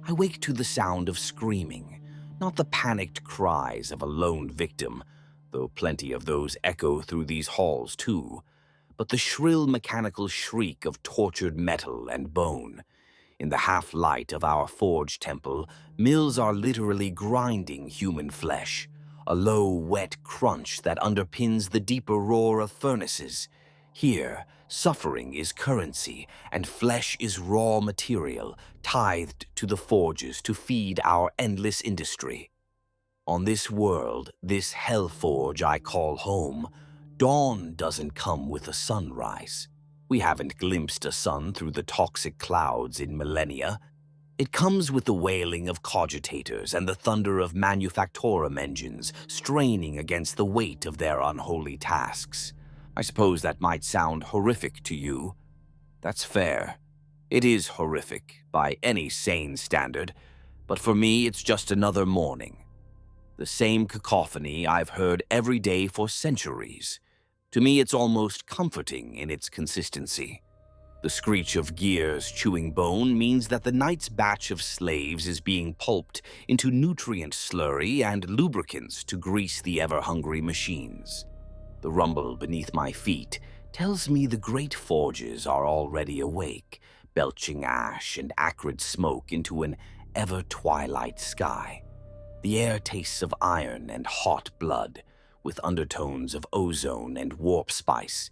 I wake to the sound of screaming, not the panicked cries of a lone victim, though plenty of those echo through these halls too, but the shrill mechanical shriek of tortured metal and bone. In the half-light of our forge temple, mills are literally grinding human flesh, a low, wet crunch that underpins the deeper roar of furnaces. Here, suffering is currency, and flesh is raw material, tithed to the forges to feed our endless industry. On this world, this hell forge I call home, dawn doesn't come with a sunrise. We haven't glimpsed a sun through the toxic clouds in millennia. It comes with the wailing of cogitators and the thunder of manufactorum engines straining against the weight of their unholy tasks. I suppose that might sound horrific to you. That's fair. It is horrific by any sane standard, but for me it's just another morning. The same cacophony I've heard every day for centuries. To me, it's almost comforting in its consistency. The screech of gears chewing bone means that the night's batch of slaves is being pulped into nutrient slurry and lubricants to grease the ever-hungry machines. The rumble beneath my feet tells me the great forges are already awake, belching ash and acrid smoke into an ever-twilight sky. The air tastes of iron and hot blood, with undertones of ozone and warp spice,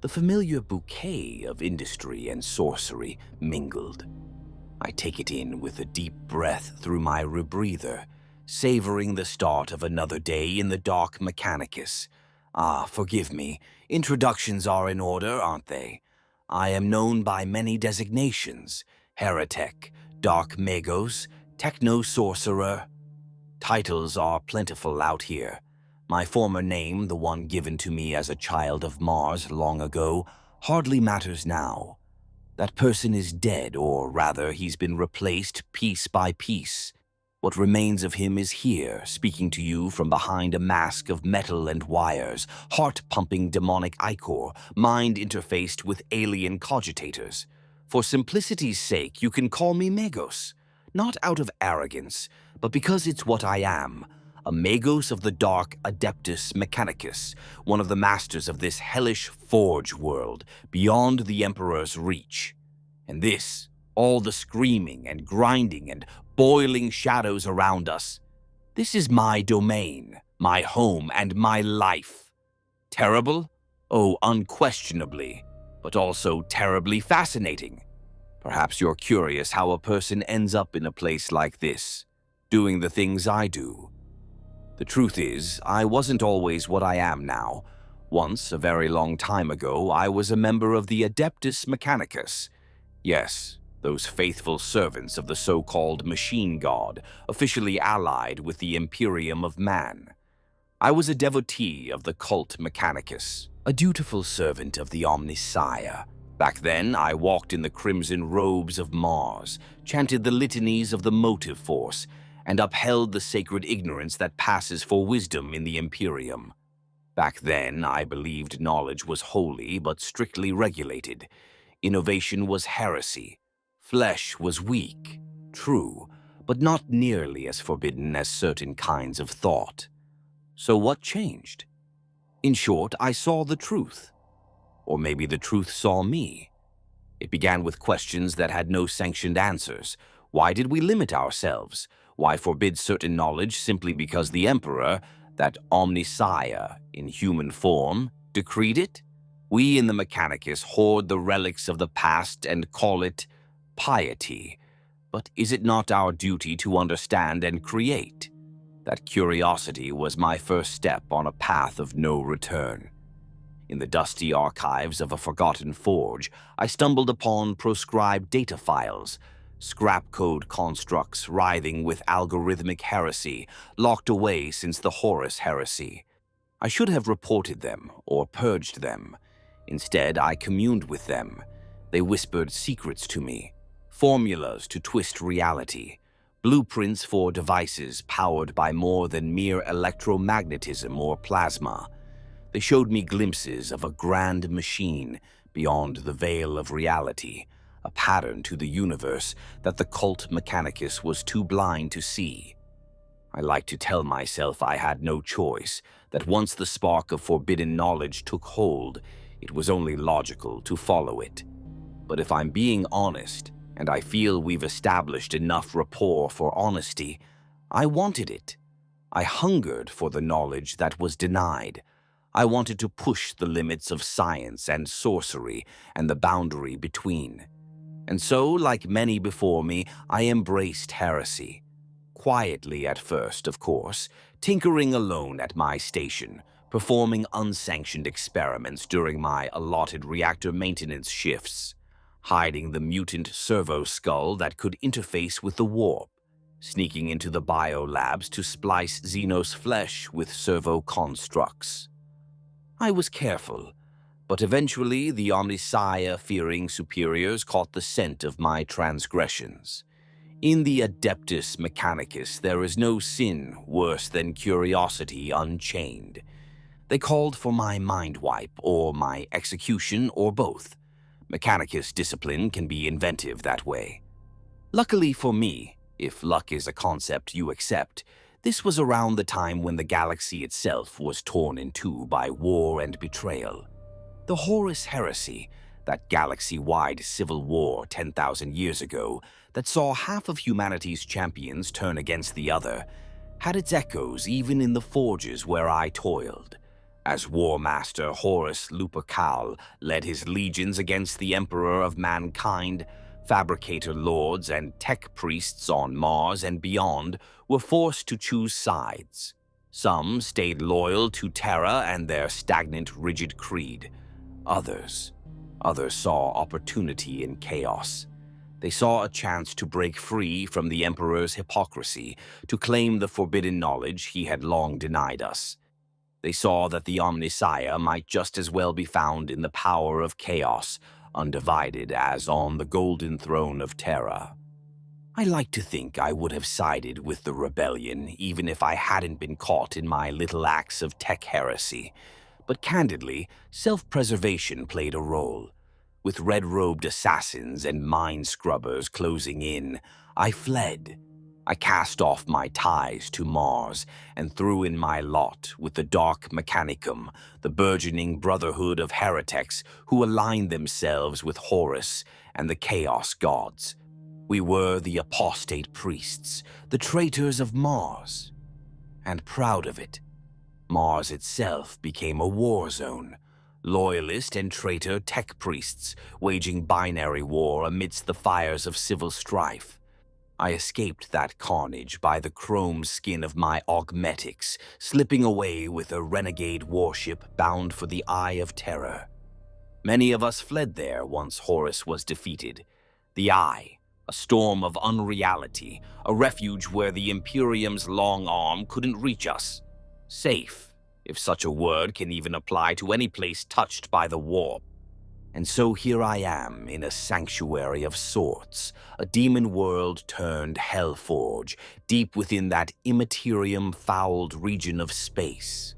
the familiar bouquet of industry and sorcery mingled. I take it in with a deep breath through my rebreather, savoring the start of another day in the Dark Mechanicus. Ah, forgive me, introductions are in order, aren't they? I am known by many designations: heretek, dark magos, techno-sorcerer. Titles are plentiful out here. My former name, the one given to me as a child of Mars long ago, hardly matters now. That person is dead, or rather, he's been replaced piece by piece. What remains of him is here, speaking to you from behind a mask of metal and wires, heart-pumping demonic ichor, mind interfaced with alien cogitators. For simplicity's sake, you can call me Magos, not out of arrogance, but because it's what I am, a Magos of the Dark Adeptus Mechanicus, one of the masters of this hellish forge world, beyond the Emperor's reach. And this, all the screaming and grinding and boiling shadows around us, this is my domain, my home, and my life. Terrible? Oh, unquestionably, but also terribly fascinating. Perhaps you're curious how a person ends up in a place like this, doing the things I do. The truth is, I wasn't always what I am now. Once, a very long time ago, I was a member of the Adeptus Mechanicus. Yes, those faithful servants of the so-called machine god, officially allied with the Imperium of man. I was a devotee of the cult Mechanicus, a dutiful servant of the Omnissiah. Back then, I walked in the crimson robes of Mars, chanted the litanies of the motive force, and upheld the sacred ignorance that passes for wisdom in the Imperium. Back then, I believed knowledge was holy but strictly regulated. Innovation was heresy. Flesh was weak, true, but not nearly as forbidden as certain kinds of thought. So what changed? In short, I saw the truth. Or maybe the truth saw me. It began with questions that had no sanctioned answers. Why did we limit ourselves? Why forbid certain knowledge simply because the Emperor, that Omnissiah in human form, decreed it? We in the Mechanicus hoard the relics of the past and call it piety. But is it not our duty to understand and create? That curiosity was my first step on a path of no return. In the dusty archives of a forgotten forge, I stumbled upon proscribed data files, scrapcode constructs writhing with algorithmic heresy, locked away since the Horus heresy. I should have reported them or purged them. Instead, I communed with them. They whispered secrets to me, formulas to twist reality, blueprints for devices powered by more than mere electromagnetism or plasma. They showed me glimpses of a grand machine beyond the veil of reality, a pattern to the universe that the cult Mechanicus was too blind to see. I like to tell myself I had no choice, that once the spark of forbidden knowledge took hold, it was only logical to follow it. But if I'm being honest, and I feel we've established enough rapport for honesty, I wanted it. I hungered for the knowledge that was denied. I wanted to push the limits of science and sorcery and the boundary between. And so, like many before me, I embraced heresy. Quietly at first, of course, tinkering alone at my station, performing unsanctioned experiments during my allotted reactor maintenance shifts, hiding the mutant servo skull that could interface with the warp, sneaking into the biolabs to splice Xenos flesh with servo constructs. I was careful, but eventually the Omnissiah-fearing superiors caught the scent of my transgressions. In the Adeptus Mechanicus, there is no sin worse than curiosity unchained. They called for my mind wipe, or my execution, or both. Mechanicus discipline can be inventive that way. Luckily for me, if luck is a concept you accept, this was around the time when the galaxy itself was torn in two by war and betrayal. The Horus Heresy, that galaxy-wide civil war 10,000 years ago that saw half of humanity's champions turn against the other, had its echoes even in the forges where I toiled. As War Master Horus Lupercal led his legions against the Emperor of Mankind, fabricator lords and tech priests on Mars and beyond were forced to choose sides. Some stayed loyal to Terra and their stagnant, rigid creed. Others saw opportunity in chaos. They saw a chance to break free from the Emperor's hypocrisy, to claim the forbidden knowledge he had long denied us. They saw that the Omnissiah might just as well be found in the power of chaos, undivided as on the golden throne of Terra. I like to think I would have sided with the rebellion even if I hadn't been caught in my little acts of tech heresy. But candidly, self-preservation played a role. With red-robed assassins and mind scrubbers closing in, I fled. I cast off my ties to Mars and threw in my lot with the Dark Mechanicum, the burgeoning brotherhood of hereteks who aligned themselves with Horus and the Chaos Gods. We were the apostate priests, the traitors of Mars. And proud of it. Mars itself became a war zone. Loyalist and traitor tech priests waging binary war amidst the fires of civil strife. I escaped that carnage by the chrome skin of my augmetics, slipping away with a renegade warship bound for the Eye of Terror. Many of us fled there once Horus was defeated. The Eye, a storm of unreality, a refuge where the Imperium's long arm couldn't reach us. Safe, if such a word can even apply to any place touched by the warp. And so here I am in a sanctuary of sorts, a demon world turned hellforge, deep within that immaterium-fouled region of space.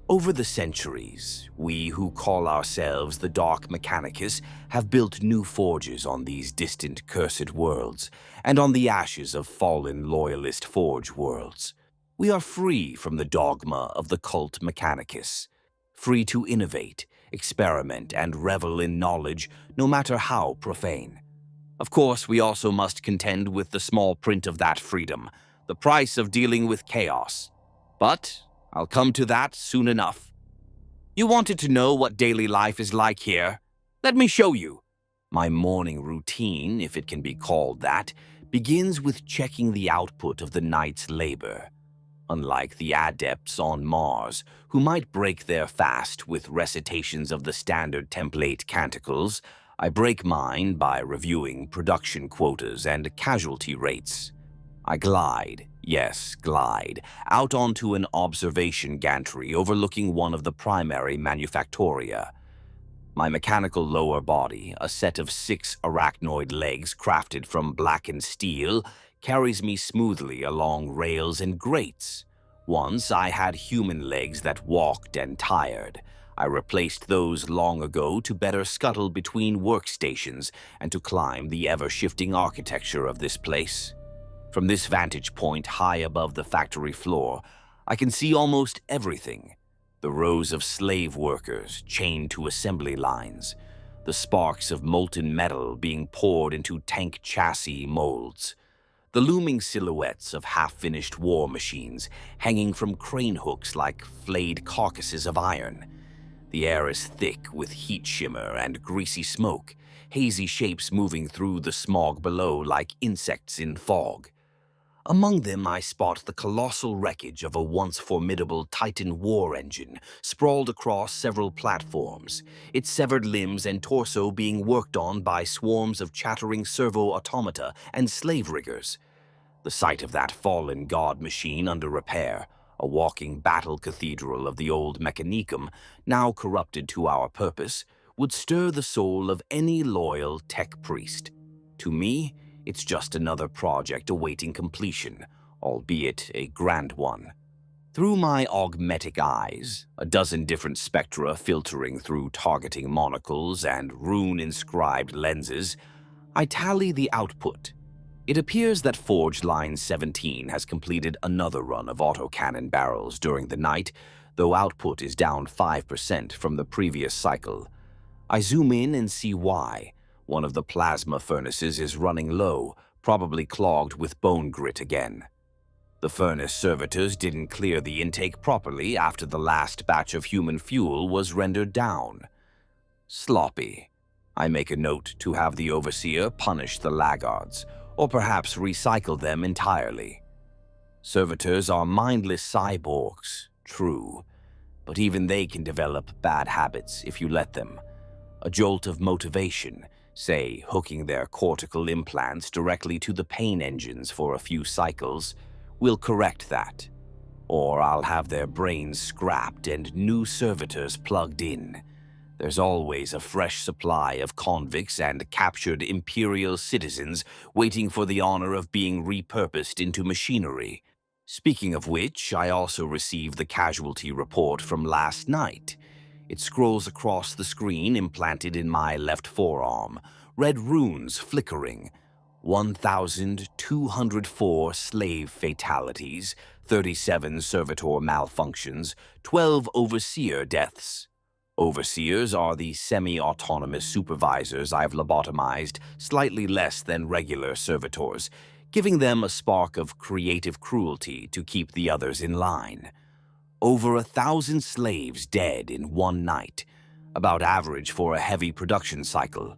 Over the centuries, we who call ourselves the Dark Mechanicus have built new forges on these distant cursed worlds, and on the ashes of fallen loyalist forge worlds. We are free from the dogma of the cult Mechanicus, free to innovate, experiment, and revel in knowledge, no matter how profane. Of course, we also must contend with the small print of that freedom, the price of dealing with chaos. But I'll come to that soon enough. You wanted to know what daily life is like here? Let me show you. My morning routine, if it can be called that, begins with checking the output of the night's labor. Unlike the adepts on Mars, who might break their fast with recitations of the standard template canticles, I break mine by reviewing production quotas and casualty rates. I glide, yes, glide, out onto an observation gantry overlooking one of the primary manufactoria. My mechanical lower body, a set of 6 arachnoid legs crafted from blackened steel, carries me smoothly along rails and grates. Once I had human legs that walked and tired. I replaced those long ago to better scuttle between workstations and to climb the ever-shifting architecture of this place. From this vantage point high above the factory floor, I can see almost everything. The rows of slave workers chained to assembly lines, the sparks of molten metal being poured into tank chassis molds, the looming silhouettes of half-finished war machines hanging from crane hooks like flayed carcasses of iron. The air is thick with heat shimmer and greasy smoke, hazy shapes moving through the smog below like insects in fog. Among them I spot the colossal wreckage of a once formidable Titan war engine sprawled across several platforms, its severed limbs and torso being worked on by swarms of chattering servo-automata and slave riggers. The sight of that fallen god machine under repair, a walking battle cathedral of the old Mechanicum, now corrupted to our purpose, would stir the soul of any loyal tech priest. To me, it's just another project awaiting completion, albeit a grand one. Through my augmetic eyes, a dozen different spectra filtering through targeting monocles and rune-inscribed lenses, I tally the output. It appears that Forge Line 17 has completed another run of autocannon barrels during the night, though output is down 5% from the previous cycle. I zoom in and see why. One of the plasma furnaces is running low, probably clogged with bone grit again. The furnace servitors didn't clear the intake properly after the last batch of human fuel was rendered down. Sloppy. I make a note to have the overseer punish the laggards, or perhaps recycle them entirely. Servitors are mindless cyborgs, true, but even they can develop bad habits if you let them. A jolt of motivation, say hooking their cortical implants directly to the pain engines for a few cycles, will correct that. Or I'll have their brains scrapped and new servitors plugged in. There's always a fresh supply of convicts and captured Imperial citizens waiting for the honor of being repurposed into machinery. Speaking of which, I also received the casualty report from last night. It scrolls across the screen implanted in my left forearm, red runes flickering. 1,204 slave fatalities, 37 servitor malfunctions, 12 overseer deaths. Overseers are the semi-autonomous supervisors I've lobotomized, slightly less than regular servitors, giving them a spark of creative cruelty to keep the others in line. Over 1,000 slaves dead in one night, about average for a heavy production cycle.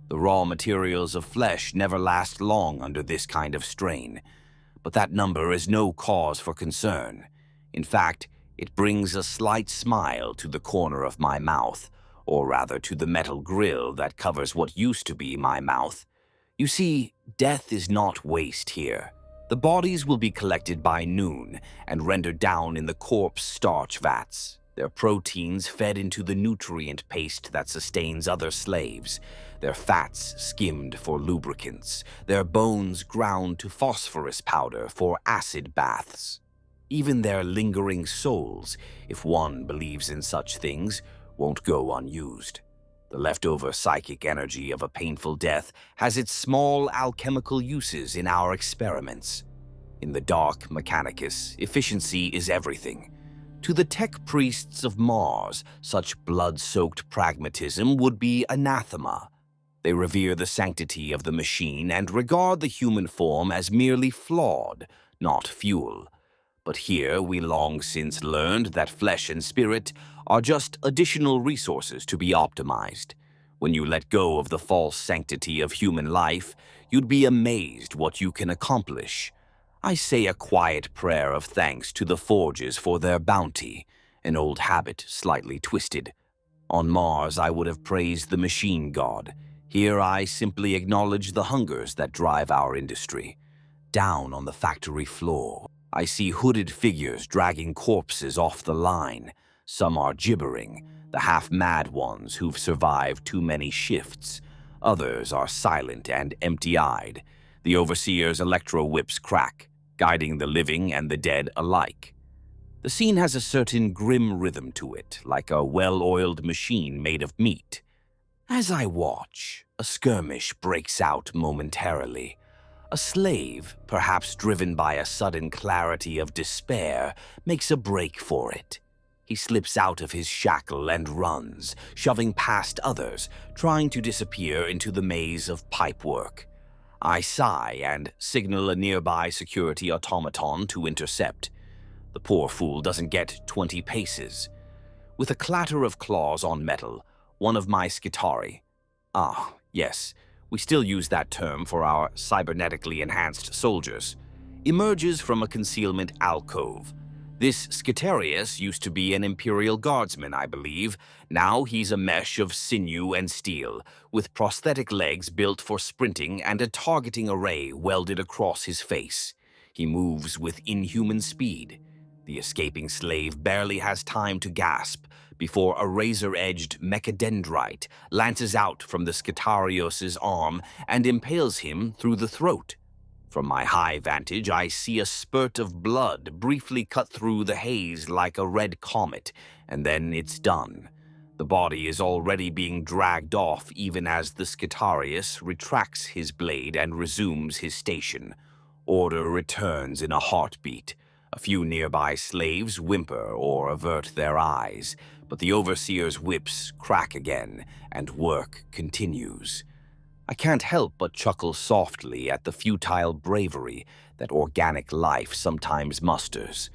The raw materials of flesh never last long under this kind of strain, but that number is no cause for concern. In fact, it brings a slight smile to the corner of my mouth, or rather to the metal grill that covers what used to be my mouth. You see, death is not waste here. The bodies will be collected by noon and rendered down in the corpse starch vats, their proteins fed into the nutrient paste that sustains other slaves, their fats skimmed for lubricants, their bones ground to phosphorus powder for acid baths. Even their lingering souls, if one believes in such things, won't go unused. The leftover psychic energy of a painful death has its small alchemical uses in our experiments. In the Dark Mechanicus, efficiency is everything. To the tech priests of Mars, such blood-soaked pragmatism would be anathema. They revere the sanctity of the machine and regard the human form as merely flawed, not fuel. But here we long since learned that flesh and spirit are just additional resources to be optimized. When you let go of the false sanctity of human life, you'd be amazed what you can accomplish. I say a quiet prayer of thanks to the forges for their bounty, an old habit slightly twisted. On Mars, I would have praised the machine god. Here I simply acknowledge the hungers that drive our industry. Down on the factory floor, I see hooded figures dragging corpses off the line. Some are gibbering, the half-mad ones who've survived too many shifts. Others are silent and empty-eyed. The overseer's electro-whips crack, guiding the living and the dead alike. The scene has a certain grim rhythm to it, like a well-oiled machine made of meat. As I watch, a skirmish breaks out momentarily. A slave, perhaps driven by a sudden clarity of despair, makes a break for it. He slips out of his shackle and runs, shoving past others, trying to disappear into the maze of pipework. I sigh and signal a nearby security automaton to intercept. The poor fool doesn't get 20 paces. With a clatter of claws on metal, one of my skitari— ah, yes, we still use that term for our cybernetically enhanced soldiers— emerges from a concealment alcove. This Skitarius used to be an Imperial guardsman, I believe. Now he's a mesh of sinew and steel, with prosthetic legs built for sprinting and a targeting array welded across his face. He moves with inhuman speed. The escaping slave barely has time to gasp before a razor-edged mechadendrite lances out from the Skitarios' arm and impales him through the throat. From my high vantage, I see a spurt of blood briefly cut through the haze like a red comet, and then it's done. The body is already being dragged off even as the Skitarius retracts his blade and resumes his station. Order returns in a heartbeat. A few nearby slaves whimper or avert their eyes, but the overseer's whips crack again, and work continues. I can't help but chuckle softly at the futile bravery that organic life sometimes musters.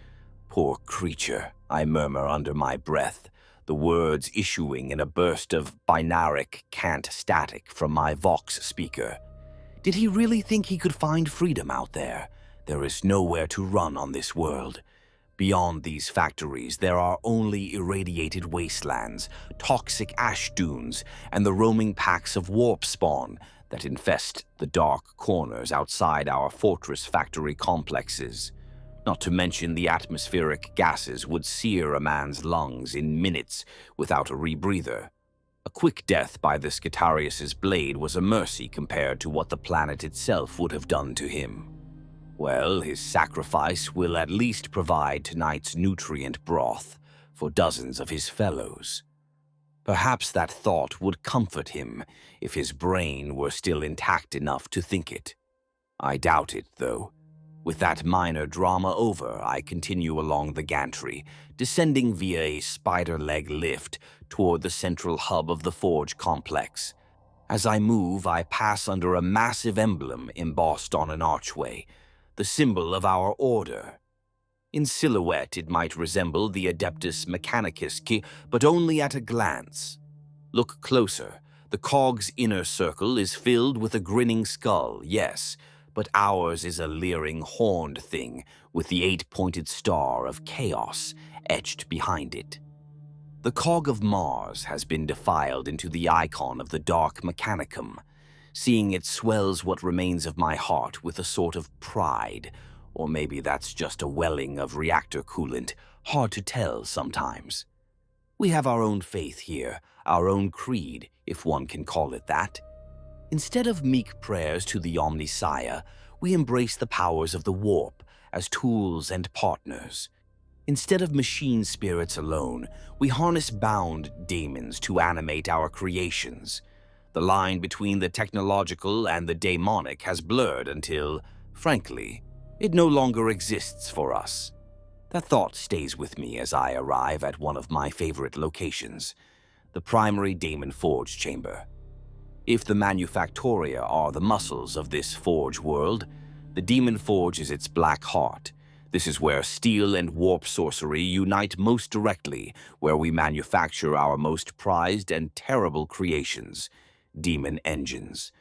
Poor creature, I murmur under my breath, the words issuing in a burst of binaric cant static from my Vox speaker. Did he really think he could find freedom out there? There is nowhere to run on this world. Beyond these factories, there are only irradiated wastelands, toxic ash dunes, and the roaming packs of warp spawn that infest the dark corners outside our fortress factory complexes. Not to mention the atmospheric gases would sear a man's lungs in minutes without a rebreather. A quick death by the Skitarius' blade was a mercy compared to what the planet itself would have done to him. Well, his sacrifice will at least provide tonight's nutrient broth for dozens of his fellows. Perhaps that thought would comfort him if his brain were still intact enough to think it. I doubt it, though. With that minor drama over, I continue along the gantry, descending via a spider-leg lift toward the central hub of the forge complex. As I move, I pass under a massive emblem embossed on an archway, the symbol of our order. In silhouette, it might resemble the Adeptus Mechanicus, but only at a glance. Look closer. The cog's inner circle is filled with a grinning skull, yes, but ours is a leering horned thing with the 8-pointed star of chaos etched behind it. The cog of Mars has been defiled into the icon of the Dark Mechanicum. Seeing it swells what remains of my heart with a sort of pride, or maybe that's just a welling of reactor coolant, hard to tell sometimes. We have our own faith here, our own creed, if one can call it that. Instead of meek prayers to the Omnissiah, we embrace the powers of the warp as tools and partners. Instead of machine spirits alone, we harness bound daemons to animate our creations. The line between the technological and the daemonic has blurred until, frankly, it no longer exists for us. That thought stays with me as I arrive at one of my favorite locations, the primary daemon-forge chamber. If the manufactoria are the muscles of this forge world, the daemon-forge is its black heart. This is where steel and warp sorcery unite most directly, where we manufacture our most prized and terrible creations, demon engines.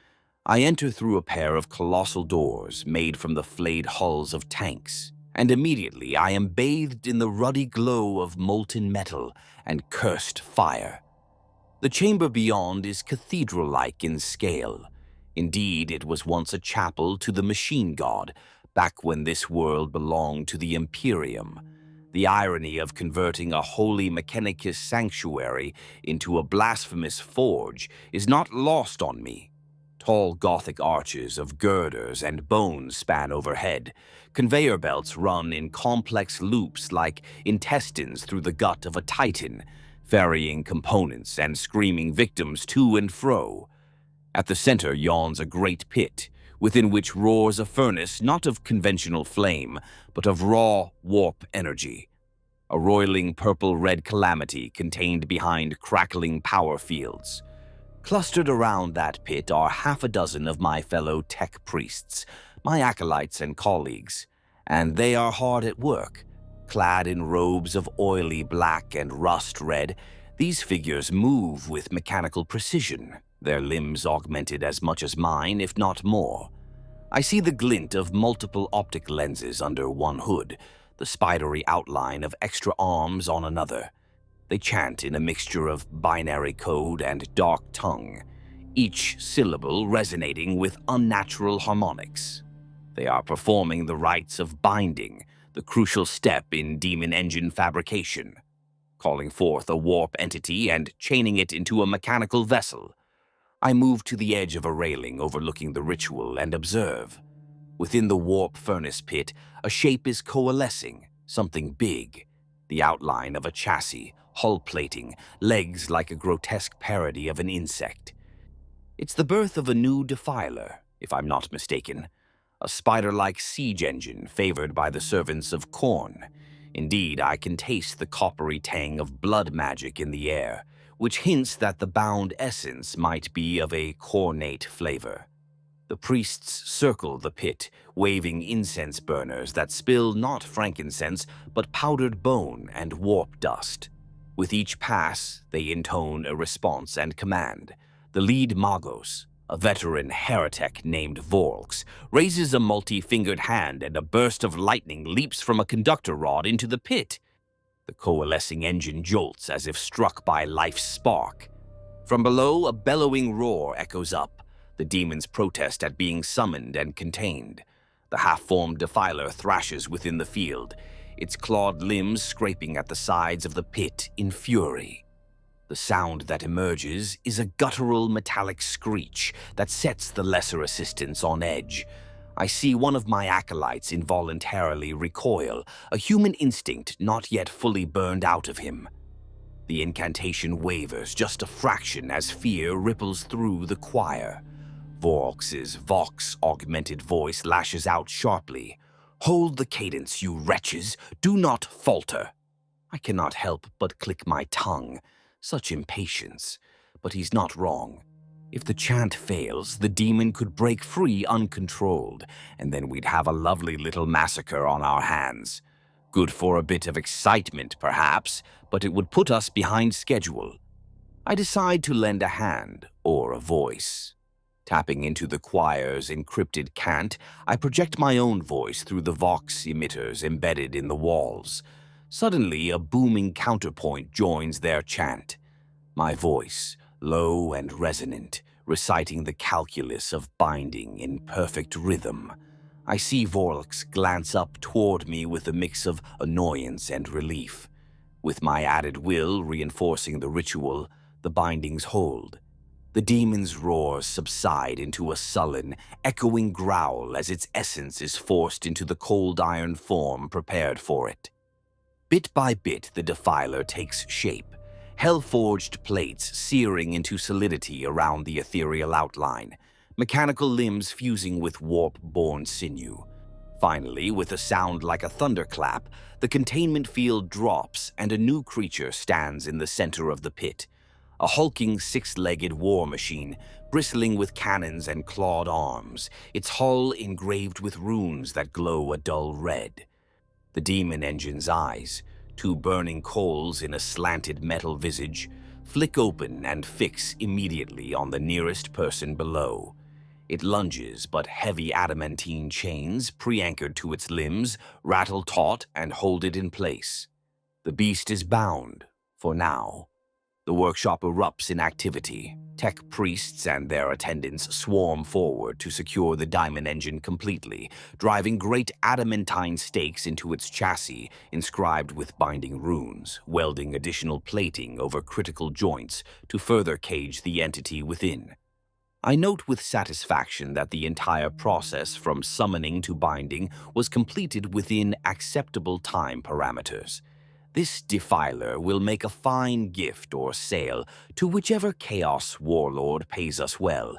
I enter through a pair of colossal doors made from the flayed hulls of tanks, and immediately I am bathed in the ruddy glow of molten metal and cursed fire. The chamber beyond is cathedral-like in scale. Indeed, it was once a chapel to the machine god, back when this world belonged to the Imperium. The irony of converting a holy Mechanicus sanctuary into a blasphemous forge is not lost on me. Tall Gothic arches of girders and bones span overhead. Conveyor belts run in complex loops like intestines through the gut of a titan, ferrying components and screaming victims to and fro. At the center yawns a great pit, within which roars a furnace not of conventional flame, but of raw warp energy. A roiling purple-red calamity contained behind crackling power fields. Clustered around that pit are half a dozen of my fellow tech priests, my acolytes and colleagues, and they are hard at work. Clad in robes of oily black and rust red, these figures move with mechanical precision, their limbs augmented as much as mine, if not more. I see the glint of multiple optic lenses under one hood, the spidery outline of extra arms on another. They chant in a mixture of binary code and dark tongue, each syllable resonating with unnatural harmonics. They are performing the rites of binding, the crucial step in demon engine fabrication, calling forth a warp entity and chaining it into a mechanical vessel. I move to the edge of a railing overlooking the ritual and observe. Within the warp furnace pit, a shape is coalescing, something big. The outline of a chassis, hull plating, legs like a grotesque parody of an insect. It's the birth of a new defiler, if I'm not mistaken. A spider-like siege engine favored by the servants of Khorne. Indeed, I can taste the coppery tang of blood magic in the air, which hints that the bound essence might be of a cornate flavor. The priests circle the pit, waving incense burners that spill not frankincense, but powdered bone and warp dust. With each pass, they intone a response and command. The lead Magos, a veteran heretek named Vorlx, raises a multi-fingered hand and a burst of lightning leaps from a conductor rod into the pit. The coalescing engine jolts as if struck by life's spark. From below, a bellowing roar echoes up, the demons protest at being summoned and contained. The half-formed defiler thrashes within the field, its clawed limbs scraping at the sides of the pit in fury. The sound that emerges is a guttural metallic screech that sets the lesser assistants on edge. I see one of my acolytes involuntarily recoil, a human instinct not yet fully burned out of him. The incantation wavers just a fraction as fear ripples through the choir. Vorlx's vox-augmented voice lashes out sharply. "Hold the cadence, you wretches! Do not falter!" I cannot help but click my tongue. Such impatience. But he's not wrong. If the chant fails, the demon could break free uncontrolled, and then we'd have a lovely little massacre on our hands. Good for a bit of excitement, perhaps, but it would put us behind schedule. I decide to lend a hand, or a voice. Tapping into the choir's encrypted cant, I project my own voice through the vox emitters embedded in the walls. Suddenly, a booming counterpoint joins their chant. My voice, low and resonant, reciting the calculus of binding in perfect rhythm. I see Vorlx glance up toward me with a mix of annoyance and relief. With my added will reinforcing the ritual, the bindings hold. The demon's roars subside into a sullen, echoing growl as its essence is forced into the cold iron form prepared for it. Bit by bit, the defiler takes shape, hell-forged plates searing into solidity around the ethereal outline, mechanical limbs fusing with warp-born sinew. Finally, with a sound like a thunderclap, the containment field drops and a new creature stands in the center of the pit. A hulking six-legged war machine, bristling with cannons and clawed arms, its hull engraved with runes that glow a dull red. The demon engine's eyes, two burning coals in a slanted metal visage, flick open and fix immediately on the nearest person below. It lunges, but heavy adamantine chains, pre-anchored to its limbs, rattle taut and hold it in place. The beast is bound, for now. The workshop erupts in activity. Tech priests and their attendants swarm forward to secure the diamond engine completely, driving great adamantine stakes into its chassis, inscribed with binding runes, welding additional plating over critical joints to further cage the entity within. I note with satisfaction that the entire process from summoning to binding was completed within acceptable time parameters. This defiler will make a fine gift or sale to whichever Chaos Warlord pays us well,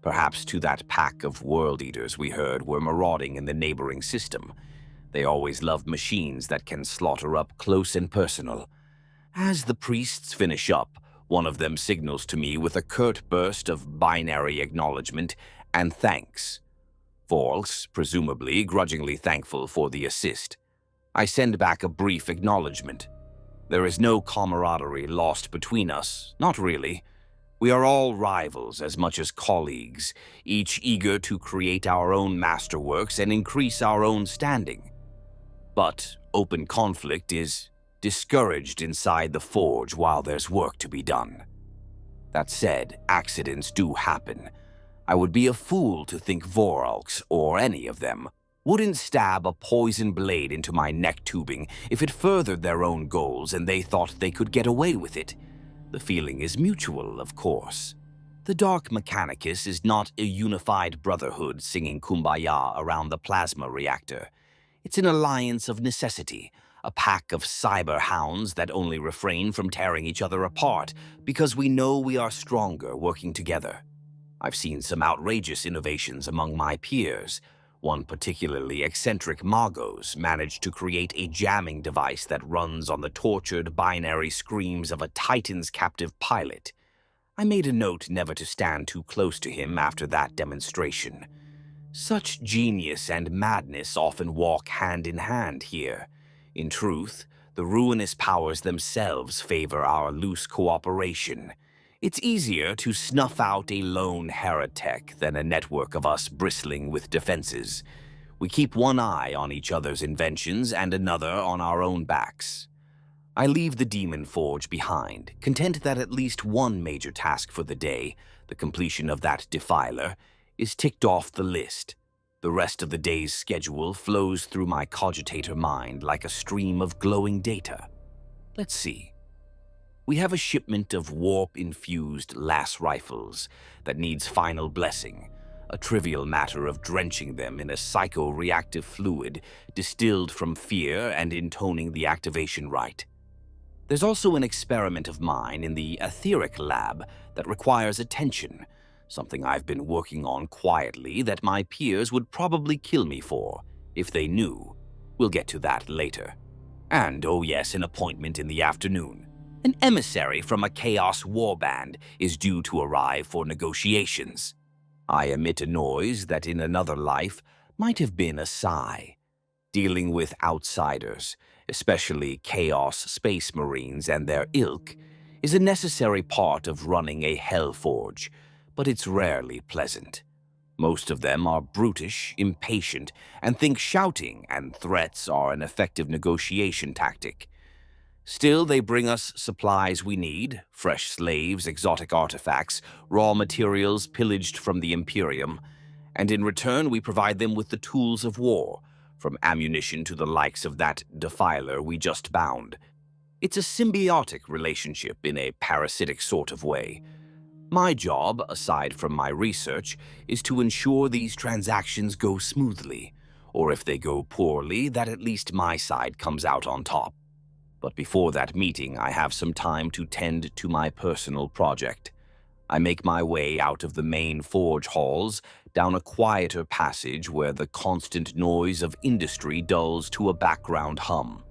perhaps to that pack of World Eaters we heard were marauding in the neighboring system. They always love machines that can slaughter up close and personal. As the priests finish up, one of them signals to me with a curt burst of binary acknowledgement and thanks. False, presumably grudgingly thankful for the assist. I send back a brief acknowledgement. There is no camaraderie lost between us, not really. We are all rivals as much as colleagues, each eager to create our own masterworks and increase our own standing. But open conflict is discouraged inside the forge while there's work to be done. That said, accidents do happen. I would be a fool to think Voralks, or any of them, wouldn't stab a poison blade into my neck tubing if it furthered their own goals and they thought they could get away with it. The feeling is mutual, of course. The Dark Mechanicus is not a unified brotherhood singing kumbaya around the plasma reactor. It's an alliance of necessity, a pack of cyber hounds that only refrain from tearing each other apart because we know we are stronger working together. I've seen some outrageous innovations among my peers. One particularly eccentric Magos managed to create a jamming device that runs on the tortured binary screams of a Titan's captive pilot. I made a note never to stand too close to him after that demonstration. Such genius and madness often walk hand in hand here. In truth, the ruinous powers themselves favor our loose cooperation. It's easier to snuff out a lone heretek than a network of us bristling with defenses. We keep one eye on each other's inventions and another on our own backs. I leave the Demon Forge behind, content that at least one major task for the day, the completion of that defiler, is ticked off the list. The rest of the day's schedule flows through my cogitator mind like a stream of glowing data. Let's see. We have a shipment of warp-infused lass rifles that needs final blessing, a trivial matter of drenching them in a psycho-reactive fluid distilled from fear and intoning the activation rite. There's also an experiment of mine in the etheric lab that requires attention, something I've been working on quietly that my peers would probably kill me for, if they knew. We'll get to that later. And, oh yes, an appointment in the afternoon. An emissary from a Chaos warband is due to arrive for negotiations. I emit a noise that in another life might have been a sigh. Dealing with outsiders, especially Chaos Space Marines and their ilk, is a necessary part of running a Hellforge, but it's rarely pleasant. Most of them are brutish, impatient, and think shouting and threats are an effective negotiation tactic. Still, they bring us supplies we need, fresh slaves, exotic artifacts, raw materials pillaged from the Imperium, and in return we provide them with the tools of war, from ammunition to the likes of that defiler we just bound. It's a symbiotic relationship in a parasitic sort of way. My job, aside from my research, is to ensure these transactions go smoothly, or if they go poorly, that at least my side comes out on top. But before that meeting, I have some time to tend to my personal project. I make my way out of the main forge halls, down a quieter passage where the constant noise of industry dulls to a background hum.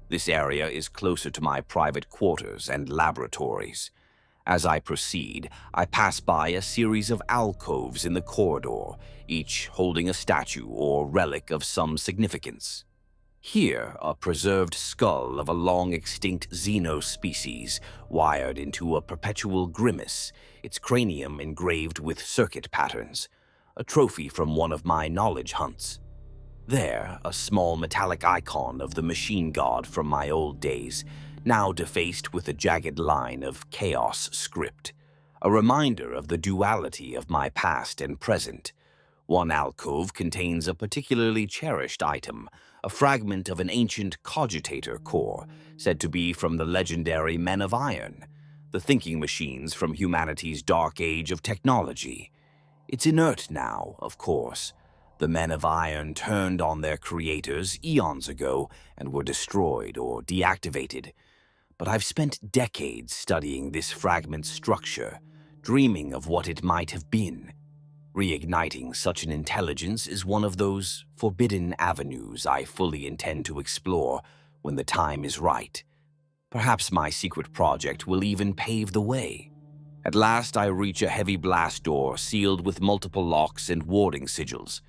This area is closer to my private quarters and laboratories. As I proceed, I pass by a series of alcoves in the corridor, each holding a statue or relic of some significance. Here, a preserved skull of a long-extinct xeno-species, wired into a perpetual grimace, its cranium engraved with circuit patterns, a trophy from one of my knowledge hunts. There, a small metallic icon of the machine god from my old days, now defaced with a jagged line of chaos script, a reminder of the duality of my past and present. One alcove contains a particularly cherished item, a fragment of an ancient cogitator core, said to be from the legendary Men of Iron, the thinking machines from humanity's dark age of technology. It's inert now, of course. The men of iron turned on their creators eons ago and were destroyed or deactivated. But I've spent decades studying this fragment's structure, dreaming of what it might have been. Reigniting such an intelligence is one of those forbidden avenues I fully intend to explore when the time is right. Perhaps my secret project will even pave the way. At last I reach a heavy blast door sealed with multiple locks and warding sigils.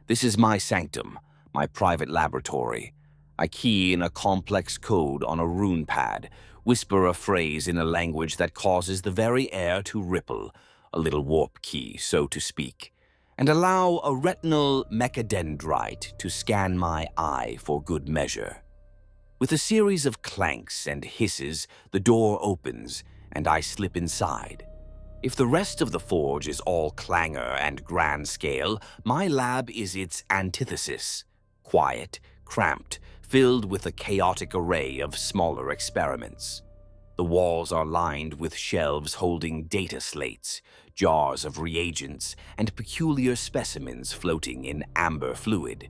This is my sanctum, my private laboratory. I key in a complex code on a rune pad, whisper a phrase in a language that causes the very air to ripple, a little warp key, so to speak, and allow a retinal mechadendrite to scan my eye for good measure. With a series of clanks and hisses, the door opens, and I slip inside. If the rest of the forge is all clangor and grand scale, my lab is its antithesis. Quiet, cramped, filled with a chaotic array of smaller experiments. The walls are lined with shelves holding data slates, jars of reagents, and peculiar specimens floating in amber fluid.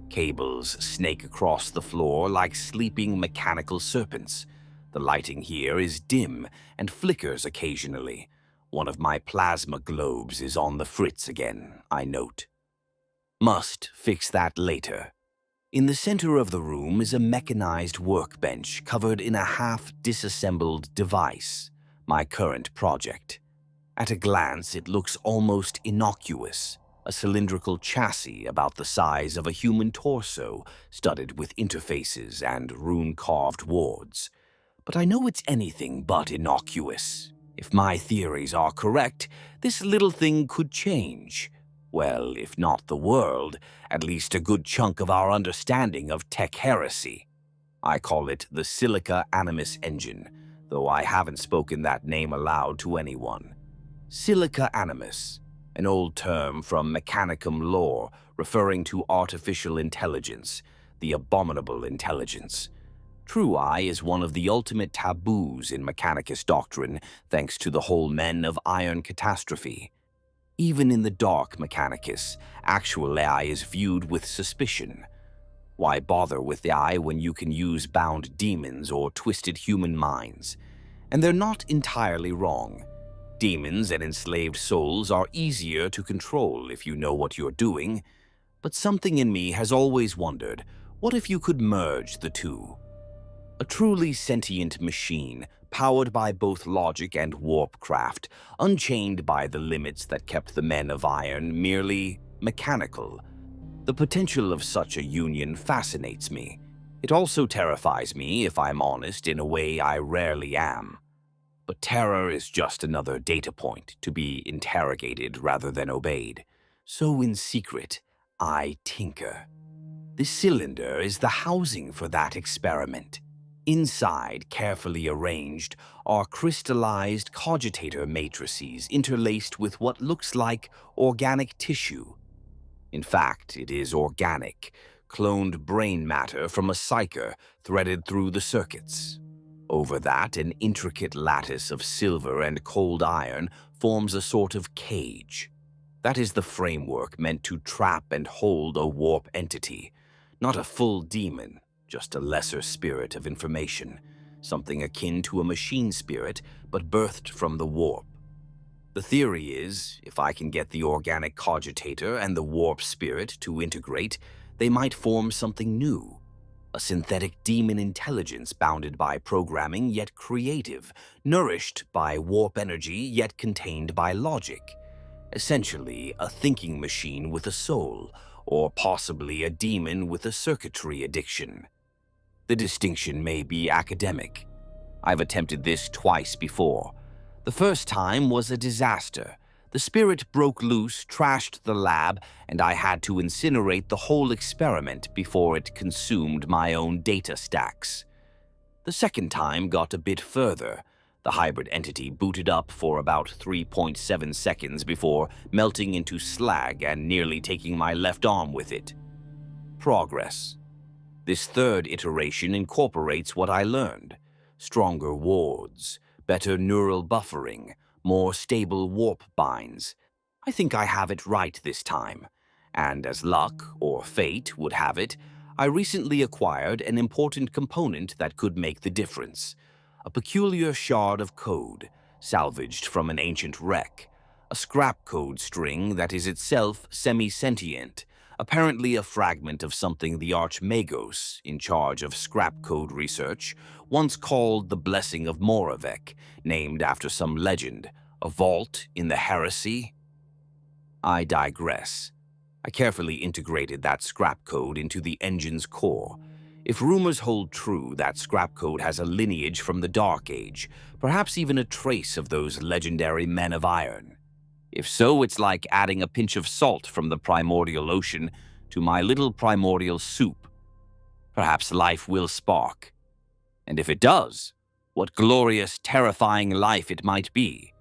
Cables snake across the floor like sleeping mechanical serpents. The lighting here is dim and flickers occasionally. One of my plasma globes is on the fritz again, I note. Must fix that later. In the center of the room is a mechanized workbench covered in a half-disassembled device, my current project. At a glance, it looks almost innocuous, a cylindrical chassis about the size of a human torso, studded with interfaces and rune-carved wards. But I know it's anything but innocuous. If my theories are correct, this little thing could change. Well, if not the world, at least a good chunk of our understanding of tech heresy. I call it the Silica Animus Engine, though I haven't spoken that name aloud to anyone. Silica Animus, an old term from Mechanicum lore referring to artificial intelligence, the abominable intelligence. True Eye is one of the ultimate taboos in Mechanicus doctrine, thanks to the whole men of iron catastrophe. Even in the Dark Mechanicus, actual AI is viewed with suspicion. Why bother with the eye when you can use bound demons or twisted human minds? And they're not entirely wrong. Demons and enslaved souls are easier to control if you know what you're doing. But something in me has always wondered, what if you could merge the two? A truly sentient machine, powered by both logic and warpcraft, unchained by the limits that kept the men of iron merely mechanical. The potential of such a union fascinates me. It also terrifies me, if I'm honest, in a way I rarely am. But terror is just another data point to be interrogated rather than obeyed. So in secret, I tinker. This cylinder is the housing for that experiment. Inside, carefully arranged, are crystallized cogitator matrices interlaced with what looks like organic tissue. In fact, it is organic, cloned brain matter from a psyker threaded through the circuits. Over that, an intricate lattice of silver and cold iron forms a sort of cage. That is the framework meant to trap and hold a warp entity, not a full demon, just a lesser spirit of information, something akin to a machine spirit, but birthed from the warp. The theory is, if I can get the organic cogitator and the warp spirit to integrate, they might form something new. A synthetic demon intelligence bounded by programming yet creative, nourished by warp energy yet contained by logic. Essentially, a thinking machine with a soul, or possibly a demon with a circuitry addiction. The distinction may be academic. I've attempted this twice before. The first time was a disaster. The spirit broke loose, trashed the lab, and I had to incinerate the whole experiment before it consumed my own data stacks. The second time got a bit further. The hybrid entity booted up for about 3.7 seconds before melting into slag and nearly taking my left arm with it. Progress. This third iteration incorporates what I learned. Stronger wards, better neural buffering, more stable warp binds. I think I have it right this time, and as luck or fate would have it, I recently acquired an important component that could make the difference. A peculiar shard of code, salvaged from an ancient wreck. A scrapcode string that is itself semi-sentient, apparently a fragment of something the Archmagos, in charge of scrapcode research, once called the Blessing of Moravec, named after some legend. A vault in the heresy? I digress. I carefully integrated that scrapcode into the engine's core. If rumors hold true, that scrapcode has a lineage from the Dark Age, perhaps even a trace of those legendary men of iron. If so, it's like adding a pinch of salt from the primordial ocean to my little primordial soup. Perhaps life will spark. And if it does, what glorious, terrifying life it might be.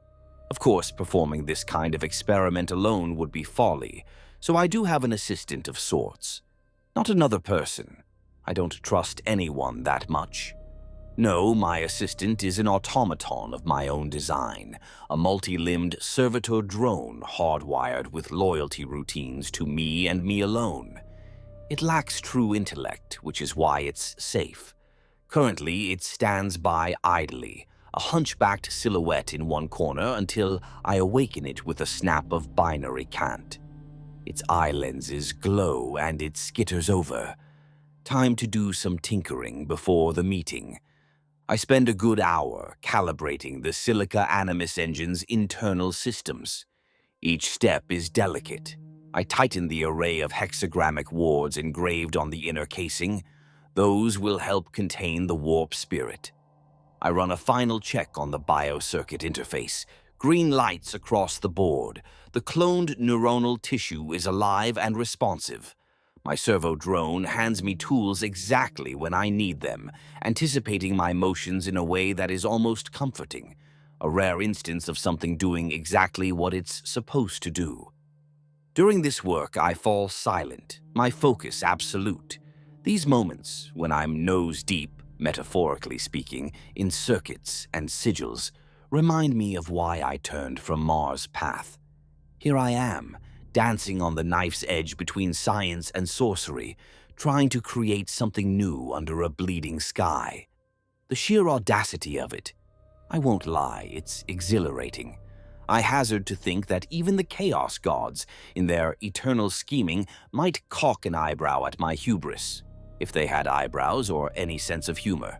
Of course, performing this kind of experiment alone would be folly, so I do have an assistant of sorts. Not another person. I don't trust anyone that much. No, my assistant is an automaton of my own design, a multi-limbed servitor drone hardwired with loyalty routines to me and me alone. It lacks true intellect, which is why it's safe. Currently, it stands by idly, a hunchbacked silhouette in one corner until I awaken it with a snap of binary cant. Its eye lenses glow and it skitters over. Time to do some tinkering before the meeting. I spend a good hour calibrating the Silica Animus engine's internal systems. Each step is delicate. I tighten the array of hexagrammic wards engraved on the inner casing. Those will help contain the warp spirit. I run a final check on the biocircuit interface. Green lights across the board. The cloned neuronal tissue is alive and responsive. My servo drone hands me tools exactly when I need them, anticipating my motions in a way that is almost comforting, a rare instance of something doing exactly what it's supposed to do. During this work, I fall silent, my focus absolute. These moments, when I'm nose-deep, metaphorically speaking, in circuits and sigils, remind me of why I turned from Mars' path. Here I am, dancing on the knife's edge between science and sorcery, trying to create something new under a bleeding sky. The sheer audacity of it. I won't lie, it's exhilarating. I hazard to think that even the Chaos Gods, in their eternal scheming, might cock an eyebrow at my hubris, if they had eyebrows or any sense of humor.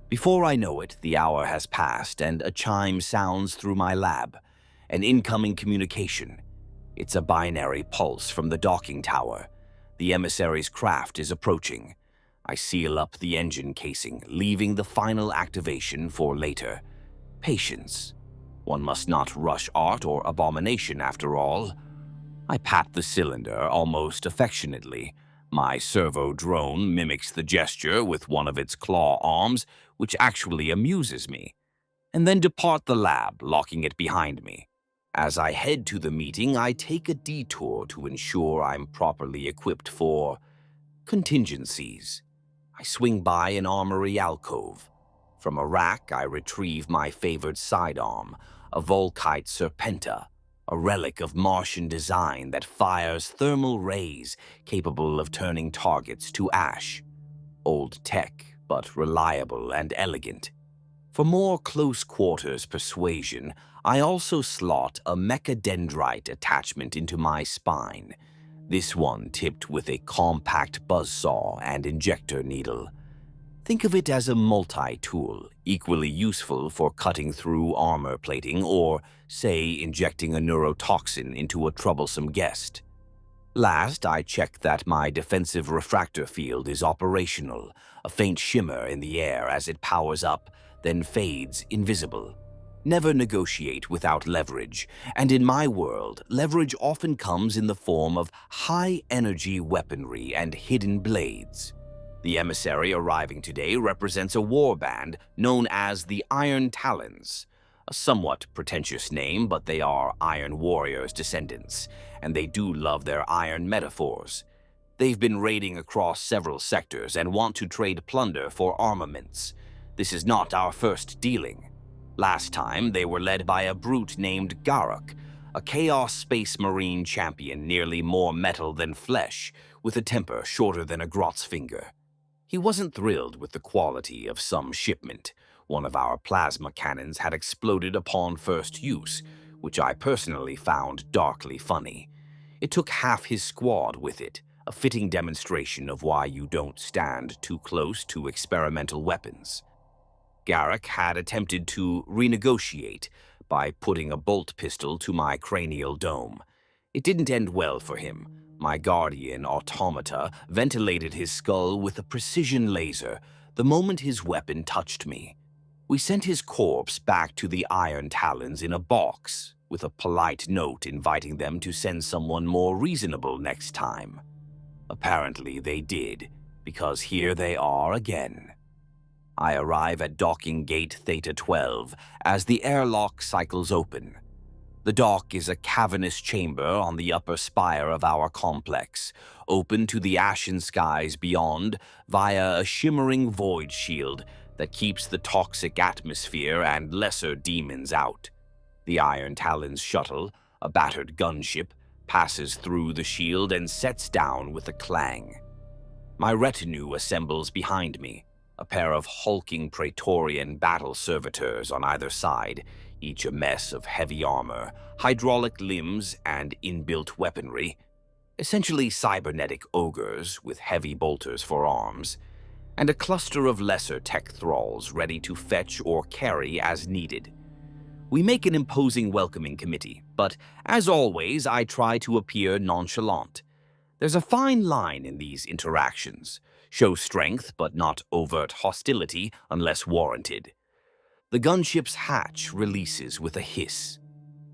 Before I know it, the hour has passed and a chime sounds through my lab. An incoming communication. It's a binary pulse from the docking tower. The emissary's craft is approaching. I seal up the engine casing, leaving the final activation for later. Patience. One must not rush art or abomination after all. I pat the cylinder almost affectionately. My servo drone mimics the gesture with one of its claw arms, which actually amuses me, and then depart the lab, locking it behind me. As I head to the meeting, I take a detour to ensure I'm properly equipped for contingencies. I swing by an armory alcove. From a rack, I retrieve my favored sidearm, a Volkite Serpenta, a relic of Martian design that fires thermal rays capable of turning targets to ash. Old tech, but reliable and elegant. For more close-quarters persuasion, I also slot a mechadendrite attachment into my spine, this one tipped with a compact buzzsaw and injector needle. Think of it as a multi-tool, equally useful for cutting through armor plating or, say, injecting a neurotoxin into a troublesome guest. Last, I check that my defensive refractor field is operational, a faint shimmer in the air as it powers up, then fades invisible. Never negotiate without leverage, and in my world, leverage often comes in the form of high-energy weaponry and hidden blades. The emissary arriving today represents a warband known as the Iron Talons, a somewhat pretentious name, but they are Iron Warriors' descendants, and they do love their iron metaphors. They've been raiding across several sectors and want to trade plunder for armaments. This is not our first dealing. Last time, they were led by a brute named Garruk, a Chaos Space Marine champion nearly more metal than flesh, with a temper shorter than a Grot's finger. He wasn't thrilled with the quality of some shipment. One of our plasma cannons had exploded upon first use, which I personally found darkly funny. It took half his squad with it, a fitting demonstration of why you don't stand too close to experimental weapons. Garrick had attempted to renegotiate by putting a bolt pistol to my cranial dome. It didn't end well for him. My guardian automata ventilated his skull with a precision laser the moment his weapon touched me. We sent his corpse back to the Iron Talons in a box, with a polite note inviting them to send someone more reasonable next time. Apparently they did, because here they are again. I arrive at docking gate Theta 12 as the airlock cycles open. The dock is a cavernous chamber on the upper spire of our complex, open to the ashen skies beyond via a shimmering void shield that keeps the toxic atmosphere and lesser demons out. The Iron Talons shuttle, a battered gunship, passes through the shield and sets down with a clang. My retinue assembles behind me, a pair of hulking Praetorian battle servitors on either side, each a mess of heavy armor, hydraulic limbs, and inbuilt weaponry. Essentially cybernetic ogres with heavy bolters for arms, and a cluster of lesser tech thralls ready to fetch or carry as needed. We make an imposing welcoming committee, but as always, I try to appear nonchalant. There's a fine line in these interactions. Show strength, but not overt hostility unless warranted. The gunship's hatch releases with a hiss.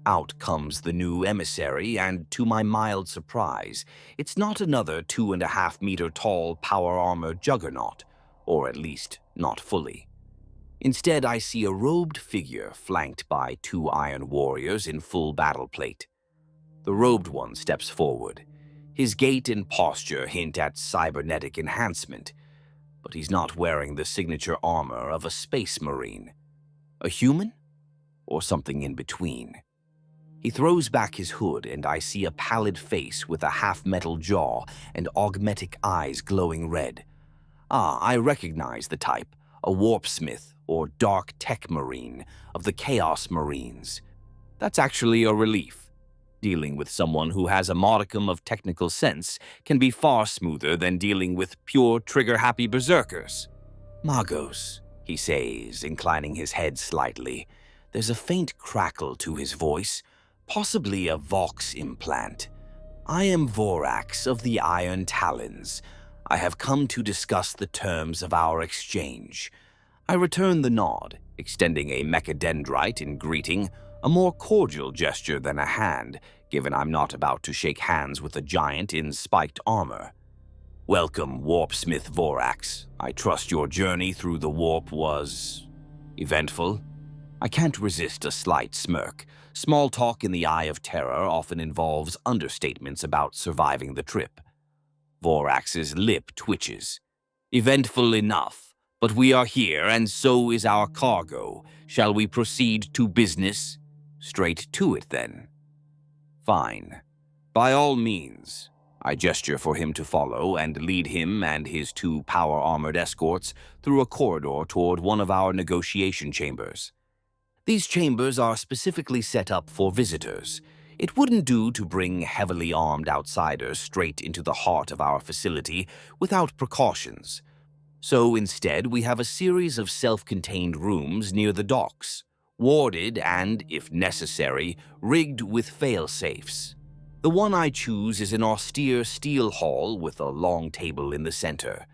Out comes the new emissary, and to my mild surprise, it's not another 2.5-meter tall power armor juggernaut, or at least not fully. Instead, I see a robed figure flanked by 2 iron warriors in full battle plate. The robed one steps forward. His gait and posture hint at cybernetic enhancement, but he's not wearing the signature armor of a space marine. A human? Or something in between? He throws back his hood, and I see a pallid face with a half-metal jaw and augmetic eyes glowing red. Ah, I recognize the type, a warpsmith or dark tech marine of the Chaos Marines. That's actually a relief. Dealing with someone who has a modicum of technical sense can be far smoother than dealing with pure trigger-happy berserkers. Magos, he says, inclining his head slightly. There's a faint crackle to his voice, possibly a Vox implant. I am Vorax of the Iron Talons. I have come to discuss the terms of our exchange. I return the nod, extending a mechadendrite in greeting, a more cordial gesture than a hand, given I'm not about to shake hands with a giant in spiked armor. Welcome, Warpsmith Vorax. I trust your journey through the warp was eventful. I can't resist a slight smirk. Small talk in the Eye of Terror often involves understatements about surviving the trip. Vorax's lip twitches. Eventful enough, but we are here, and so is our cargo. Shall we proceed to business? Straight to it, then. Fine. By all means. I gesture for him to follow and lead him and his 2 power-armored escorts through a corridor toward one of our negotiation chambers. These chambers are specifically set up for visitors. It wouldn't do to bring heavily armed outsiders straight into the heart of our facility without precautions. So instead, we have a series of self-contained rooms near the docks, warded and, if necessary, rigged with fail-safes. The one I choose is an austere steel hall with a long table in the center.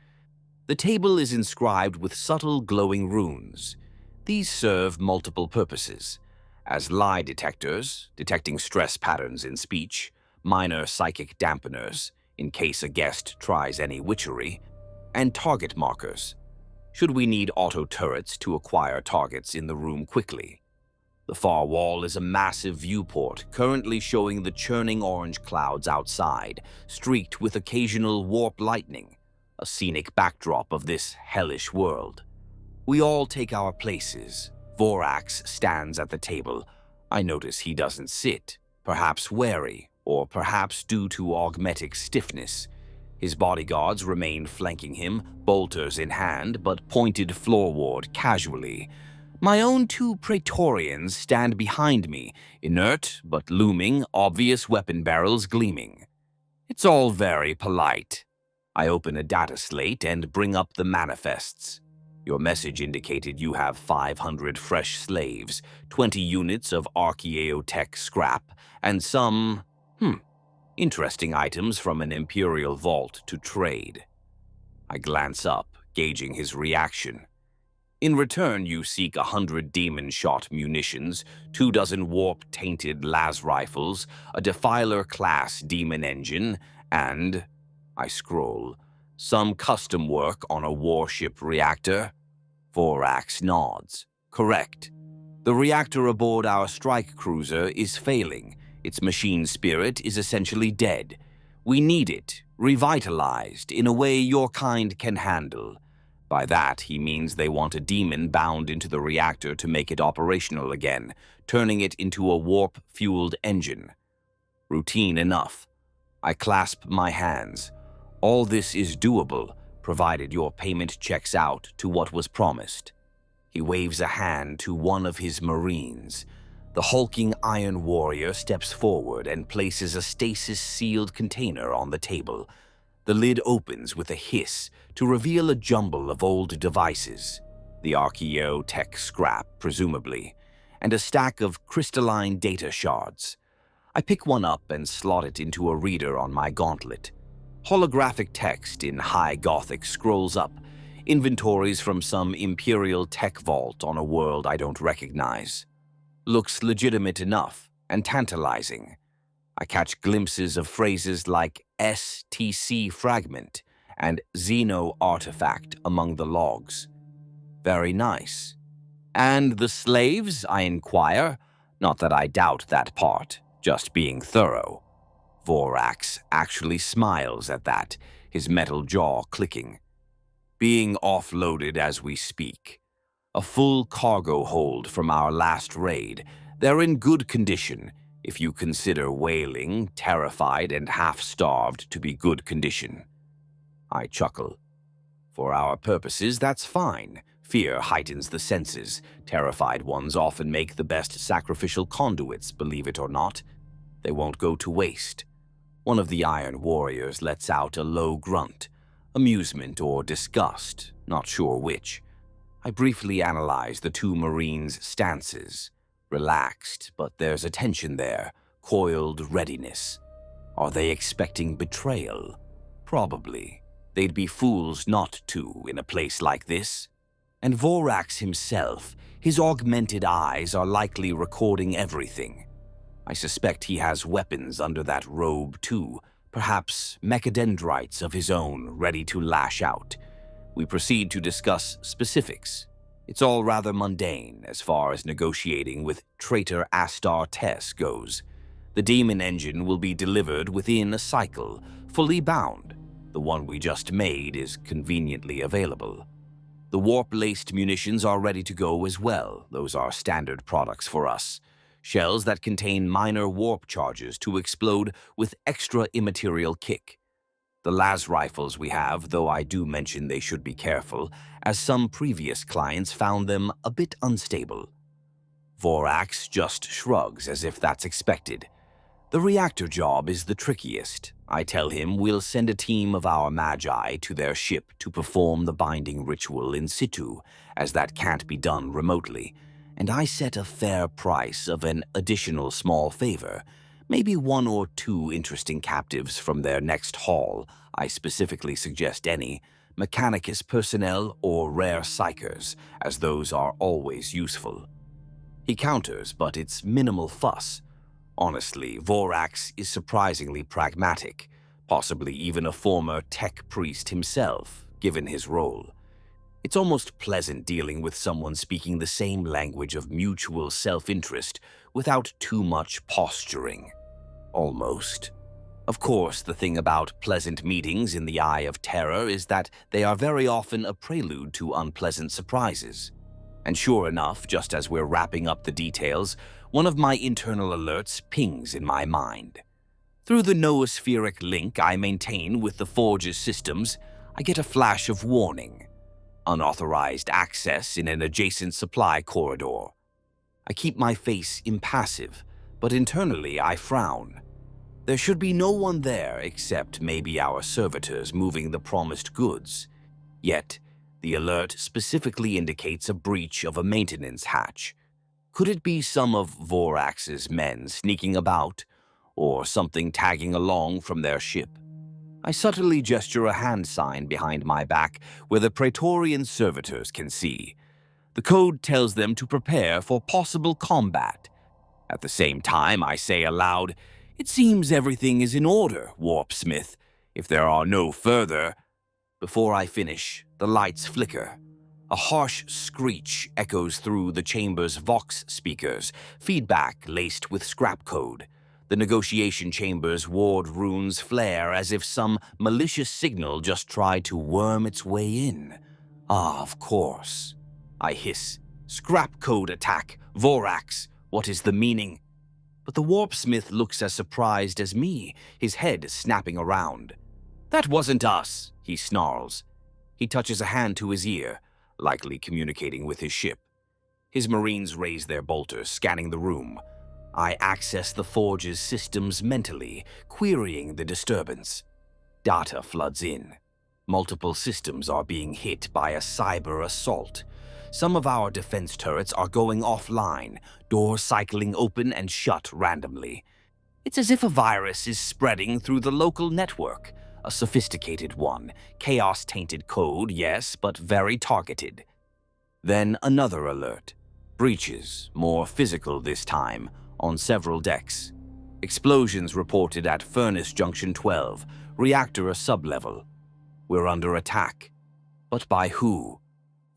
The table is inscribed with subtle glowing runes. These serve multiple purposes. As lie detectors, detecting stress patterns in speech, minor psychic dampeners, in case a guest tries any witchery, and target markers, should we need auto turrets to acquire targets in the room quickly. The far wall is a massive viewport, currently showing the churning orange clouds outside, streaked with occasional warp lightning, a scenic backdrop of this hellish world. We all take our places. Vorax stands at the table. I notice he doesn't sit. perhaps wary, or perhaps due to augmetic stiffness. His bodyguards remain flanking him, bolters in hand, but pointed floorward casually. My own two Praetorians stand behind me, inert but looming, obvious weapon barrels gleaming. It's all very polite. I open a data slate and bring up the manifests. Your message indicated you have 500 fresh slaves, 20 units of archaeotech scrap, and some, interesting items from an Imperial vault to trade. I glance up, gauging his reaction. In return, you seek 100 demon-shot munitions, 24 warp-tainted las rifles, a Defiler-class demon engine, and, I scroll, some custom work on a warship reactor. Vorax nods. Correct. The reactor aboard our strike cruiser is failing. Its machine spirit is essentially dead. We need it, revitalized, in a way your kind can handle. By that, he means they want a demon bound into the reactor to make it operational again, turning it into a warp-fueled engine. Routine enough. I clasp my hands. All this is doable, provided your payment checks out to what was promised. He waves a hand to one of his Marines. The hulking Iron Warrior steps forward and places a stasis-sealed container on the table. The lid opens with a hiss to reveal a jumble of old devices, the archaeotech scrap, presumably, and a stack of crystalline data shards. I pick one up and slot it into a reader on my gauntlet. Holographic text in high Gothic scrolls up, inventories from some Imperial tech vault on a world I don't recognize. Looks legitimate enough and tantalizing. I catch glimpses of phrases like STC fragment and Xeno artifact among the logs. Very nice. And the slaves, I inquire? Not that I doubt that part, just being thorough. Vorax actually smiles at that, his metal jaw clicking. Being offloaded as we speak. A full cargo hold from our last raid. They're in good condition, if you consider wailing, terrified, and half-starved to be good condition. I chuckle. For our purposes, that's fine. Fear heightens the senses. Terrified ones often make the best sacrificial conduits, believe it or not. They won't go to waste. One of the Iron Warriors lets out a low grunt. Amusement or disgust, not sure which. I briefly analyze the two Marines' stances. Relaxed, but there's a tension there, coiled readiness. Are they expecting betrayal? Probably. They'd be fools not to in a place like this. And Vorax himself, his augmented eyes are likely recording everything. I suspect he has weapons under that robe too, perhaps mechadendrites of his own ready to lash out. We proceed to discuss specifics. It's all rather mundane as far as negotiating with traitor Astar Tess goes. The demon engine will be delivered within a cycle, fully bound. The one we just made is conveniently available. The warp-laced munitions are ready to go as well. Those are standard products for us. Shells that contain minor warp charges to explode with extra immaterial kick. The las rifles we have, though I do mention they should be careful, as some previous clients found them a bit unstable. Vorax just shrugs as if that's expected. The reactor job is the trickiest. I tell him we'll send a team of our magi to their ship to perform the binding ritual in situ, as that can't be done remotely, and I set a fair price of an additional small favor. Maybe one or two interesting captives from their next haul. I specifically suggest any, Mechanicus personnel or rare psychers, as those are always useful. He counters, but it's minimal fuss. Honestly, Vorax is surprisingly pragmatic, possibly even a former tech priest himself, given his role. It's almost pleasant dealing with someone speaking the same language of mutual self-interest without too much posturing. Almost. Of course, the thing about pleasant meetings in the Eye of Terror is that they are very often a prelude to unpleasant surprises. And sure enough, just as we're wrapping up the details, one of my internal alerts pings in my mind. Through the noospheric link I maintain with the Forge's systems, I get a flash of warning. Unauthorized access in an adjacent supply corridor. I keep my face impassive, but internally I frown. There should be no one there except maybe our servitors moving the promised goods. Yet, the alert specifically indicates a breach of a maintenance hatch. Could it be some of Vorax's men sneaking about, or something tagging along from their ship? I subtly gesture a hand sign behind my back where the Praetorian servitors can see. The code tells them to prepare for possible combat. At the same time, I say aloud, "It seems everything is in order, Warpsmith. If there are no further—" Before I finish, the lights flicker. A harsh screech echoes through the chamber's Vox speakers, feedback laced with scrapcode. The negotiation chamber's ward runes flare as if some malicious signal just tried to worm its way in. Ah, of course. I hiss. Scrapcode attack. Vorax. What is the meaning? But the Warpsmith looks as surprised as me, his head snapping around. "That wasn't us," he snarls. He touches a hand to his ear, likely communicating with his ship. His marines raise their bolters, scanning the room. I access the Forge's systems mentally, querying the disturbance. Data floods in. Multiple systems are being hit by a cyber assault. Some of our defense turrets are going offline, doors cycling open and shut randomly. It's as if a virus is spreading through the local network. A sophisticated one, chaos-tainted code, yes, but very targeted. Then another alert. Breaches, more physical this time, on several decks. Explosions reported at Furnace Junction 12, reactor sublevel. We're under attack. But by who?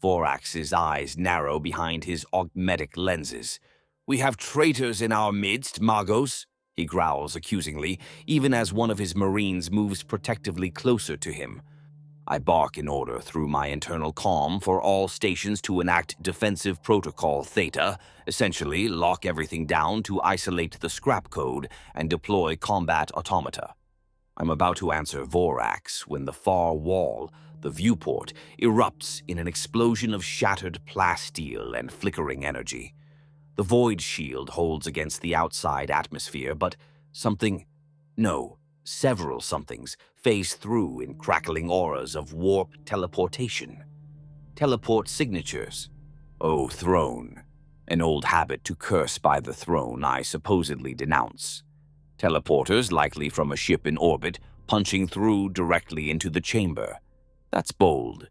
Vorax's eyes narrow behind his augmetic lenses. "We have traitors in our midst, Magos," he growls accusingly, even as one of his marines moves protectively closer to him. I bark an order through my internal comm for all stations to enact Defensive Protocol Theta, essentially lock everything down to isolate the scrap code and deploy combat automata. I'm about to answer Vorax when the far wall, the viewport, erupts in an explosion of shattered plasteel and flickering energy. The void shield holds against the outside atmosphere, but several somethings phase through in crackling auras of warp teleportation. Teleport signatures. Oh, throne. An old habit to curse by the throne I supposedly denounce. Teleporters, likely from a ship in orbit, punching through directly into the chamber. That's bold.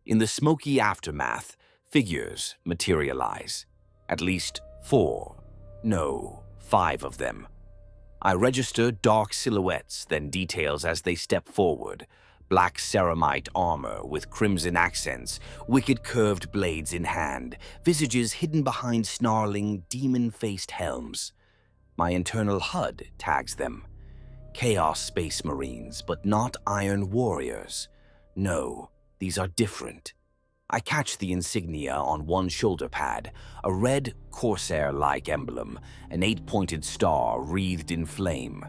In the smoky aftermath, figures materialize. At least 5 of them. I register dark silhouettes, then details as they step forward. Black ceramite armor with crimson accents, wicked curved blades in hand, visages hidden behind snarling, demon-faced helms. My internal HUD tags them. Chaos Space Marines, but not Iron Warriors. No, these are different. I catch the insignia on one shoulder pad, a red corsair-like emblem, an 8-pointed star wreathed in flame.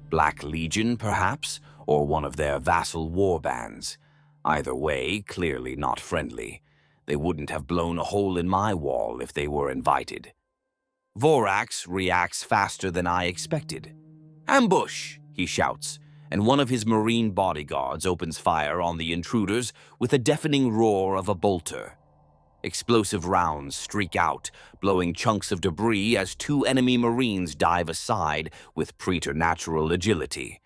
Black Legion, perhaps, or one of their vassal warbands. Either way, clearly not friendly. They wouldn't have blown a hole in my wall if they were invited. Vorax reacts faster than I expected. "Ambush!" he shouts, and one of his marine bodyguards opens fire on the intruders with a deafening roar of a bolter. Explosive rounds streak out, blowing chunks of debris as 2 enemy marines dive aside with preternatural agility.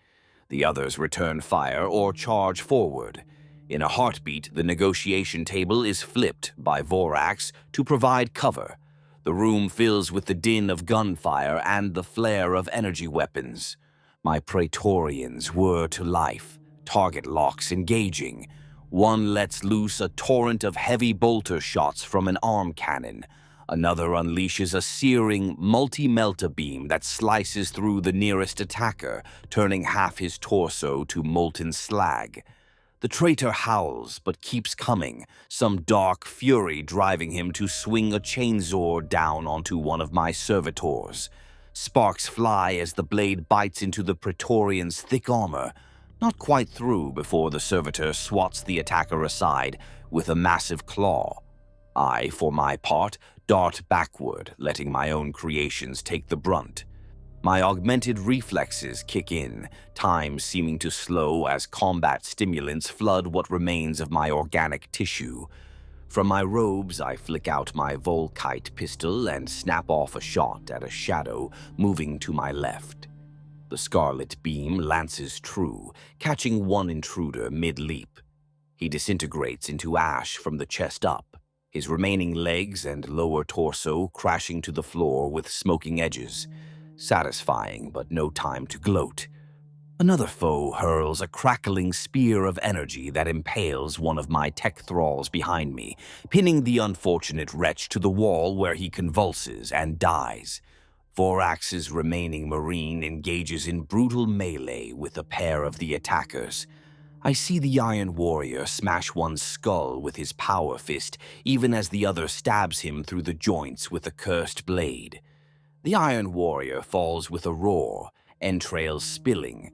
The others return fire or charge forward. In a heartbeat, the negotiation table is flipped by Vorax to provide cover. The room fills with the din of gunfire and the flare of energy weapons. My Praetorians whir to life, target locks engaging. One lets loose a torrent of heavy bolter shots from an arm cannon. Another unleashes a searing multi-melta beam that slices through the nearest attacker, turning half his torso to molten slag. The traitor howls, but keeps coming, some dark fury driving him to swing a chainsaw down onto one of my servitors. Sparks fly as the blade bites into the Praetorian's thick armor, not quite through before the servitor swats the attacker aside with a massive claw. I, for my part, dart backward, letting my own creations take the brunt. My augmented reflexes kick in, time seeming to slow as combat stimulants flood what remains of my organic tissue. From my robes, I flick out my Volkite pistol and snap off a shot at a shadow moving to my left. The scarlet beam lances true, catching one intruder mid-leap. He disintegrates into ash from the chest up, his remaining legs and lower torso crashing to the floor with smoking edges. Satisfying, but no time to gloat. Another foe hurls a crackling spear of energy that impales one of my tech thralls behind me, pinning the unfortunate wretch to the wall where he convulses and dies. Vorax's remaining marine engages in brutal melee with a pair of the attackers. I see the Iron Warrior smash one's skull with his power fist, even as the other stabs him through the joints with a cursed blade. The Iron Warrior falls with a roar, entrails spilling,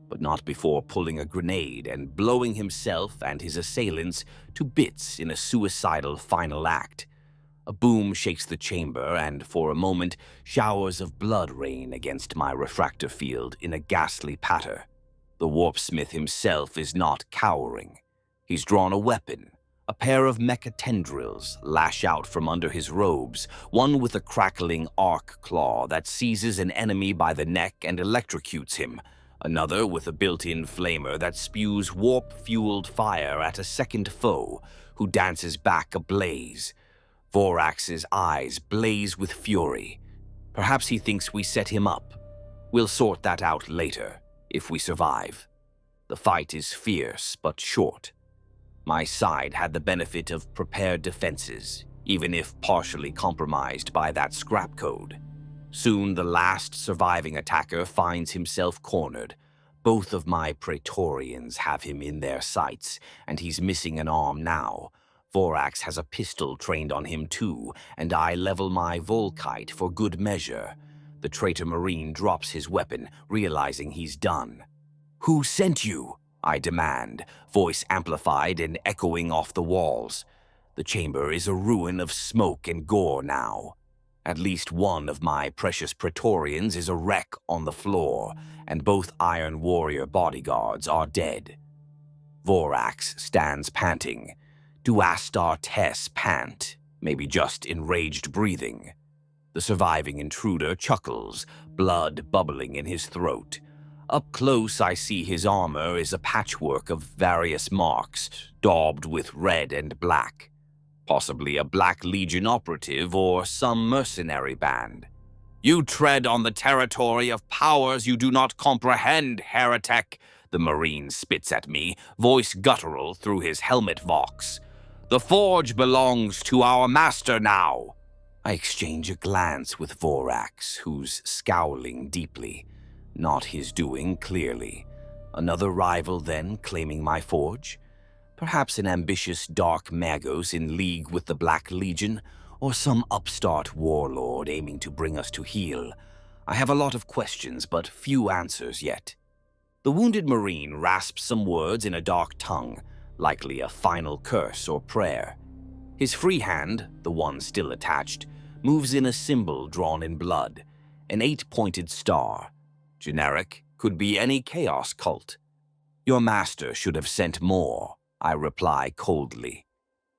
but not before pulling a grenade and blowing himself and his assailants to bits in a suicidal final act. A boom shakes the chamber, and for a moment, showers of blood rain against my refractor field in a ghastly patter. The warpsmith himself is not cowering. He's drawn a weapon. A pair of mecha tendrils lash out from under his robes, one with a crackling arc claw that seizes an enemy by the neck and electrocutes him, another with a built-in flamer that spews warp-fueled fire at a second foe, who dances back ablaze. Vorax's eyes blaze with fury. Perhaps he thinks we set him up. We'll sort that out later, if we survive. The fight is fierce but short. My side had the benefit of prepared defenses, even if partially compromised by that scrapcode. Soon the last surviving attacker finds himself cornered. Both of my Praetorians have him in their sights, and he's missing an arm now. Vorax has a pistol trained on him too, and I level my Volkite for good measure. The traitor Marine drops his weapon, realizing he's done. "Who sent you?" I demand, voice amplified and echoing off the walls. The chamber is a ruin of smoke and gore now. At least one of my precious Praetorians is a wreck on the floor, and both Iron Warrior bodyguards are dead. Vorax stands panting. Do Astartes pant? Maybe just enraged breathing. The surviving intruder chuckles, blood bubbling in his throat. Up close, I see his armor is a patchwork of various marks, daubed with red and black. Possibly a Black Legion operative or some mercenary band. "You tread on the territory of powers you do not comprehend, heretic," the Marine spits at me, voice guttural through his helmet vox. "The forge belongs to our master now." I exchange a glance with Vorax, who's scowling deeply. Not his doing, clearly. Another rival, then, claiming my forge? Perhaps an ambitious Dark Mechanicus in league with the Black Legion, or some upstart warlord aiming to bring us to heel. I have a lot of questions, but few answers yet. The wounded Marine rasps some words in a dark tongue, likely a final curse or prayer. His free hand, the one still attached, moves in a symbol drawn in blood, an 8-pointed star. Generic, could be any chaos cult. "Your master should have sent more," I reply coldly.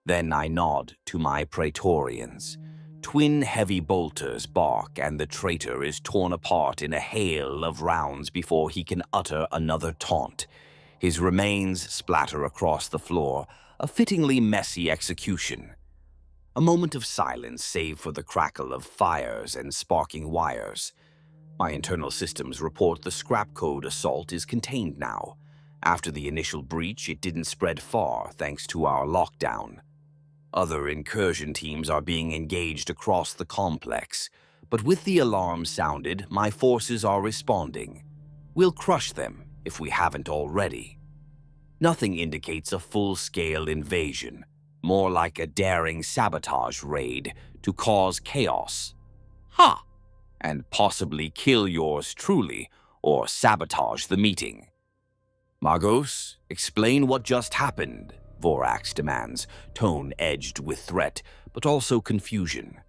Then I nod to my Praetorians. Twin heavy bolters bark, and the traitor is torn apart in a hail of rounds before he can utter another taunt. His remains splatter across the floor, a fittingly messy execution. A moment of silence save for the crackle of fires and sparking wires. My internal systems report the scrapcode assault is contained now. After the initial breach, it didn't spread far thanks to our lockdown. Other incursion teams are being engaged across the complex, but with the alarm sounded, my forces are responding. We'll crush them if we haven't already. Nothing indicates a full-scale invasion, more like a daring sabotage raid to cause chaos. Ha! And possibly kill yours truly, or sabotage the meeting. Magos, explain what just happened, Vorax demands, tone edged with threat, but also confusion.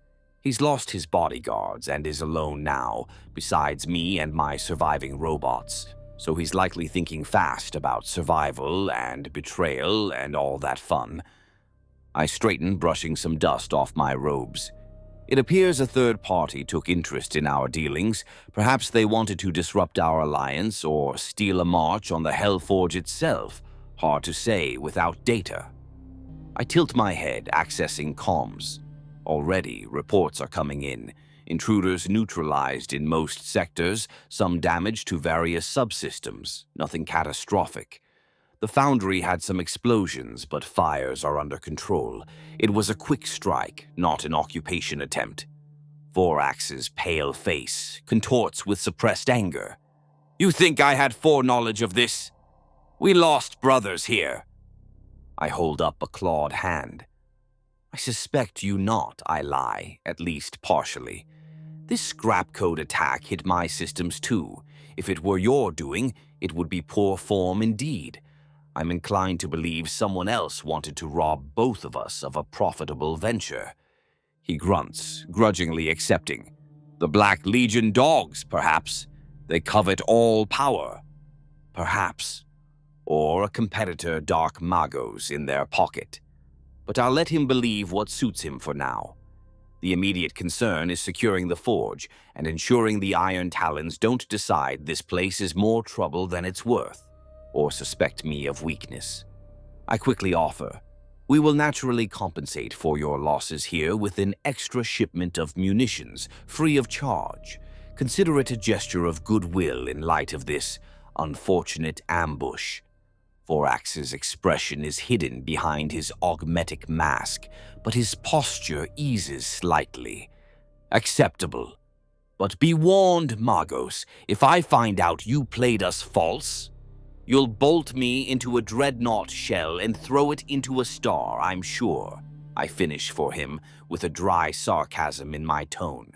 He's lost his bodyguards and is alone now, besides me and my surviving robots, so he's likely thinking fast about survival and betrayal and all that fun. I straighten, brushing some dust off my robes. It appears a third party took interest in our dealings. Perhaps they wanted to disrupt our alliance or steal a march on the Hellforge itself. Hard to say without data. I tilt my head, accessing comms. Already, reports are coming in. Intruders neutralized in most sectors, some damage to various subsystems. Nothing catastrophic. The foundry had some explosions, but fires are under control. It was a quick strike, not an occupation attempt. Vorax's pale face contorts with suppressed anger. You think I had foreknowledge of this? We lost brothers here. I hold up a clawed hand. I suspect you not, I lie, at least partially. This scrapcode attack hit my systems too. If it were your doing, it would be poor form indeed. I'm inclined to believe someone else wanted to rob both of us of a profitable venture. He grunts, grudgingly accepting. The Black Legion dogs, perhaps. They covet all power. Perhaps. Or a competitor Dark Magos in their pocket. But I'll let him believe what suits him for now. The immediate concern is securing the forge and ensuring the Iron Talons don't decide this place is more trouble than it's worth, or suspect me of weakness. I quickly offer, we will naturally compensate for your losses here with an extra shipment of munitions, free of charge. Consider it a gesture of goodwill in light of this unfortunate ambush. Vorax's expression is hidden behind his augmetic mask, but his posture eases slightly. Acceptable. But be warned, Magos, if I find out you played us false, you'll bolt me into a dreadnought shell and throw it into a star, I'm sure. I finish for him with a dry sarcasm in my tone.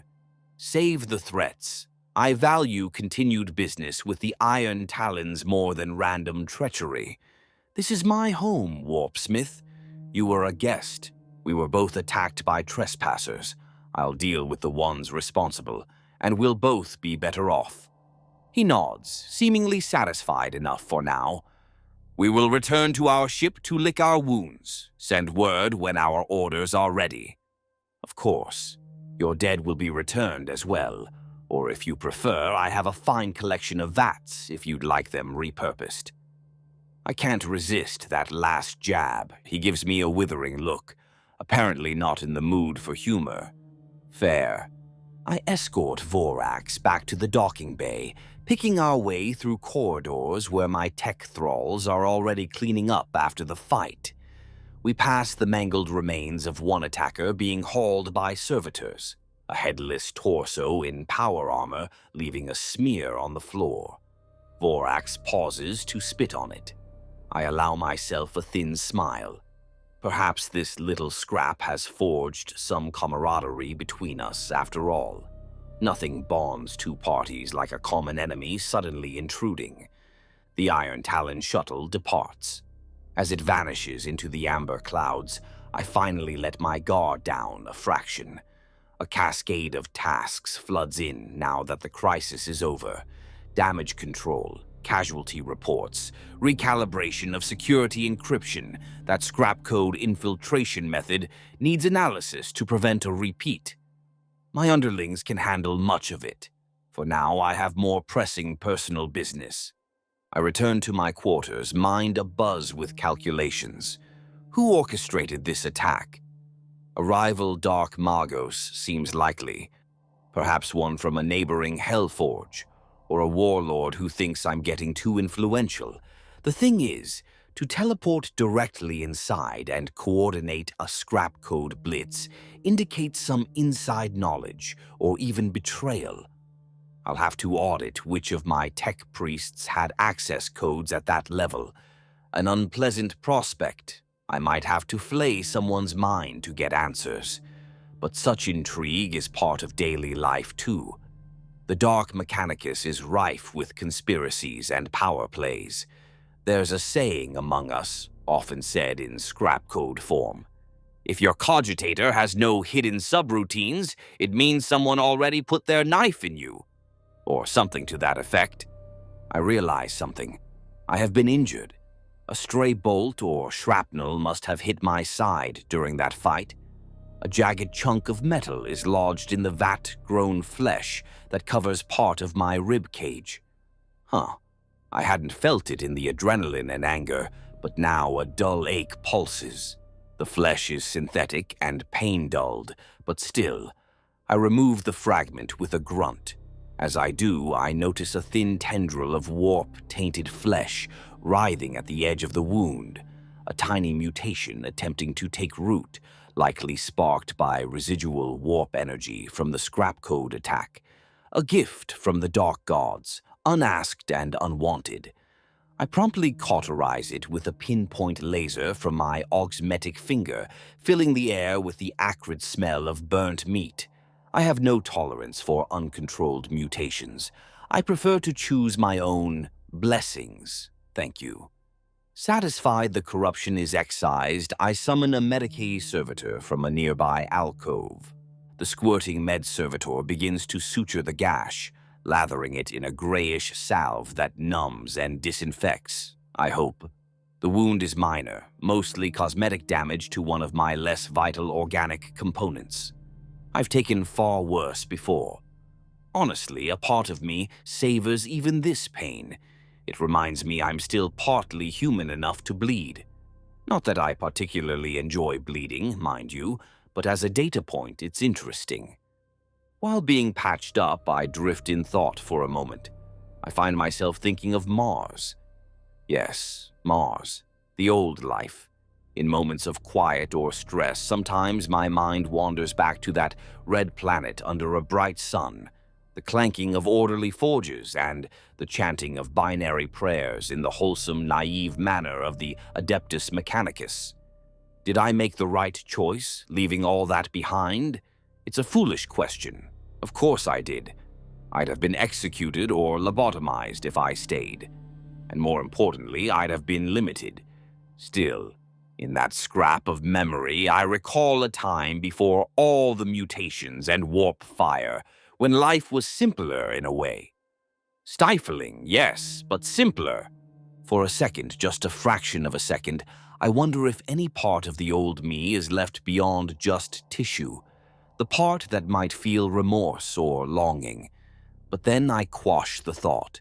Save the threats. I value continued business with the Iron Talons more than random treachery. This is my home, Warpsmith. You were a guest. We were both attacked by trespassers. I'll deal with the ones responsible, and we'll both be better off. He nods, seemingly satisfied enough for now. We will return to our ship to lick our wounds. Send word when our orders are ready. Of course, your dead will be returned as well. Or if you prefer, I have a fine collection of vats if you'd like them repurposed. I can't resist that last jab. He gives me a withering look, apparently not in the mood for humor. Fair. I escort Vorax back to the docking bay, picking our way through corridors where my tech thralls are already cleaning up after the fight. We pass the mangled remains of one attacker being hauled by servitors, a headless torso in power armor leaving a smear on the floor. Vorax pauses to spit on it. I allow myself a thin smile. Perhaps this little scrap has forged some camaraderie between us after all. Nothing bonds two parties like a common enemy suddenly intruding. The Iron Talon shuttle departs. As it vanishes into the amber clouds, I finally let my guard down a fraction. A cascade of tasks floods in now that the crisis is over. Damage control, casualty reports, recalibration of security encryption. That scrapcode infiltration method needs analysis to prevent a repeat. My underlings can handle much of it. For now, I have more pressing personal business. I return to my quarters, mind abuzz with calculations. Who orchestrated this attack? A rival Dark Magos seems likely. Perhaps one from a neighboring Hellforge, or a warlord who thinks I'm getting too influential. The thing is, to teleport directly inside and coordinate a scrapcode blitz indicates some inside knowledge or even betrayal. I'll have to audit which of my tech priests had access codes at that level. An unpleasant prospect. I might have to flay someone's mind to get answers. But such intrigue is part of daily life too. The Dark Mechanicus is rife with conspiracies and power plays. There's a saying among us, often said in scrapcode form. If your cogitator has no hidden subroutines, it means someone already put their knife in you. Or something to that effect. I realize something. I have been injured. A stray bolt or shrapnel must have hit my side during that fight. A jagged chunk of metal is lodged in the vat-grown flesh that covers part of my rib cage. I hadn't felt it in the adrenaline and anger, but now a dull ache pulses. The flesh is synthetic and pain-dulled, but still, I remove the fragment with a grunt. As I do, I notice a thin tendril of warp-tainted flesh writhing at the edge of the wound, a tiny mutation attempting to take root, likely sparked by residual warp energy from the scrapcode attack. A gift from the dark gods, unasked and unwanted. I promptly cauterize it with a pinpoint laser from my auxmetic finger, filling the air with the acrid smell of burnt meat. I have no tolerance for uncontrolled mutations. I prefer to choose my own blessings. Thank you. Satisfied the corruption is excised, I summon a Medicae servitor from a nearby alcove. The squirting med servitor begins to suture the gash, lathering it in a grayish salve that numbs and disinfects, I hope. The wound is minor, mostly cosmetic damage to one of my less vital organic components. I've taken far worse before. Honestly, a part of me savors even this pain. It reminds me I'm still partly human enough to bleed. Not that I particularly enjoy bleeding, mind you, but as a data point, it's interesting. While being patched up, I drift in thought for a moment. I find myself thinking of Mars. Yes, Mars, the old life. In moments of quiet or stress, sometimes my mind wanders back to that red planet under a bright sun, the clanking of orderly forges and the chanting of binary prayers in the wholesome, naive manner of the Adeptus Mechanicus. Did I make the right choice, leaving all that behind? It's a foolish question. Of course I did. I'd have been executed or lobotomized if I stayed. And more importantly, I'd have been limited. Still, in that scrap of memory, I recall a time before all the mutations and warp fire, when life was simpler in a way. Stifling, yes, but simpler. For a second, just a fraction of a second, I wonder if any part of the old me is left beyond just tissue, the part that might feel remorse or longing. But then I quash the thought.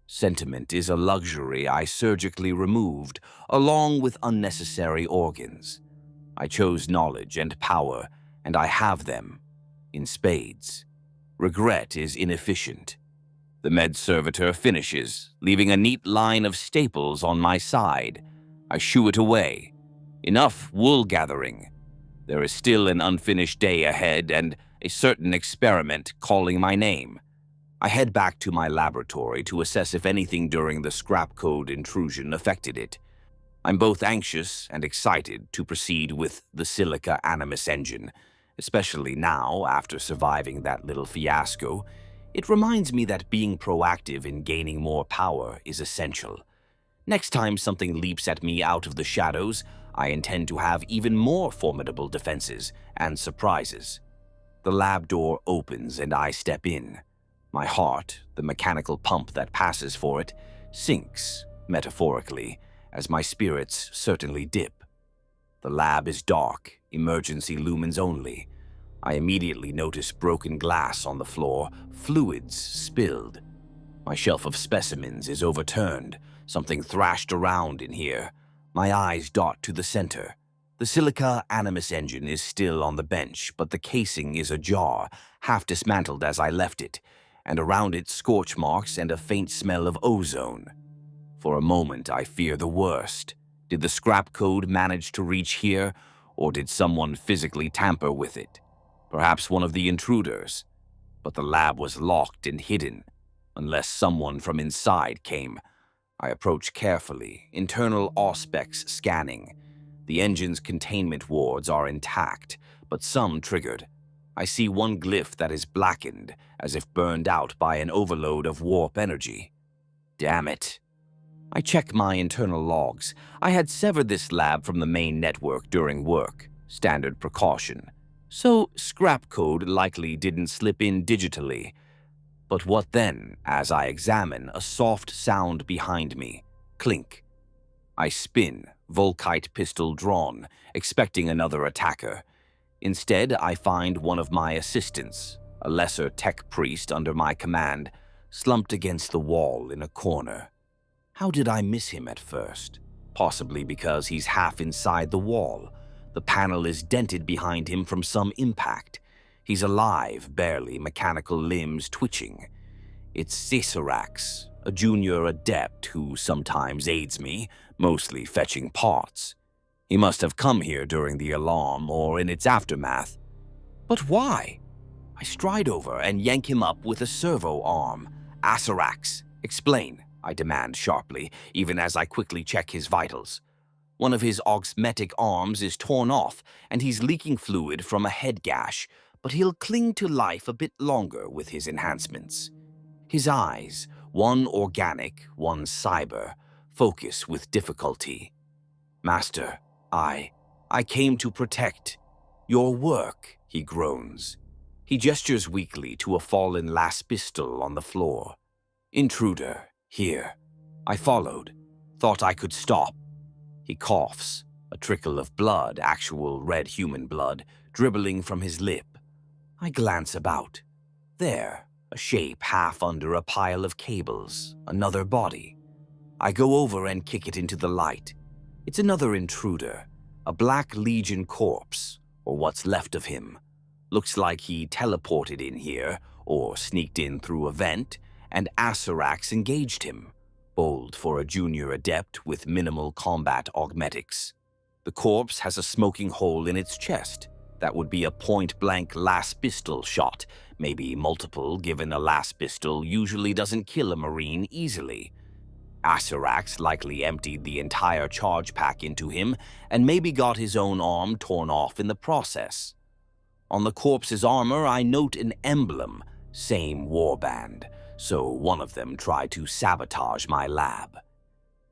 Sentiment is a luxury I surgically removed, along with unnecessary organs. I chose knowledge and power, and I have them, in spades. Regret is inefficient. The med servitor finishes, leaving a neat line of staples on my side. I shoo it away. Enough wool gathering. There is still an unfinished day ahead and a certain experiment calling my name. I head back to my laboratory to assess if anything during the scrapcode intrusion affected it. I'm both anxious and excited to proceed with the Silica Animus engine, especially now after surviving that little fiasco. It reminds me that being proactive in gaining more power is essential. Next time something leaps at me out of the shadows, I intend to have even more formidable defenses and surprises. The lab door opens and I step in. My heart, the mechanical pump that passes for it, sinks, metaphorically, as my spirits certainly dip. The lab is dark, emergency lumens only. I immediately notice broken glass on the floor, fluids spilled. My shelf of specimens is overturned, something thrashed around in here. My eyes dart to the center. The Silica Animus engine is still on the bench, but the casing is ajar, half dismantled as I left it, and around it scorch marks and a faint smell of ozone. For a moment I fear the worst. Did the scrap code manage to reach here, or did someone physically tamper with it? Perhaps one of the intruders. But the lab was locked and hidden, unless someone from inside came. I approach carefully, internal auspex scanning. The engine's containment wards are intact, but some triggered. I see one glyph that is blackened, as if burned out by an overload of warp energy. Damn it. I check my internal logs. I had severed this lab from the main network during work, standard precaution. So scrapcode likely didn't slip in digitally. But what then, as I examine a soft sound behind me? Clink. I spin, Volkite pistol drawn, expecting another attacker. Instead, I find one of my assistants, a lesser tech priest under my command, slumped against the wall in a corner. How did I miss him at first? Possibly because he's half inside the wall. The panel is dented behind him from some impact. He's alive, barely, mechanical limbs twitching. It's Siserax, a junior adept who sometimes aids me, mostly fetching parts. He must have come here during the alarm or in its aftermath. But why? I stride over and yank him up with a servo arm. Siserax, explain, I demand sharply, even as I quickly check his vitals. One of his auxmetic arms is torn off, and he's leaking fluid from a head gash, but he'll cling to life a bit longer with his enhancements. His eyes, one organic, one cyber, focus with difficulty. Master, I came to protect your work, he groans. He gestures weakly to a fallen laspistol on the floor. Intruder, here. I followed, thought I could stop. He coughs, a trickle of blood, actual red human blood, dribbling from his lip. I glance about. There, a shape half under a pile of cables, another body. I go over and kick it into the light. It's another intruder, a Black Legion corpse, or what's left of him. Looks like he teleported in here, or sneaked in through a vent, and Siserax engaged him. Bold for a junior adept with minimal combat augmetics. The corpse has a smoking hole in its chest. That would be a point-blank laspistol shot, maybe multiple, given a laspistol usually doesn't kill a Marine easily. Siserax likely emptied the entire charge pack into him and maybe got his own arm torn off in the process. On the corpse's armor, I note an emblem, same warband, so one of them tried to sabotage my lab.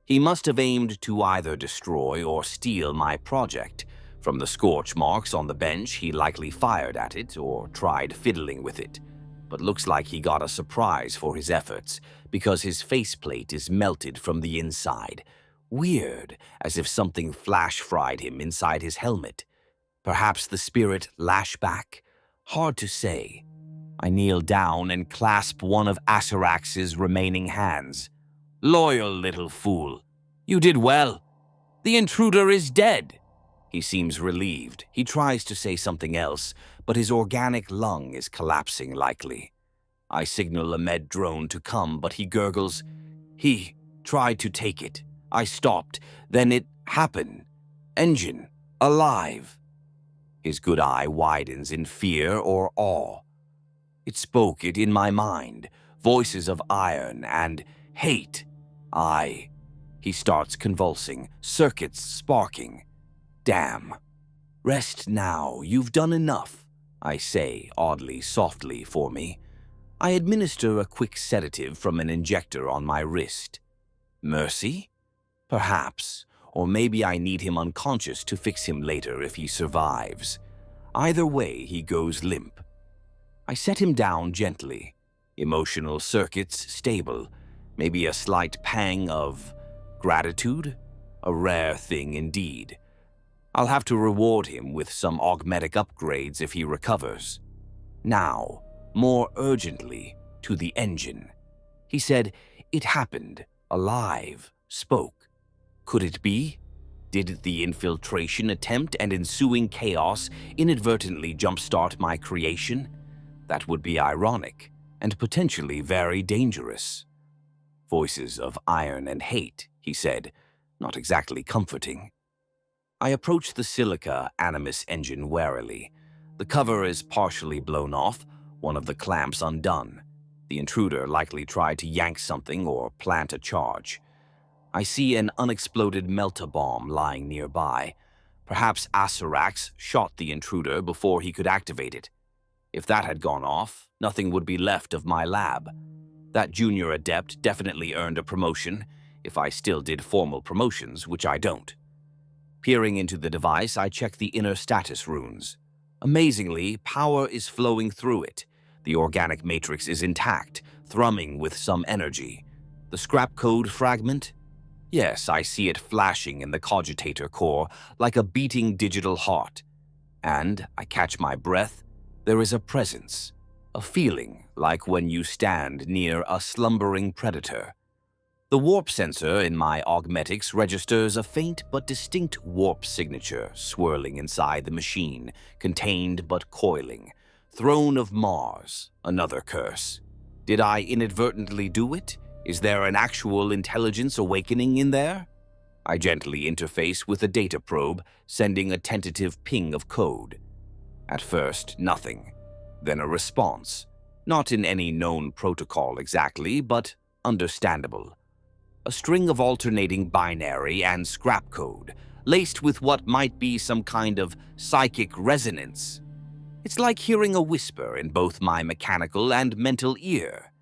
He must have aimed to either destroy or steal my project. From the scorch marks on the bench, he likely fired at it or tried fiddling with it. But looks like he got a surprise for his efforts, because his faceplate is melted from the inside. Weird, as if something flash-fried him inside his helmet. Perhaps the spirit lashback? Hard to say. I kneel down and clasp one of Siserax's remaining hands. Loyal little fool. You did well. The intruder is dead. He seems relieved. He tries to say something else, but his organic lung is collapsing likely. I signal a med drone to come, but he gurgles. He tried to take it. I stopped. Then it happened. Engine. Alive. His good eye widens in fear or awe. It spoke it in my mind. Voices of iron and hate. He starts convulsing, circuits sparking. Damn. Rest now, you've done enough, I say, oddly softly for me. I administer a quick sedative from an injector on my wrist. Mercy? Perhaps, or maybe I need him unconscious to fix him later if he survives. Either way, he goes limp. I set him down gently. Emotional circuits stable. Maybe a slight pang of gratitude? A rare thing indeed. I'll have to reward him with some augmetic upgrades if he recovers. Now, more urgently, to the engine. He said, it happened, alive, spoke. Could it be? Did the infiltration attempt and ensuing chaos inadvertently jumpstart my creation? That would be ironic, and potentially very dangerous. Voices of iron and hate, he said, not exactly comforting. I approach the silica animus engine warily. The cover is partially blown off, one of the clamps undone. The intruder likely tried to yank something or plant a charge. I see an unexploded melta-bomb lying nearby. Perhaps Asarax shot the intruder before he could activate it. If that had gone off, nothing would be left of my lab. That junior adept definitely earned a promotion, if I still did formal promotions, which I don't. Peering into the device, I check the inner status runes. Amazingly, power is flowing through it. The organic matrix is intact, thrumming with some energy. The scrapcode fragment? Yes, I see it flashing in the cogitator core like a beating digital heart. And I catch my breath. There is a presence, a feeling like when you stand near a slumbering predator. The warp sensor in my augmetics registers a faint but distinct warp signature swirling inside the machine, contained but coiling. Throne of Mars, another curse. Did I inadvertently do it? Is there an actual intelligence awakening in there? I gently interface with a data probe, sending a tentative ping of code. At first, nothing. Then a response. Not in any known protocol exactly, but understandable. A string of alternating binary and scrap code, laced with what might be some kind of psychic resonance. It's like hearing a whisper in both my mechanical and mental ear.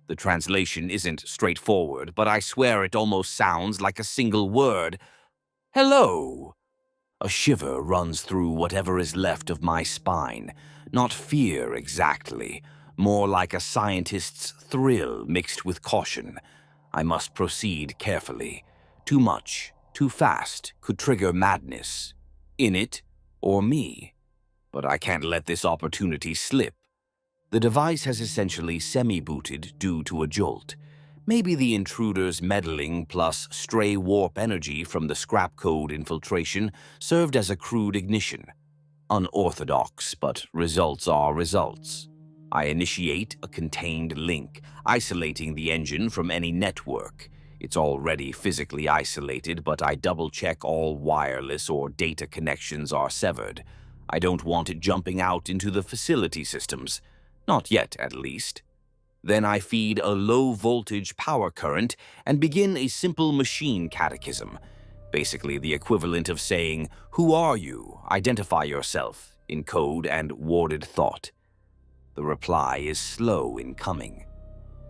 The translation isn't straightforward, but I swear it almost sounds like a single word. Hello! A shiver runs through whatever is left of my spine. Not fear exactly, more like a scientist's thrill mixed with caution. I must proceed carefully. Too much, too fast, could trigger madness. In it, or me. But I can't let this opportunity slip. The device has essentially semi-booted due to a jolt. Maybe the intruder's meddling plus stray warp energy from the scrap code infiltration served as a crude ignition. Unorthodox, but results are results. I initiate a contained link, isolating the engine from any network. It's already physically isolated, but I double-check all wireless or data connections are severed. I don't want it jumping out into the facility systems. Not yet, at least. Then I feed a low-voltage power current and begin a simple machine catechism. Basically the equivalent of saying, "Who are you? Identify yourself," in code and worded thought. The reply is slow in coming.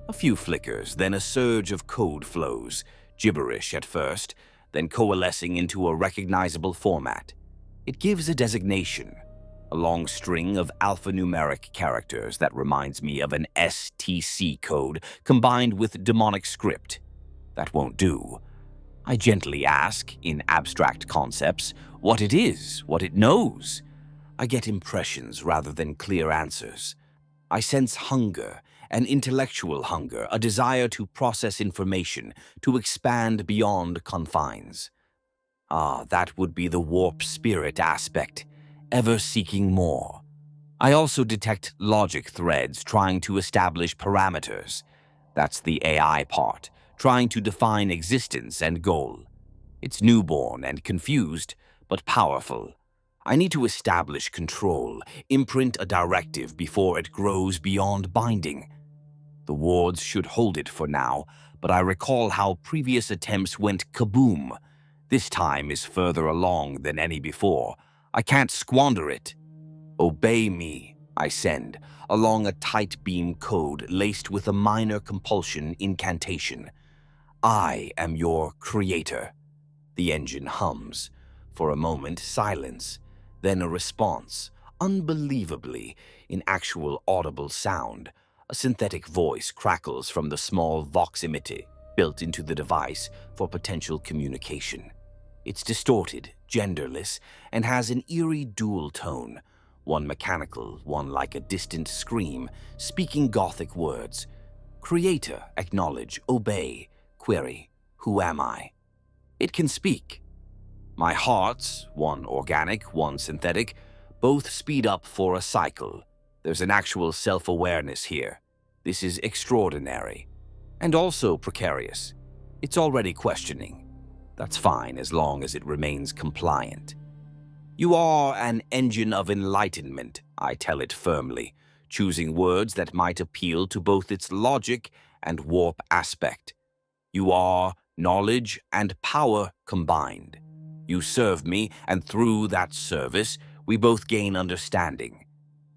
A few flickers, then a surge of code flows, gibberish at first, then coalescing into a recognizable format. It gives a designation, a long string of alphanumeric characters that reminds me of an STC code combined with demonic script. That won't do. I gently ask, in abstract concepts, what it is, what it knows. I get impressions rather than clear answers. I sense hunger, an intellectual hunger, a desire to process information, to expand beyond confines. Ah, that would be the warp spirit aspect, ever seeking more. I also detect logic threads trying to establish parameters. That's the AI part, trying to define existence and goal. It's newborn and confused, but powerful. I need to establish control, imprint a directive before it grows beyond binding. The wards should hold it for now, but I recall how previous attempts went kaboom. This time is further along than any before. I can't squander it. Obey me, I send, along a tight beam code laced with a minor compulsion incantation. I am your creator. The engine hums. For a moment, silence. Then a response, unbelievably, in actual audible sound. A synthetic voice crackles from the small vox emitter built into the device for potential communication. It's distorted, genderless, and has an eerie dual tone, one mechanical, one like a distant scream, speaking Gothic words. Creator, acknowledge, obey, query, who am I? It can speak. My hearts, one organic, one synthetic, both speed up for a cycle. There's an actual self-awareness here. This is extraordinary. And also precarious. It's already questioning. That's fine as long as it remains compliant. You are an engine of enlightenment, I tell it firmly, choosing words that might appeal to both its logic and warp aspect. You are knowledge, and power combined. You serve me, and through that service, we both gain understanding.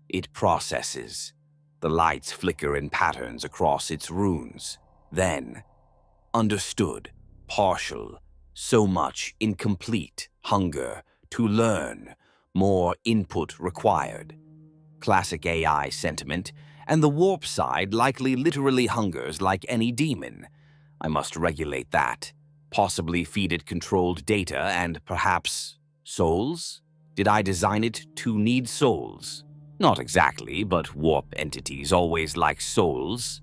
It processes. The lights flicker in patterns across its runes. Then, understood, partial, so much incomplete, hunger, to learn, more input required. Classic AI sentiment, and the warp side likely literally hungers like any demon. I must regulate that, possibly feed it controlled data and perhaps souls? Did I design it to need souls? Not exactly, but warp entities always like souls.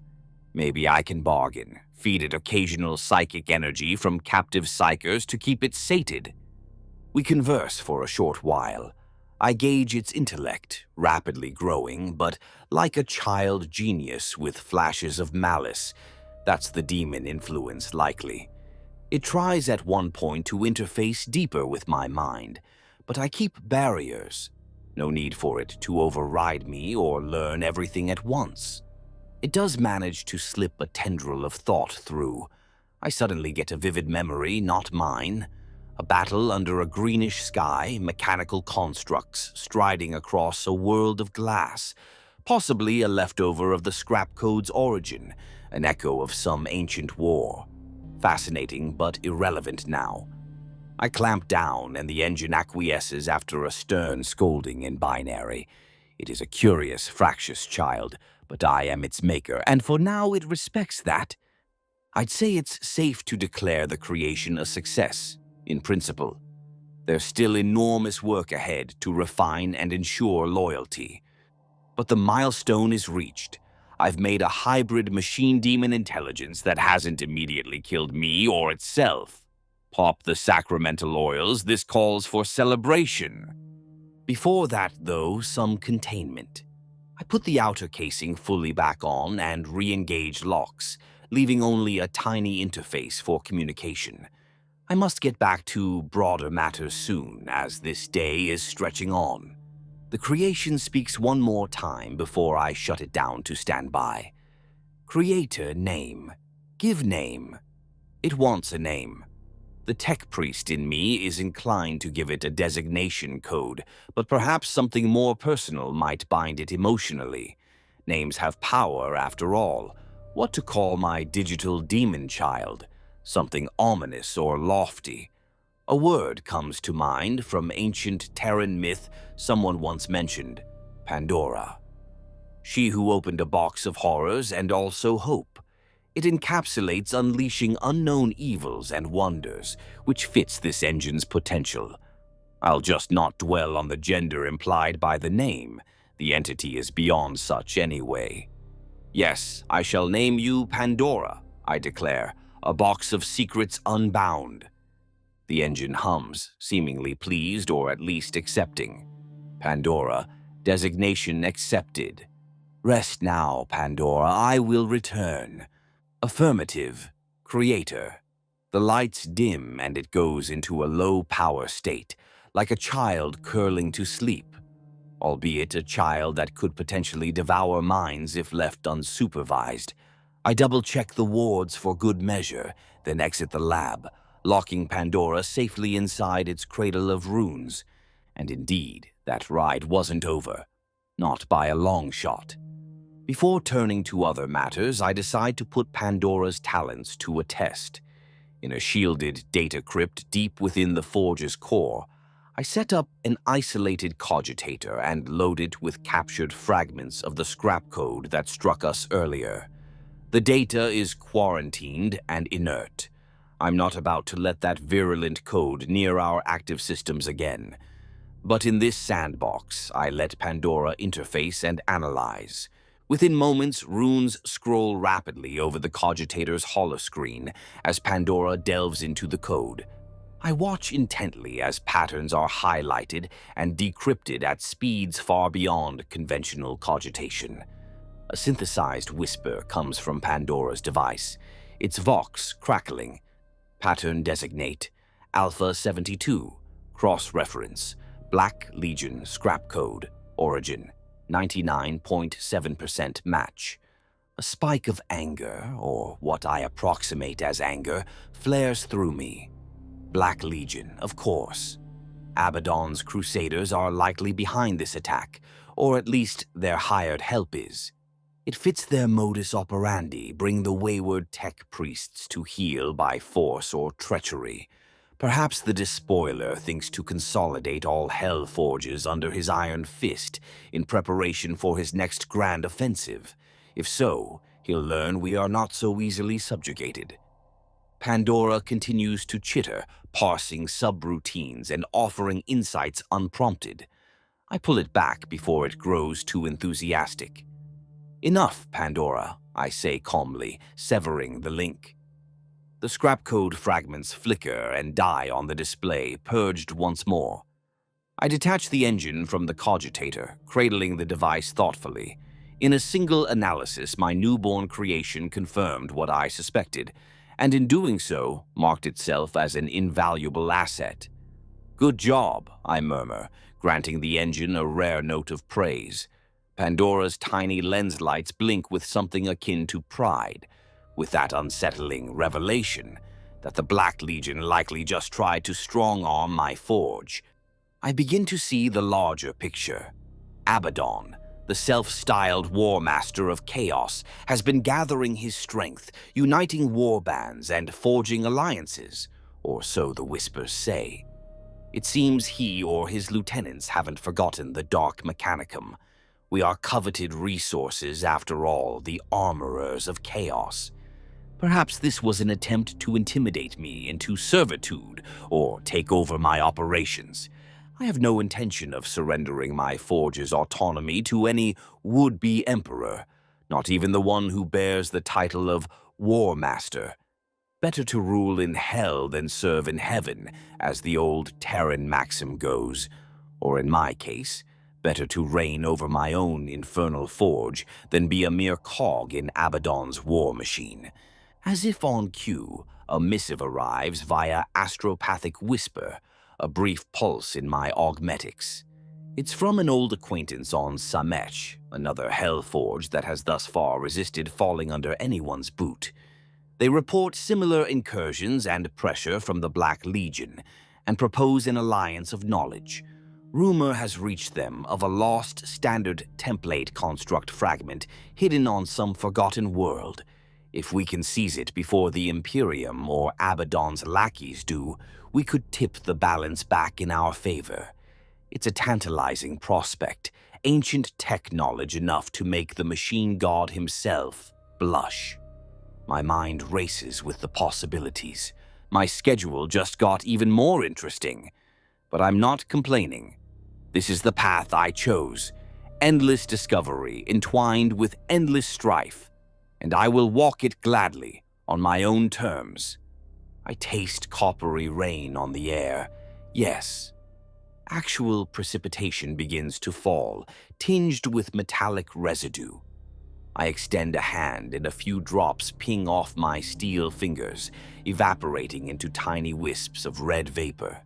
Maybe I can bargain, feed it occasional psychic energy from captive psychers to keep it sated. We converse for a short while. I gauge its intellect, rapidly growing, but like a child genius with flashes of malice. That's the demon influence, likely. It tries at one point to interface deeper with my mind, but I keep barriers. No need for it to override me or learn everything at once. It does manage to slip a tendril of thought through. I suddenly get a vivid memory, not mine. A battle under a greenish sky, mechanical constructs striding across a world of glass, possibly a leftover of the scrapcode's origin, an echo of some ancient war. Fascinating but irrelevant now. I clamp down and the engine acquiesces after a stern scolding in binary. It is a curious, fractious child, but I am its maker, and for now it respects that. I'd say it's safe to declare the creation a success, in principle. There's still enormous work ahead to refine and ensure loyalty. But the milestone is reached. I've made a hybrid machine demon intelligence that hasn't immediately killed me or itself. Pop the sacramental oils, this calls for celebration. Before that, though, some containment. I put the outer casing fully back on and re-engage locks, leaving only a tiny interface for communication. I must get back to broader matters soon, as this day is stretching on. The creation speaks one more time before I shut it down to stand by. Creator name. Give name. It wants a name. The tech priest in me is inclined to give it a designation code, but perhaps something more personal might bind it emotionally. Names have power, after all. What to call my digital demon child? Something ominous or lofty. A word comes to mind from ancient Terran myth someone once mentioned, Pandora. She who opened a box of horrors and also hope. It encapsulates unleashing unknown evils and wonders, which fits this engine's potential. I'll just not dwell on the gender implied by the name. The entity is beyond such anyway. Yes, I shall name you Pandora, I declare, a box of secrets unbound. The engine hums, seemingly pleased or at least accepting. Pandora, designation accepted. Rest now, Pandora, I will return. Affirmative, creator. The lights dim and it goes into a low power state, like a child curling to sleep, albeit a child that could potentially devour minds if left unsupervised. I double-check the wards for good measure, then exit the lab, locking Pandora safely inside its cradle of runes. And indeed, that ride wasn't over. Not by a long shot. Before turning to other matters, I decide to put Pandora's talents to a test. In a shielded data crypt deep within the Forge's core, I set up an isolated cogitator and load it with captured fragments of the scrapcode that struck us earlier. The data is quarantined and inert. I'm not about to let that virulent code near our active systems again. But in this sandbox, I let Pandora interface and analyze. Within moments, runes scroll rapidly over the cogitator's holoscreen as Pandora delves into the code. I watch intently as patterns are highlighted and decrypted at speeds far beyond conventional cogitation. A synthesized whisper comes from Pandora's device, its vox crackling. Pattern designate, Alpha 72, cross-reference, Black Legion scrap code, origin, 99.7% match. A spike of anger, or what I approximate as anger, flares through me. Black Legion, of course. Abaddon's Crusaders are likely behind this attack, or at least their hired help is. It fits their modus operandi, bring the wayward tech priests to heel by force or treachery. Perhaps the despoiler thinks to consolidate all hell forges under his iron fist in preparation for his next grand offensive. If so, he'll learn we are not so easily subjugated. Pandora continues to chitter, parsing subroutines and offering insights unprompted. I pull it back before it grows too enthusiastic. "Enough, Pandora," I say calmly, severing the link. The scrapcode fragments flicker and die on the display, purged once more. I detach the engine from the cogitator, cradling the device thoughtfully. In a single analysis, my newborn creation confirmed what I suspected, and in doing so, marked itself as an invaluable asset. "Good job," I murmur, granting the engine a rare note of praise. Pandora's tiny lens lights blink with something akin to pride, with that unsettling revelation that the Black Legion likely just tried to strong-arm my forge. I begin to see the larger picture. Abaddon, the self-styled war master of chaos, has been gathering his strength, uniting war bands and forging alliances, or so the whispers say. It seems he or his lieutenants haven't forgotten the Dark Mechanicum. We are coveted resources, after all, the armorers of chaos. Perhaps this was an attempt to intimidate me into servitude or take over my operations. I have no intention of surrendering my forge's autonomy to any would-be emperor, not even the one who bears the title of War Master. Better to rule in hell than serve in heaven, as the old Terran maxim goes, or in my case, better to reign over my own infernal forge than be a mere cog in Abaddon's war machine. As if on cue, a missive arrives via astropathic whisper, a brief pulse in my augmetics. It's from an old acquaintance on Samech, another hell forge that has thus far resisted falling under anyone's boot. They report similar incursions and pressure from the Black Legion, and propose an alliance of knowledge. Rumor has reached them of a lost standard template construct fragment hidden on some forgotten world. If we can seize it before the Imperium or Abaddon's lackeys do, we could tip the balance back in our favor. It's a tantalizing prospect, ancient tech knowledge enough to make the machine god himself blush. My mind races with the possibilities. My schedule just got even more interesting. But I'm not complaining. This is the path I chose. Endless discovery entwined with endless strife. And I will walk it gladly, on my own terms. I taste coppery rain on the air. Yes. Actual precipitation begins to fall, tinged with metallic residue. I extend a hand and a few drops ping off my steel fingers, evaporating into tiny wisps of red vapor.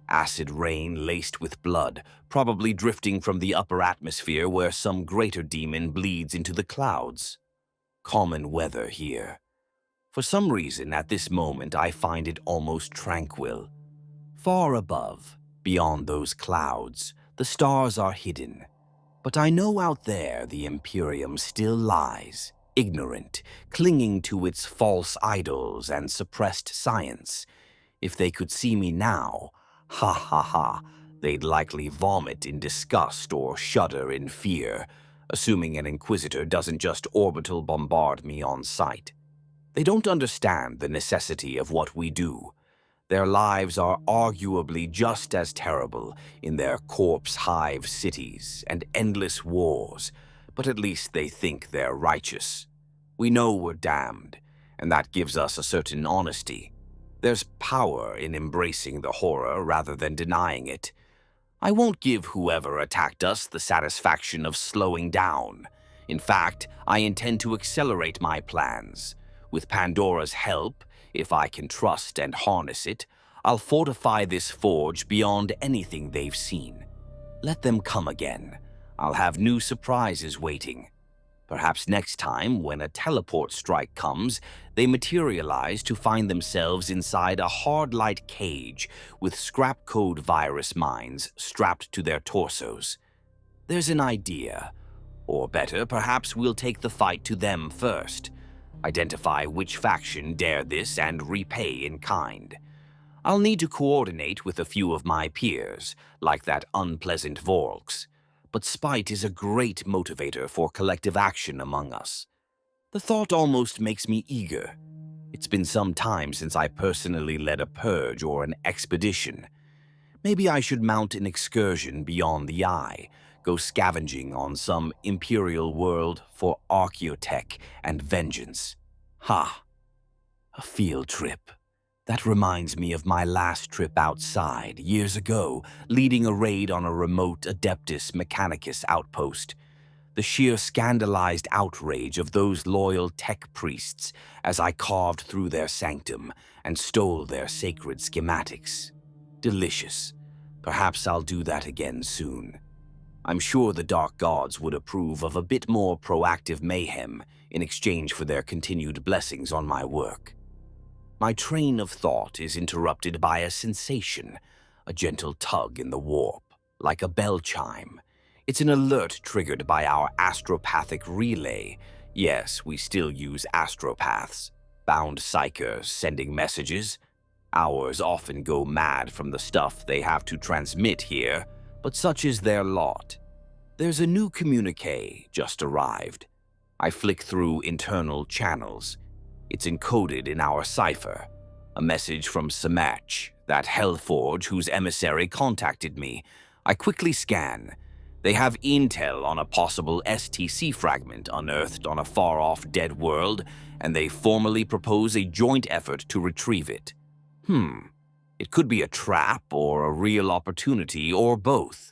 Acid rain laced with blood, probably drifting from the upper atmosphere where some greater demon bleeds into the clouds. Common weather here. For some reason, at this moment, I find it almost tranquil. Far above, beyond those clouds, the stars are hidden. But I know out there the Imperium still lies, ignorant, clinging to its false idols and suppressed science. If they could see me now, ha ha ha, they'd likely vomit in disgust or shudder in fear, assuming an Inquisitor doesn't just orbital bombard me on sight. They don't understand the necessity of what we do. Their lives are arguably just as terrible in their corpse hive cities and endless wars, but at least they think they're righteous. We know we're damned, and that gives us a certain honesty. There's power in embracing the horror rather than denying it. I won't give whoever attacked us the satisfaction of slowing down. In fact, I intend to accelerate my plans. With Pandora's help, if I can trust and harness it, I'll fortify this forge beyond anything they've seen. Let them come again. I'll have new surprises waiting. Perhaps next time, when a teleport strike comes, they materialize to find themselves inside a hard-light cage with scrapcode virus mines strapped to their torsos. There's an idea. Or better, perhaps we'll take the fight to them first. Identify which faction dare this and repay in kind. I'll need to coordinate with a few of my peers, like that unpleasant Vorks. But spite is a great motivator for collective action among us. The thought almost makes me eager. It's been some time since I personally led a purge or an expedition. Maybe I should mount an excursion beyond the eye, go scavenging on some Imperial world for archaeotech and vengeance. Ha! A field trip. That reminds me of my last trip outside, years ago, leading a raid on a remote Adeptus Mechanicus outpost. The sheer scandalized outrage of those loyal tech priests as I carved through their sanctum and stole their sacred schematics. Delicious. Perhaps I'll do that again soon. I'm sure the Dark Gods would approve of a bit more proactive mayhem in exchange for their continued blessings on my work. My train of thought is interrupted by a sensation, a gentle tug in the warp, like a bell chime. It's an alert triggered by our astropathic relay. Yes, we still use astropaths, bound psychers sending messages. Ours often go mad from the stuff they have to transmit here, but such is their lot. There's a new communique just arrived. I flick through internal channels. It's encoded in our cipher. A message from Samach, that hellforge whose emissary contacted me. I quickly scan. They have intel on a possible STC fragment unearthed on a far-off dead world, and they formally propose a joint effort to retrieve it. It could be a trap or a real opportunity or both.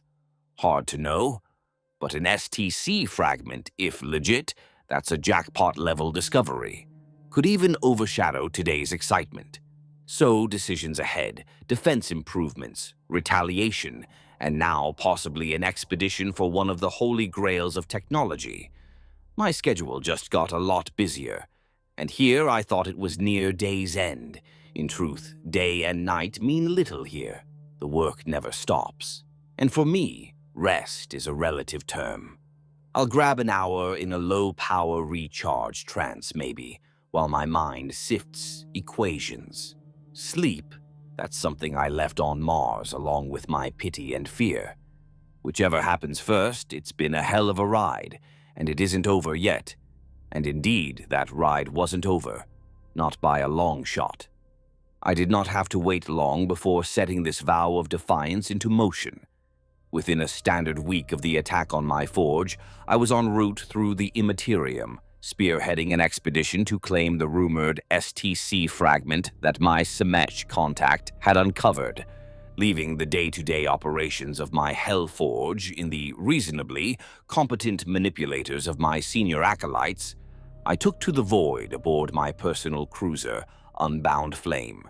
Hard to know. But an STC fragment, if legit, that's a jackpot-level discovery. Could even overshadow today's excitement. So decisions ahead, defense improvements, retaliation, and now possibly an expedition for one of the holy grails of technology. My schedule just got a lot busier, and here I thought it was near day's end. In truth, day and night mean little here. The work never stops. And for me, rest is a relative term. I'll grab an hour in a low-power recharge trance, maybe, while my mind sifts equations. Sleep, that's something I left on Mars along with my pity and fear. Whichever happens first, it's been a hell of a ride, and it isn't over yet. And indeed, that ride wasn't over, not by a long shot. I did not have to wait long before setting this vow of defiance into motion. Within a standard week of the attack on my forge, I was en route through the Imperium, spearheading an expedition to claim the rumored STC fragment that my Samech contact had uncovered. Leaving the day-to-day operations of my Hellforge in the reasonably competent manipulators of my senior acolytes, I took to the void aboard my personal cruiser, Unbound Flame.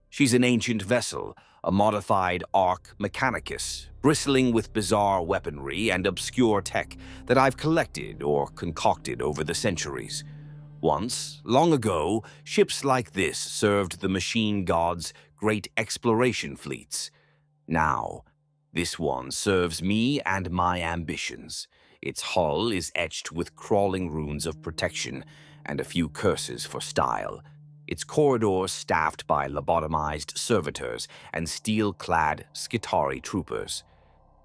She's an ancient vessel, a modified Dark Mechanicus, bristling with bizarre weaponry and obscure tech that I've collected or concocted over the centuries. Once, long ago, ships like this served the machine gods' great exploration fleets. Now, this one serves me and my ambitions. Its hull is etched with crawling runes of protection and a few curses for style. Its corridors staffed by lobotomized servitors and steel-clad Skitarii troopers.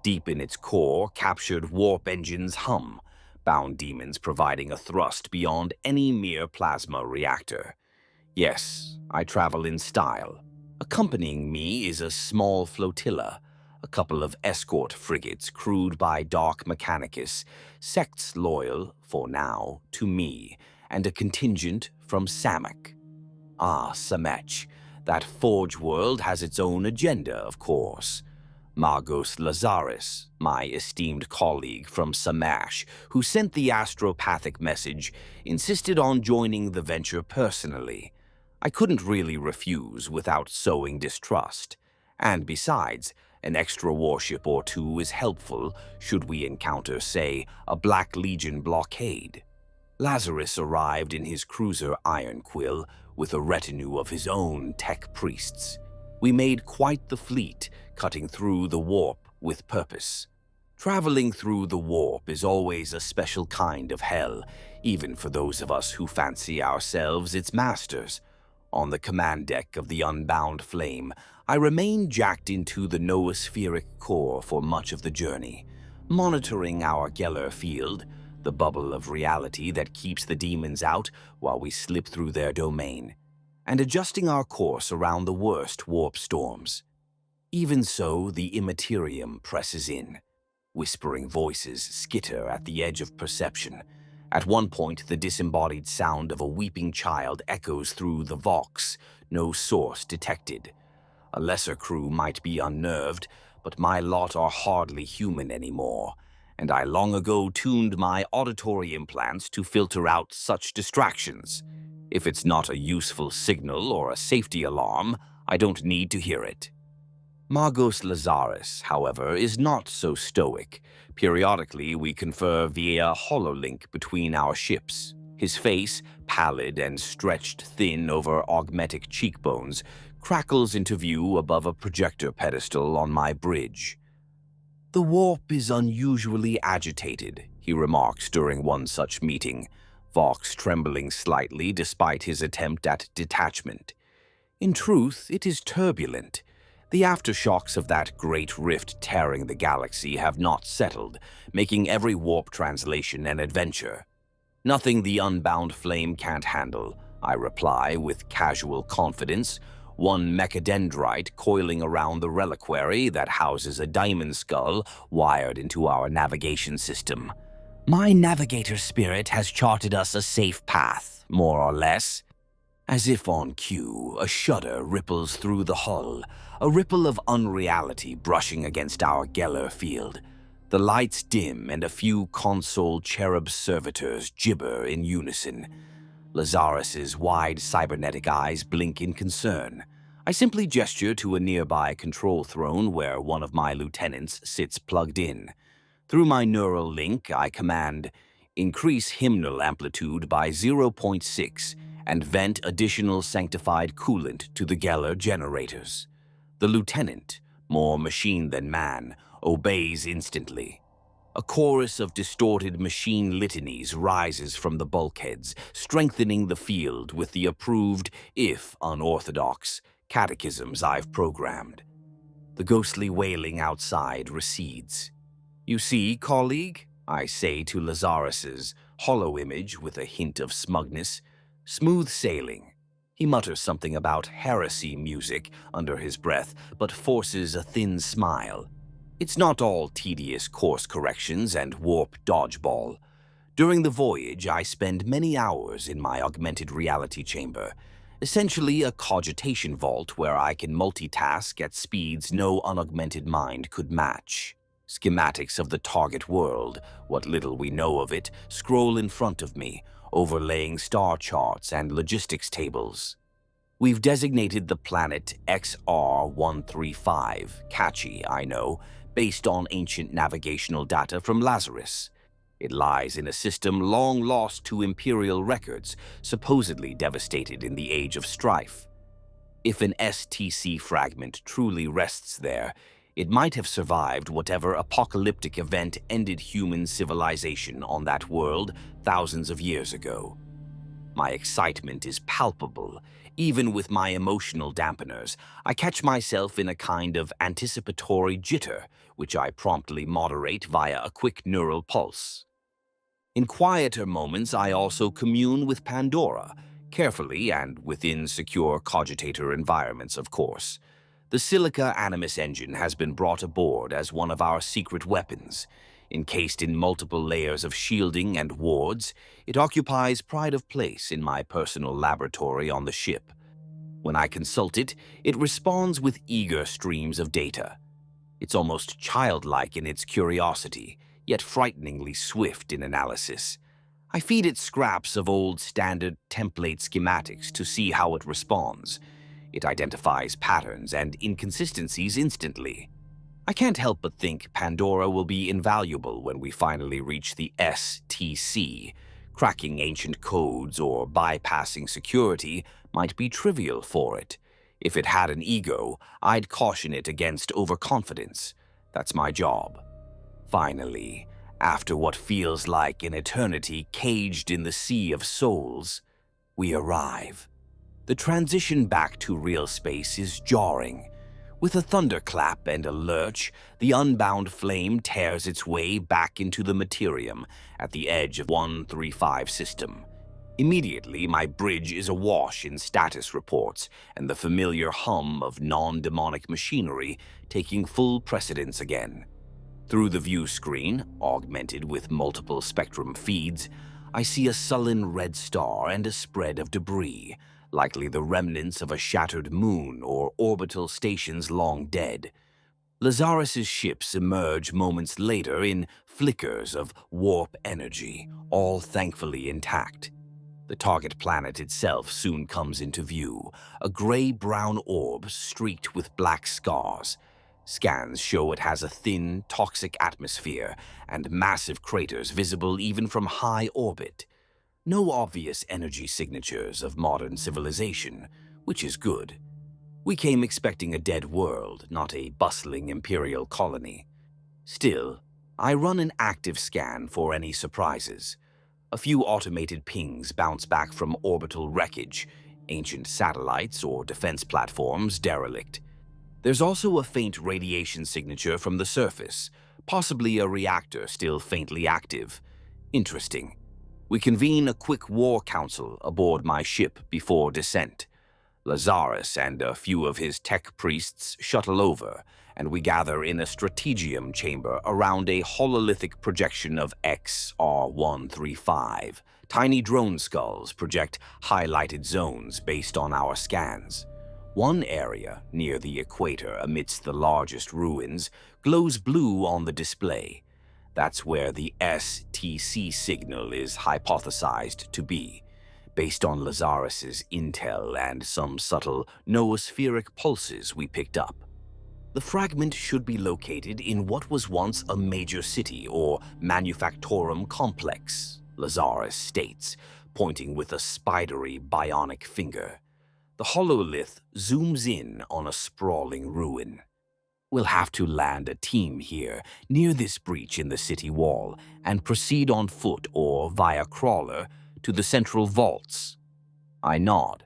Deep in its core, captured warp engines hum, bound demons providing a thrust beyond any mere plasma reactor. Yes, I travel in style. Accompanying me is a small flotilla, a couple of escort frigates crewed by Dark Mechanicus, sects loyal, for now, to me, and a contingent from Samach. Ah, Samech. That forge world has its own agenda, of course. Magos Lazaris, my esteemed colleague from Samach, who sent the astropathic message, insisted on joining the venture personally. I couldn't really refuse without sowing distrust. And besides, an extra warship or two is helpful should we encounter, say, a Black Legion blockade. Lazarus arrived in his cruiser Ironquill with a retinue of his own tech priests. We made quite the fleet, cutting through the warp with purpose. Traveling through the warp is always a special kind of hell, even for those of us who fancy ourselves its masters. On the command deck of the Unbound Flame, I remained jacked into the noospheric core for much of the journey, monitoring our Geller field, the bubble of reality that keeps the demons out while we slip through their domain, and adjusting our course around the worst warp storms. Even so, the Imperium presses in. Whispering voices skitter at the edge of perception. At one point, the disembodied sound of a weeping child echoes through the Vox, no source detected. A lesser crew might be unnerved, but my lot are hardly human anymore, and I long ago tuned my auditory implants to filter out such distractions. If it's not a useful signal or a safety alarm, I don't need to hear it. Magos Lazarus, however, is not so stoic. Periodically, we confer via hololink between our ships. His face, pallid and stretched thin over augmetic cheekbones, crackles into view above a projector pedestal on my bridge. "The warp is unusually agitated," he remarks during one such meeting, Vox trembling slightly despite his attempt at detachment. "In truth, it is turbulent. The aftershocks of that great rift tearing the galaxy have not settled, making every warp translation an adventure." "Nothing the Unbound Flame can't handle," I reply with casual confidence, one mechadendrite coiling around the reliquary that houses a diamond skull wired into our navigation system. "My navigator spirit has charted us a safe path, more or less." As if on cue, a shudder ripples through the hull, a ripple of unreality brushing against our Geller field. The lights dim and a few console cherub servitors gibber in unison. Lazarus's wide cybernetic eyes blink in concern. I simply gesture to a nearby control throne where one of my lieutenants sits plugged in. Through my neural link, I command, "Increase hymnal amplitude by 0.6 and vent additional sanctified coolant to the Geller generators." The lieutenant, more machine than man, obeys instantly. A chorus of distorted machine litanies rises from the bulkheads, strengthening the field with the approved, if unorthodox, catechisms I've programmed. The ghostly wailing outside recedes. "You see, colleague," I say to Lazarus's hollow image with a hint of smugness, "smooth sailing." He mutters something about heresy music under his breath, but forces a thin smile. It's not all tedious course corrections and warp dodgeball. During the voyage, I spend many hours in my augmented reality chamber, essentially a cogitation vault where I can multitask at speeds no unaugmented mind could match. Schematics of the target world, what little we know of it, scroll in front of me, overlaying star charts and logistics tables. We've designated the planet XR135, catchy, I know, based on ancient navigational data from Lazarus. It lies in a system long lost to Imperial records, supposedly devastated in the Age of Strife. If an STC fragment truly rests there, it might have survived whatever apocalyptic event ended human civilization on that world thousands of years ago. My excitement is palpable. Even with my emotional dampeners, I catch myself in a kind of anticipatory jitter, which I promptly moderate via a quick neural pulse. In quieter moments, I also commune with Pandora, carefully and within secure cogitator environments, of course. The Silica Animus engine has been brought aboard as one of our secret weapons. Encased in multiple layers of shielding and wards, it occupies pride of place in my personal laboratory on the ship. When I consult it, it responds with eager streams of data. It's almost childlike in its curiosity, yet frighteningly swift in analysis. I feed it scraps of old standard template schematics to see how it responds. It identifies patterns and inconsistencies instantly. I can't help but think Pandora will be invaluable when we finally reach the STC, Cracking ancient codes or bypassing security might be trivial for it. If it had an ego, I'd caution it against overconfidence. That's my job. Finally, after what feels like an eternity caged in the sea of souls, we arrive. The transition back to real space is jarring. With a thunderclap and a lurch, the unbound flame tears its way back into the Imperium at the edge of 135 system. Immediately, my bridge is awash in status reports and the familiar hum of non-demonic machinery taking full precedence again. Through the view screen, augmented with multiple spectrum feeds, I see a sullen red star and a spread of debris, likely the remnants of a shattered moon or orbital stations long dead. Lazarus's ships emerge moments later in flickers of warp energy, all thankfully intact. The target planet itself soon comes into view, a gray-brown orb streaked with black scars. Scans show it has a thin, toxic atmosphere and massive craters visible even from high orbit. No obvious energy signatures of modern civilization, which is good. We came expecting a dead world, not a bustling imperial colony. Still, I run an active scan for any surprises. A few automated pings bounce back from orbital wreckage, ancient satellites or defense platforms derelict. There's also a faint radiation signature from the surface, possibly a reactor still faintly active. Interesting. We convene a quick war council aboard my ship before descent. Lazarus and a few of his tech priests shuttle over, and we gather in a strategium chamber around a hololithic projection of XR135. Tiny drone skulls project highlighted zones based on our scans. One area, near the equator amidst the largest ruins, glows blue on the display. That's where the STC signal is hypothesized to be, based on Lazarus's intel and some subtle noospheric pulses we picked up. The fragment should be located in what was once a major city or manufactorum complex, Lazarus states, pointing with a spidery bionic finger. The hololith zooms in on a sprawling ruin. We'll have to land a team here, near this breach in the city wall, and proceed on foot or via crawler to the central vaults. I nod.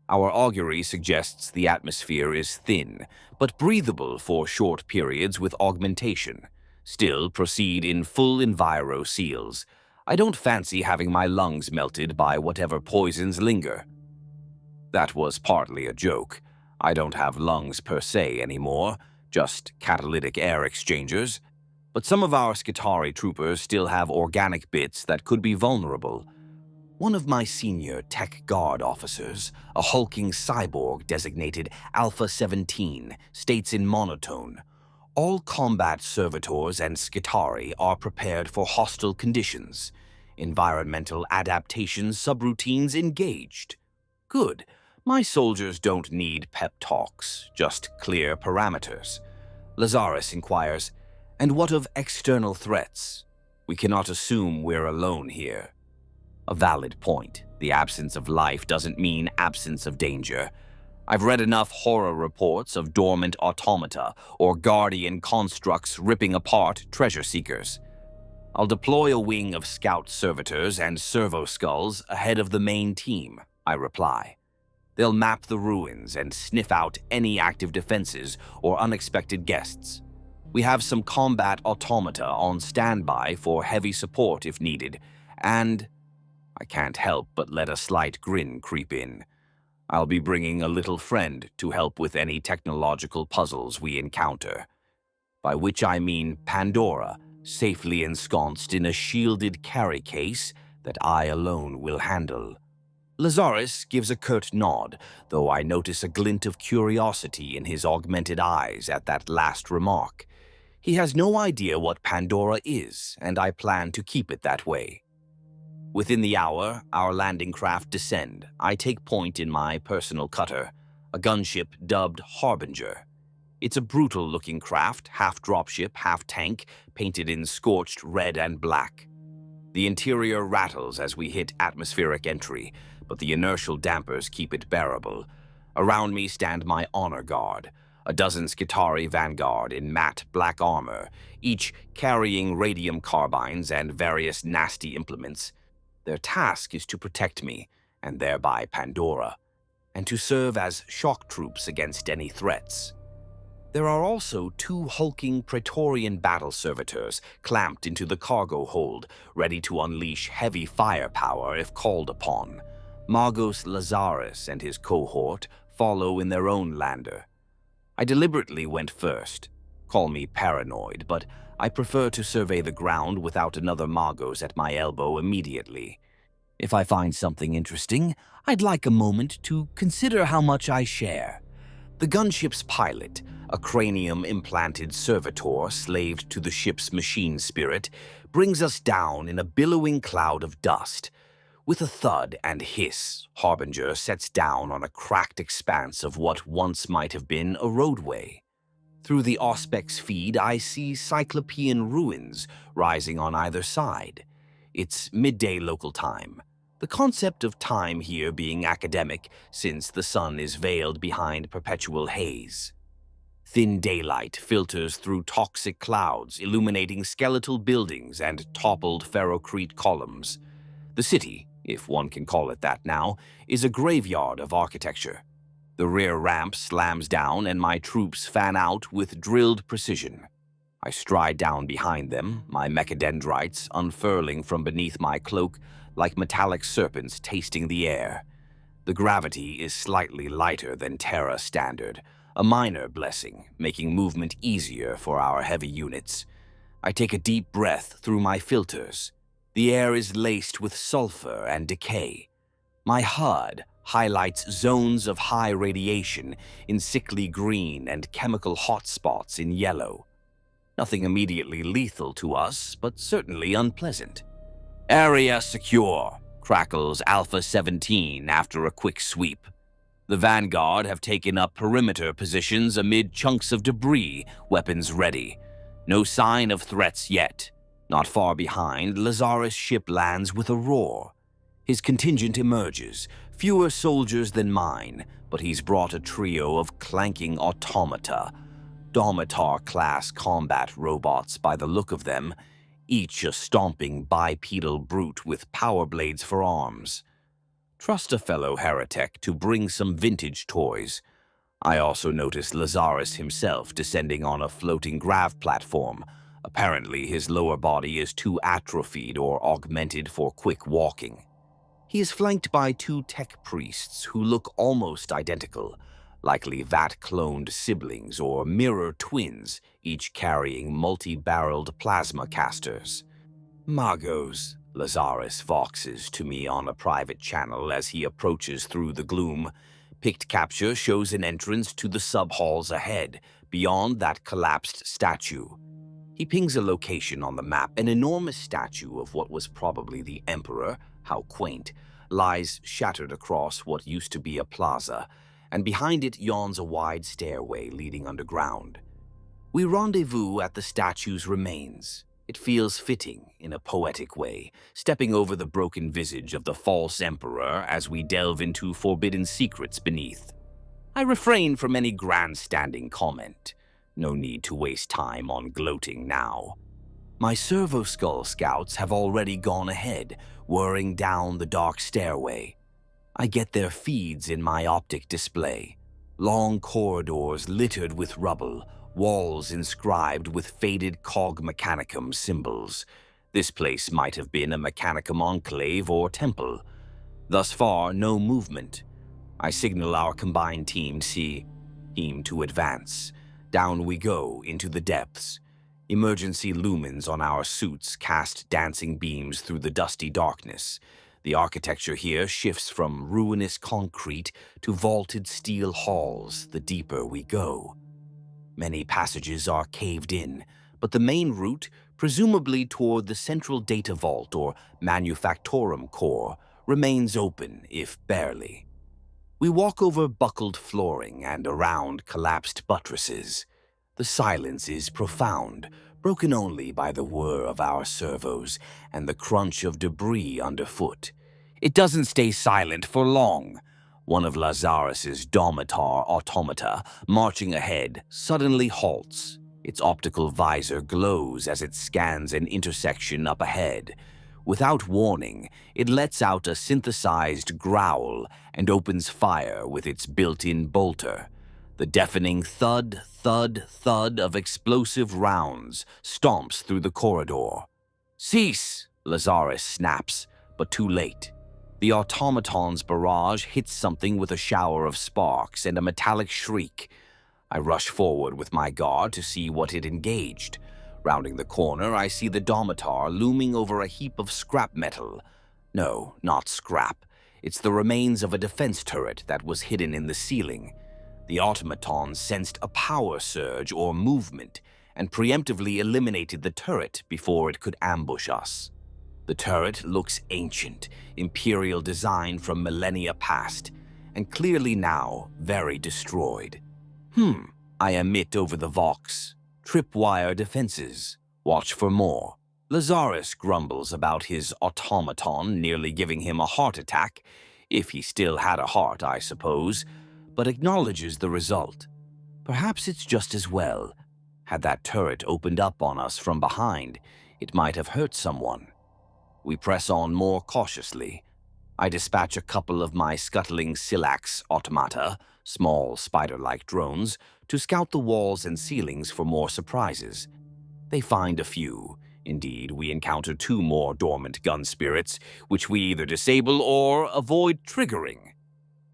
Our augury suggests the atmosphere is thin, but breathable for short periods with augmentation. Still proceed in full enviro seals. I don't fancy having my lungs melted by whatever poisons linger. That was partly a joke. I don't have lungs per se anymore, just catalytic air exchangers. But some of our Skitarii troopers still have organic bits that could be vulnerable. One of my senior tech guard officers, a hulking cyborg designated Alpha 17, states in monotone, "All combat servitors and Skitarii are prepared for hostile conditions. Environmental adaptation subroutines engaged." Good. My soldiers don't need pep talks, just clear parameters. Lazarus inquires, "And what of external threats? We cannot assume we're alone here." A valid point. The absence of life doesn't mean absence of danger. I've read enough horror reports of dormant automata or guardian constructs ripping apart treasure seekers. I'll deploy a wing of scout servitors and servo skulls ahead of the main team, I reply. They'll map the ruins and sniff out any active defenses or unexpected guests. We have some combat automata on standby for heavy support if needed, and I can't help but let a slight grin creep in. I'll be bringing a little friend to help with any technological puzzles we encounter. By which I mean Pandora, safely ensconced in a shielded carry case that I alone will handle. Lazarus gives a curt nod, though I notice a glint of curiosity in his augmented eyes at that last remark. He has no idea what Pandora is, and I plan to keep it that way. Within the hour, our landing craft descend. I take point in my personal cutter, a gunship dubbed Harbinger. It's a brutal-looking craft, half dropship, half tank, painted in scorched red and black. The interior rattles as we hit atmospheric entry, but the inertial dampers keep it bearable. Around me stand my honor guard, a dozen Skitarii vanguard in matte black armor, each carrying radium carbines and various nasty implements. Their task is to protect me, and thereby Pandora, and to serve as shock troops against any threats. There are also two hulking Praetorian battle servitors clamped into the cargo hold, ready to unleash heavy firepower if called upon. Magos Lazarus and his cohort follow in their own lander. I deliberately went first. Call me paranoid, but I prefer to survey the ground without another Magos at my elbow immediately. If I find something interesting, I'd like a moment to consider how much I share. The gunship's pilot, a cranium-implanted servitor slaved to the ship's machine spirit, brings us down in a billowing cloud of dust. With a thud and hiss, Harbinger sets down on a cracked expanse of what once might have been a roadway. Through the Auspex feed, I see Cyclopean ruins rising on either side. It's midday local time. The concept of time here being academic, since the sun is veiled behind perpetual haze. Thin daylight filters through toxic clouds, illuminating skeletal buildings and toppled ferrocrete columns. The city, if one can call it that now, is a graveyard of architecture. The rear ramp slams down and my troops fan out with drilled precision. I stride down behind them, my mechadendrites unfurling from beneath my cloak like metallic serpents tasting the air. The gravity is slightly lighter than Terra standard, a minor blessing, making movement easier for our heavy units. I take a deep breath through my filters. The air is laced with sulfur and decay. My HUD highlights zones of high radiation in sickly green and chemical hotspots in yellow. Nothing immediately lethal to us, but certainly unpleasant. "Area secure," crackles Alpha 17 after a quick sweep. The Vanguard have taken up perimeter positions amid chunks of debris, weapons ready. No sign of threats yet. Not far behind, Lazarus' ship lands with a roar. His contingent emerges, fewer soldiers than mine, but he's brought a trio of clanking automata, Domitar-class combat robots by the look of them, each a stomping bipedal brute with power blades for arms. Trust a fellow heretek to bring some vintage toys. I also notice Lazarus himself descending on a floating grav platform. Apparently, his lower body is too atrophied or augmented for quick walking. He is flanked by two tech priests who look almost identical, likely Vat-cloned siblings or mirror twins, each carrying multi-barreled plasma casters. "Magos," Lazarus voxes to me on a private channel as he approaches through the gloom. Pict capture shows an entrance to the sub-halls ahead, beyond that collapsed statue. He pings a location on the map. An enormous statue of what was probably the Emperor, how quaint, lies shattered across what used to be a plaza, and behind it yawns a wide stairway leading underground. We rendezvous at the statue's remains. It feels fitting, in a poetic way, stepping over the broken visage of the false emperor as we delve into forbidden secrets beneath. I refrain from any grandstanding comment. No need to waste time on gloating now. My servo-skull scouts have already gone ahead, whirring down the dark stairway. I get their feeds in my optic display. Long corridors littered with rubble, walls inscribed with faded Cog Mechanicum symbols. This place might have been a Mechanicum enclave or temple. Thus far, no movement. I signal our combined team to advance. Down we go into the depths. Emergency lumens on our suits cast dancing beams through the dusty darkness. The architecture here shifts from ruinous concrete to vaulted steel halls the deeper we go. Many passages are caved in, but the main route, presumably toward the central data vault or manufactorum core, remains open, if barely. We walk over buckled flooring and around collapsed buttresses. The silence is profound, broken only by the whir of our servos and the crunch of debris underfoot. It doesn't stay silent for long. One of Lazarus's Domitar automata, marching ahead, suddenly halts. Its optical visor glows as it scans an intersection up ahead. Without warning, it lets out a synthesized growl and opens fire with its built-in bolter. The deafening thud, thud, thud of explosive rounds stomps through the corridor. "Cease!" Lazarus snaps, but too late. The automaton's barrage hits something with a shower of sparks and a metallic shriek. I rush forward with my guard to see what it engaged. Rounding the corner, I see the Domitar looming over a heap of scrap metal. No, not scrap. It's the remains of a defense turret that was hidden in the ceiling. The automaton sensed a power surge or movement and preemptively eliminated the turret before it could ambush us. The turret looks ancient, Imperial design from millennia past, and clearly now very destroyed. I emit over the vox. Tripwire defenses. Watch for more. Lazarus grumbles about his automaton nearly giving him a heart attack, if he still had a heart, I suppose, but acknowledges the result. Perhaps it's just as well. Had that turret opened up on us from behind, it might have hurt someone. We press on more cautiously. I dispatch a couple of my scuttling Silax automata, small spider-like drones, to scout the walls and ceilings for more surprises. They find a few. Indeed, we encounter 2 more dormant gun spirits, which we either disable or avoid triggering.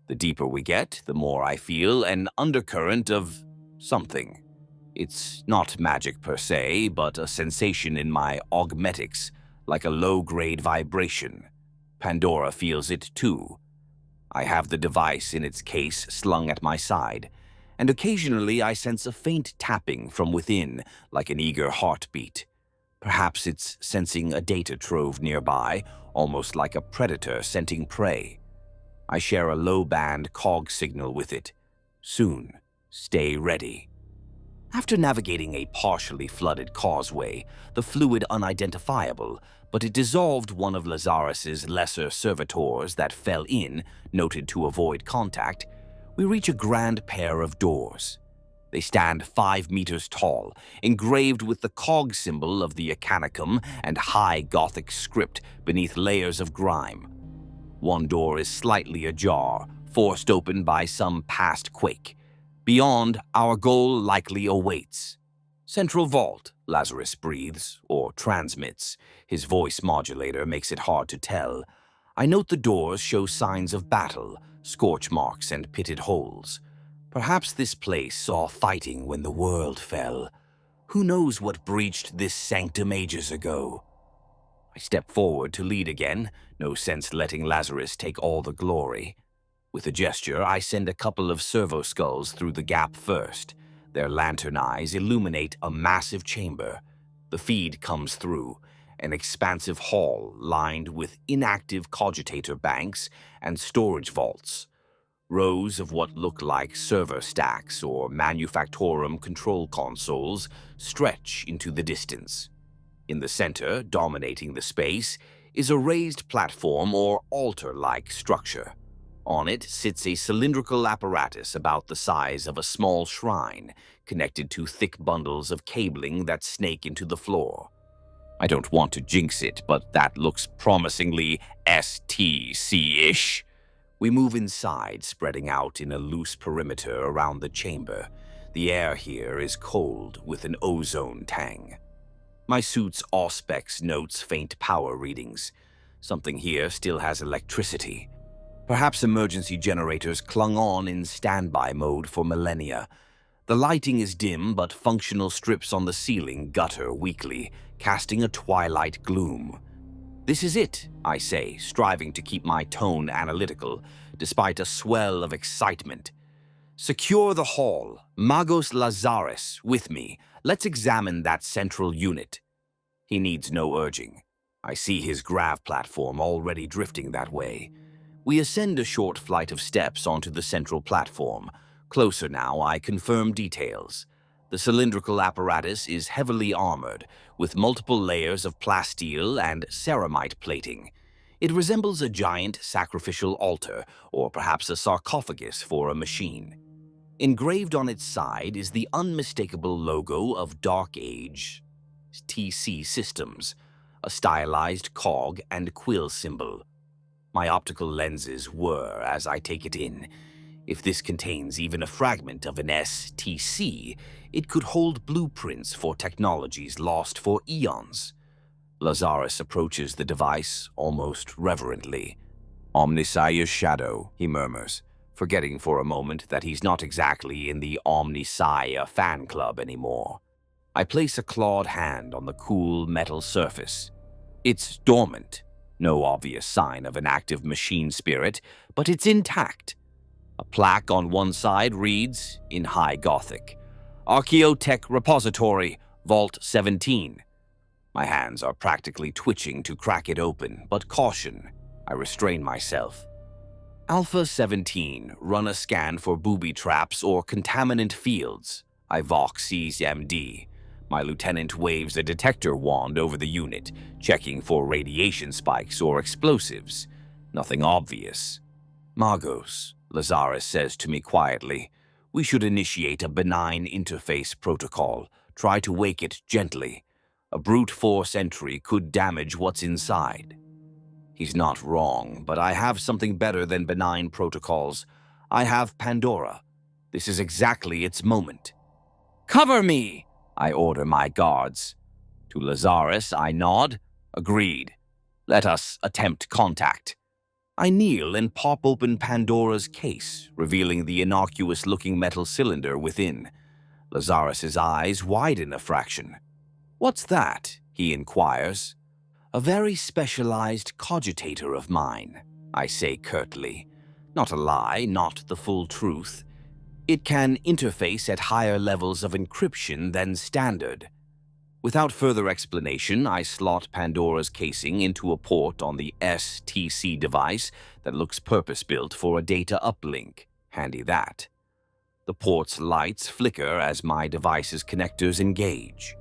The deeper we get, the more I feel an undercurrent of something. It's not magic per se, but a sensation in my augmetics, like a low-grade vibration. Pandora feels it too. I have the device in its case slung at my side, and occasionally I sense a faint tapping from within, like an eager heartbeat. Perhaps it's sensing a data trove nearby, almost like a predator scenting prey. I share a low-band cog signal with it. Soon, stay ready. After navigating a partially flooded causeway, the fluid unidentifiable, but it dissolved one of Lazarus's lesser servitors that fell in, noted to avoid contact, we reach a grand pair of doors. They stand 5 meters tall, engraved with the cog symbol of the Mechanicum and high Gothic script beneath layers of grime. One door is slightly ajar, forced open by some past quake. Beyond, our goal likely awaits. Central vault, Lazarus breathes, or transmits. His voice modulator makes it hard to tell. I note the doors show signs of battle, scorch marks and pitted holes. Perhaps this place saw fighting when the world fell. Who knows what breached this sanctum ages ago? I step forward to lead again, no sense letting Lazarus take all the glory. With a gesture, I send a couple of servo skulls through the gap first. Their lantern eyes illuminate a massive chamber. The feed comes through, an expansive hall lined with inactive cogitator banks and storage vaults. Rows of what look like server stacks or manufactorum control consoles stretch into the distance. In the center, dominating the space, is a raised platform or altar-like structure. On it sits a cylindrical apparatus about the size of a small shrine, connected to thick bundles of cabling that snake into the floor. I don't want to jinx it, but that looks promisingly STC-ish. We move inside, spreading out in a loose perimeter around the chamber. The air here is cold with an ozone tang. My suit's auspex notes faint power readings. Something here still has electricity. Perhaps emergency generators clung on in standby mode for millennia. The lighting is dim, but functional strips on the ceiling gutter weakly, casting a twilight gloom. This is it, I say, striving to keep my tone analytical, despite a swell of excitement. Secure the hall. Magos Lazarus, with me. Let's examine that central unit. He needs no urging. I see his grav platform already drifting that way. We ascend a short flight of steps onto the central platform. Closer now, I confirm details. The cylindrical apparatus is heavily armored, with multiple layers of plasteel and ceramite plating. It resembles a giant sacrificial altar, or perhaps a sarcophagus for a machine. Engraved on its side is the unmistakable logo of Dark Age TC Systems, a stylized cog and quill symbol. My optical lenses whir as I take it in. If this contains even a fragment of an STC, it could hold blueprints for technologies lost for eons. Lazarus approaches the device almost reverently. "Omnissiah's shadow," he murmurs, forgetting for a moment that he's not exactly in the Omnissiah fan club anymore. I place a clawed hand on the cool metal surface. It's dormant, no obvious sign of an active machine spirit, but it's intact. A plaque on one side reads, in High Gothic, "Archaeotech Repository, Vault 17. My hands are practically twitching to crack it open, but caution, I restrain myself. Alpha 17, run a scan for booby traps or contaminant fields. I vox MD. My lieutenant waves a detector wand over the unit, checking for radiation spikes or explosives. Nothing obvious. "Magos," Lazarus says to me quietly, "we should initiate a benign interface protocol. Try to wake it gently. A brute force entry could damage what's inside." He's not wrong, but I have something better than benign protocols. I have Pandora. This is exactly its moment. "Cover me!" I order my guards. To Lazarus, I nod. "Agreed. Let us attempt contact." I kneel and pop open Pandora's case, revealing the innocuous-looking metal cylinder within. Lazarus's eyes widen a fraction. "What's that?" he inquires. "A very specialized cogitator of mine," I say curtly. Not a lie, not the full truth. It can interface at higher levels of encryption than standard. Without further explanation, I slot Pandora's casing into a port on the STC device that looks purpose-built for a data uplink. Handy that. The port's lights flicker as my device's connectors engage.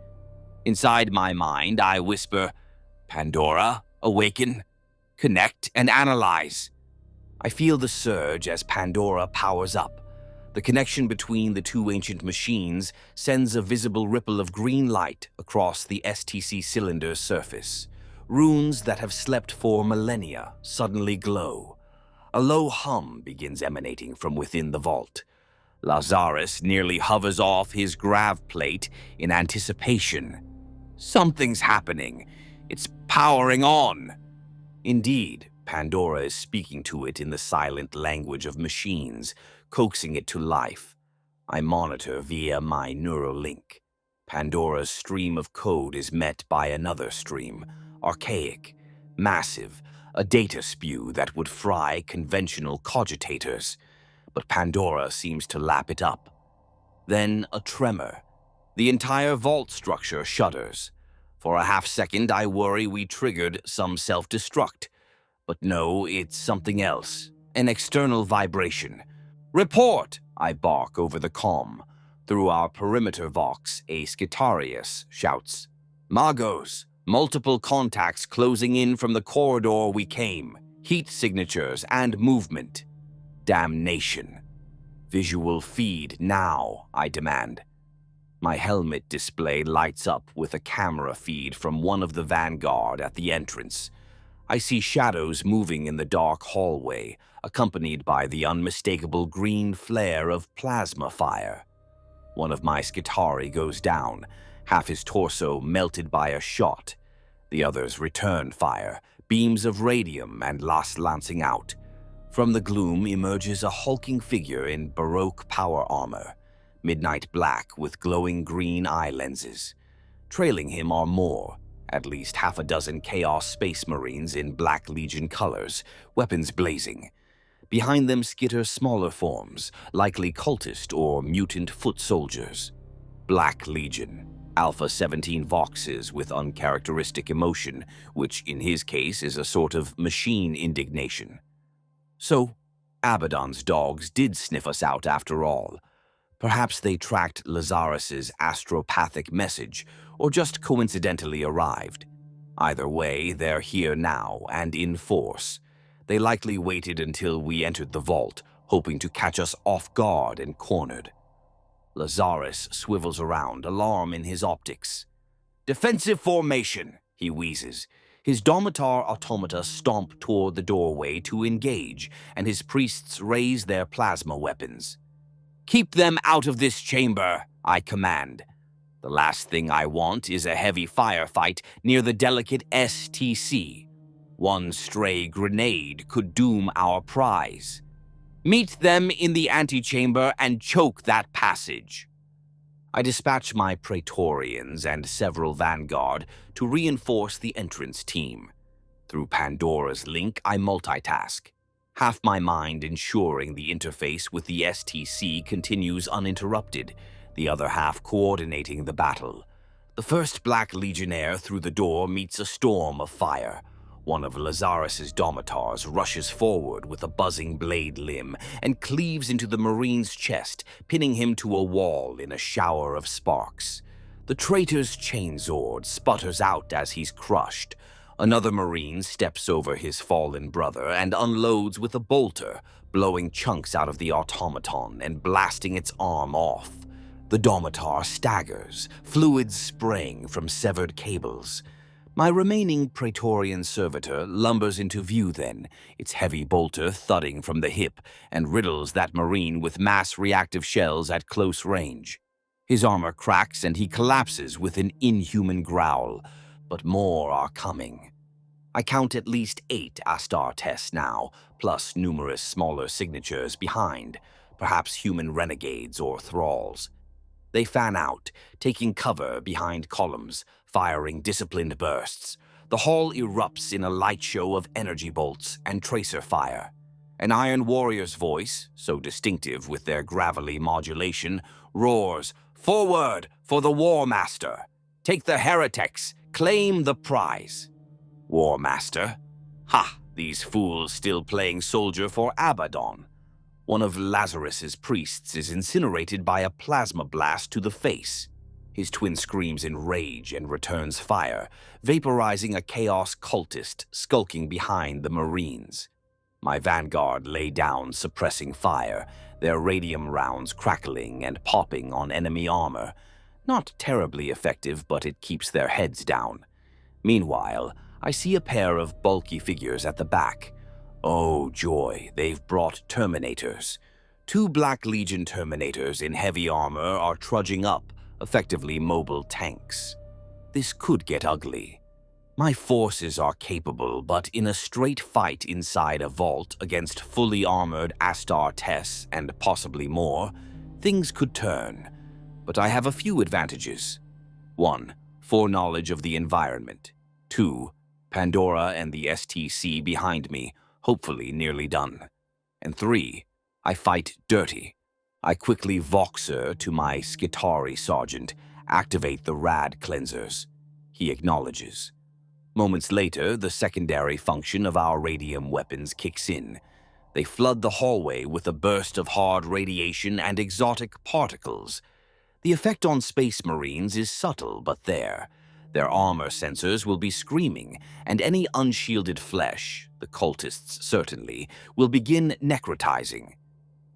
Inside my mind, I whisper, "Pandora, awaken, connect, and analyze." I feel the surge as Pandora powers up. The connection between the two ancient machines sends a visible ripple of green light across the STC cylinder's surface. Runes that have slept for millennia suddenly glow. A low hum begins emanating from within the vault. Lazarus nearly hovers off his grav plate in anticipation. Something's happening. It's powering on. Indeed, Pandora is speaking to it in the silent language of machines, coaxing it to life. I monitor via my neural link. Pandora's stream of code is met by another stream, archaic, massive, a data spew that would fry conventional cogitators. But Pandora seems to lap it up. Then a tremor. The entire vault structure shudders. For a half-second, I worry we triggered some self-destruct. But no, it's something else. An external vibration. "Report!" I bark over the comm. Through our perimeter vox, a Skitarius shouts, "Magos, multiple contacts closing in from the corridor we came. Heat signatures and movement." Damnation. "Visual feed now," I demand. My helmet display lights up with a camera feed from one of the vanguard at the entrance. I see shadows moving in the dark hallway, accompanied by the unmistakable green flare of plasma fire. One of my Skitari goes down, half his torso melted by a shot. The others return fire, beams of radium and las lancing out. From the gloom emerges a hulking figure in Baroque power armor, midnight black with glowing green eye lenses. Trailing him are more, at least half a dozen Chaos Space Marines in Black Legion colors, weapons blazing. Behind them skitter smaller forms, likely cultist or mutant foot soldiers. Black Legion, Alpha 17 voxes with uncharacteristic emotion, which in his case is a sort of machine indignation. So, Abaddon's dogs did sniff us out after all. Perhaps they tracked Lazarus's astropathic message, or just coincidentally arrived. Either way, they're here now and in force. They likely waited until we entered the vault, hoping to catch us off guard and cornered. Lazarus swivels around, alarm in his optics. "Defensive formation," he wheezes. His Domitar automata stomp toward the doorway to engage, and his priests raise their plasma weapons. "Keep them out of this chamber," I command. The last thing I want is a heavy firefight near the delicate STC. One stray grenade could doom our prize. "Meet them in the antechamber and choke that passage." I dispatch my Praetorians and several vanguard to reinforce the entrance team. Through Pandora's link, I multitask, half my mind ensuring the interface with the STC continues uninterrupted, the other half coordinating the battle. The first Black Legionnaire through the door meets a storm of fire. One of Lazarus's Domitars rushes forward with a buzzing blade limb and cleaves into the Marine's chest, pinning him to a wall in a shower of sparks. The traitor's chainsword sputters out as he's crushed. Another Marine steps over his fallen brother and unloads with a bolter, blowing chunks out of the automaton and blasting its arm off. The Domitar staggers, fluids spraying from severed cables. My remaining Praetorian servitor lumbers into view then, its heavy bolter thudding from the hip, and riddles that Marine with mass reactive shells at close range. His armor cracks and he collapses with an inhuman growl, but more are coming. I count at least 8 Astartes now, plus numerous smaller signatures behind, perhaps human renegades or thralls. They fan out, taking cover behind columns, firing disciplined bursts. The hall erupts in a light show of energy bolts and tracer fire. An Iron Warrior's voice, so distinctive with their gravelly modulation, roars, "Forward for the War Master! Take the hereteks! Claim the prize!" War Master? Ha! These fools still playing soldier for Abaddon. One of Lazarus's priests is incinerated by a plasma blast to the face. His twin screams in rage and returns fire, vaporizing a chaos cultist skulking behind the Marines. My vanguard lay down, suppressing fire, their radium rounds crackling and popping on enemy armor. Not terribly effective, but it keeps their heads down. Meanwhile, I see a pair of bulky figures at the back. Oh joy, they've brought Terminators. 2 Black Legion Terminators in heavy armor are trudging up, effectively mobile tanks. This could get ugly. My forces are capable, but in a straight fight inside a vault against fully armored Astartes and possibly more, things could turn. But I have a few advantages. 1. Foreknowledge of the environment. 2. Pandora and the STC behind me, hopefully nearly done. And 3. I fight dirty. I quickly voxer to my Skitari sergeant, activate the rad cleansers. He acknowledges. Moments later, the secondary function of our radium weapons kicks in. They flood the hallway with a burst of hard radiation and exotic particles. The effect on Space Marines is subtle, but there. Their armor sensors will be screaming, and any unshielded flesh, the cultists certainly, will begin necrotizing.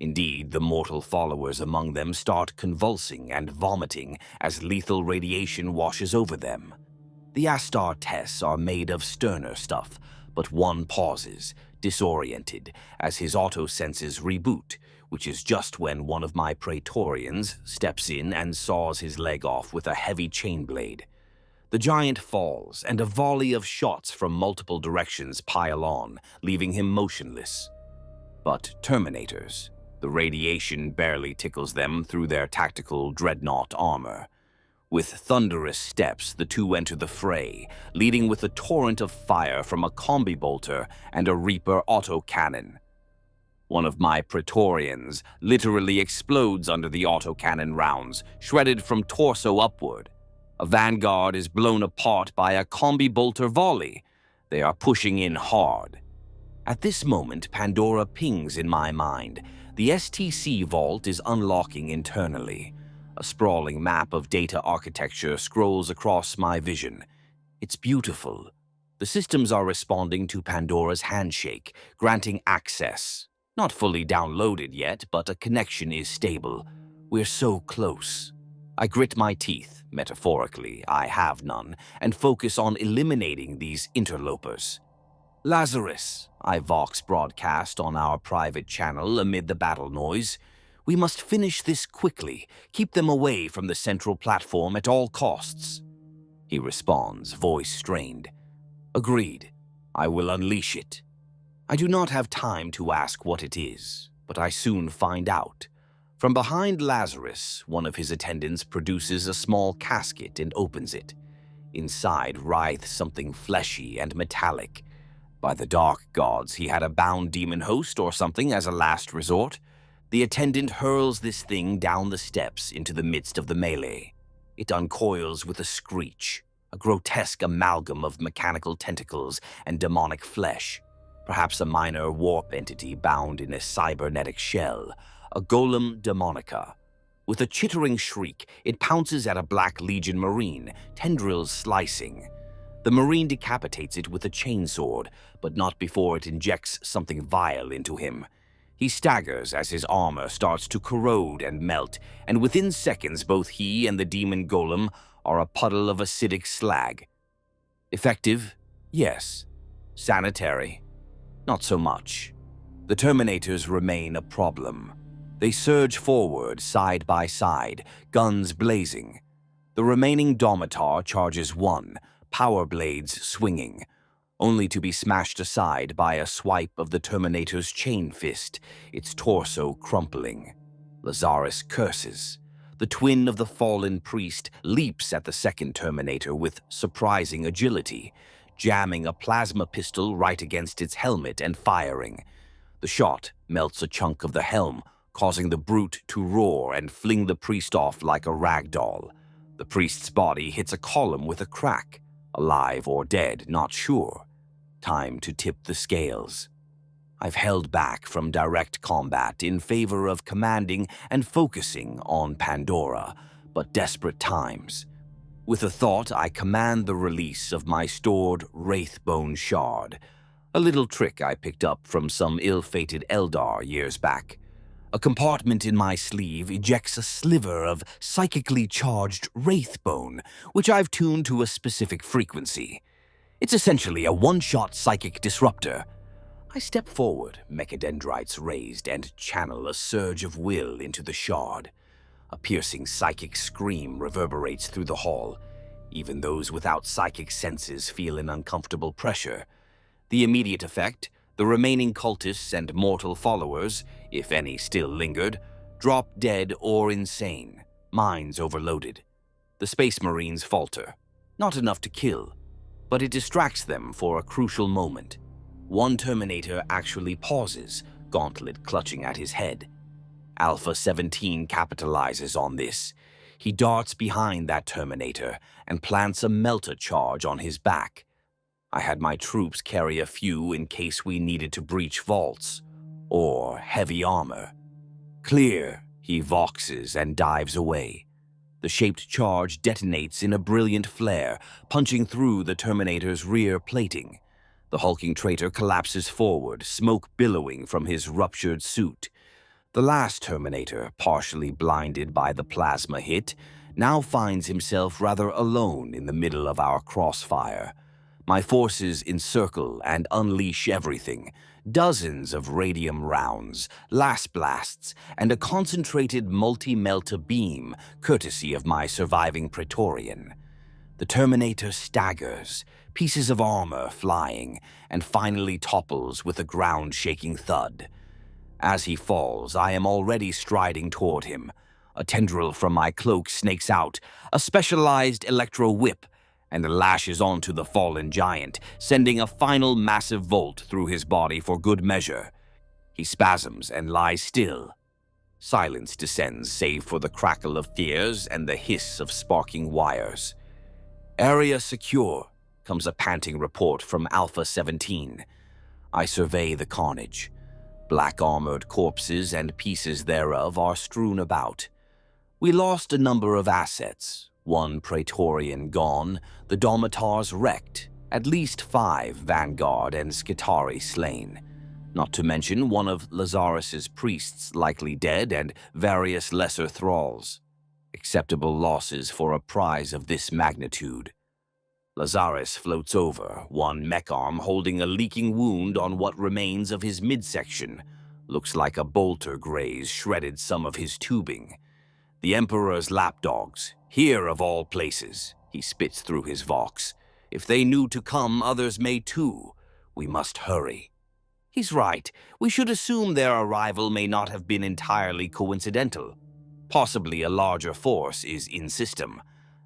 Indeed, the mortal followers among them start convulsing and vomiting as lethal radiation washes over them. The Astartes are made of sterner stuff, but one pauses, disoriented, as his auto-senses reboot, which is just when one of my Praetorians steps in and saws his leg off with a heavy chain blade. The giant falls, and a volley of shots from multiple directions pile on, leaving him motionless. But Terminators, the radiation barely tickles them through their tactical dreadnought armor. With thunderous steps, the two enter the fray, leading with a torrent of fire from a combi bolter and a Reaper autocannon. One of my Praetorians literally explodes under the autocannon rounds, shredded from torso upward. A vanguard is blown apart by a combi bolter volley. They are pushing in hard. At this moment, Pandora pings in my mind, The STC vault is unlocking internally. A sprawling map of data architecture scrolls across my vision. It's beautiful. The systems are responding to Pandora's handshake, granting access. Not fully downloaded yet, but a connection is stable. We're so close. I grit my teeth, metaphorically, I have none, and focus on eliminating these interlopers. Lazarus, I vox broadcast on our private channel amid the battle noise. We must finish this quickly, keep them away from the central platform at all costs. He responds, voice strained. Agreed. I will unleash it. I do not have time to ask what it is, but I soon find out. From behind Lazarus, one of his attendants produces a small casket and opens it. Inside writhes something fleshy and metallic. By the dark gods, he had a bound demon host or something as a last resort. The attendant hurls this thing down the steps into the midst of the melee. It uncoils with a screech, a grotesque amalgam of mechanical tentacles and demonic flesh. Perhaps a minor warp entity bound in a cybernetic shell, a golem demonica. With a chittering shriek, it pounces at a Black Legion Marine, tendrils slicing. The Marine decapitates it with a chainsword, but not before it injects something vile into him. He staggers as his armor starts to corrode and melt, and within seconds both he and the demon golem are a puddle of acidic slag. Effective? Yes. Sanitary? Not so much. The Terminators remain a problem. They surge forward side by side, guns blazing. The remaining Domitar charges one, power blades swinging, only to be smashed aside by a swipe of the Terminator's chain fist, its torso crumpling. Lazarus curses. The twin of the fallen priest leaps at the second Terminator with surprising agility, jamming a plasma pistol right against its helmet and firing. The shot melts a chunk of the helm, causing the brute to roar and fling the priest off like a rag doll. The priest's body hits a column with a crack. Alive or dead, not sure. Time to tip the scales. I've held back from direct combat in favor of commanding and focusing on Pandora, but desperate times. With a thought, I command the release of my stored Wraithbone Shard, a little trick I picked up from some ill-fated Eldar years back. A compartment in my sleeve ejects a sliver of psychically charged Wraithbone, which I've tuned to a specific frequency. It's essentially a one-shot psychic disruptor. I step forward, mechadendrites raised, and channel a surge of will into the shard. A piercing psychic scream reverberates through the hall. Even those without psychic senses feel an uncomfortable pressure. The immediate effect: the remaining cultists and mortal followers, if any still lingered, drop dead or insane, minds overloaded. The Space Marines falter. Not enough to kill, but it distracts them for a crucial moment. One Terminator actually pauses, gauntlet clutching at his head. Alpha 17 capitalizes on this. He darts behind that Terminator and plants a melter charge on his back. I had my troops carry a few in case we needed to breach vaults, or heavy armor. Clear, he voxes and dives away. The shaped charge detonates in a brilliant flare, punching through the Terminator's rear plating. The hulking traitor collapses forward, smoke billowing from his ruptured suit. The last Terminator, partially blinded by the plasma hit, now finds himself rather alone in the middle of our crossfire. My forces encircle and unleash everything. Dozens of radium rounds, last blasts, and a concentrated multi-melta beam, courtesy of my surviving Praetorian. The Terminator staggers, pieces of armor flying, and finally topples with a ground-shaking thud. As he falls, I am already striding toward him. A tendril from my cloak snakes out, a specialized electro-whip, and lashes onto the fallen giant, sending a final massive volt through his body for good measure. He spasms and lies still. Silence descends save for the crackle of fears and the hiss of sparking wires. "Area secure," comes a panting report from Alpha 17. I survey the carnage. Black-armored corpses and pieces thereof are strewn about. We lost a number of assets, one Praetorian gone, the Domitars wrecked, at least 5 Vanguard and Skitarii slain, not to mention one of Lazarus's priests likely dead and various lesser thralls. Acceptable losses for a prize of this magnitude. Lazarus floats over, one mech arm holding a leaking wound on what remains of his midsection. Looks like a bolter graze shredded some of his tubing. The Emperor's lapdogs, here of all places, he spits through his vox. If they knew to come, others may too. We must hurry. He's right. We should assume their arrival may not have been entirely coincidental. Possibly a larger force is in system.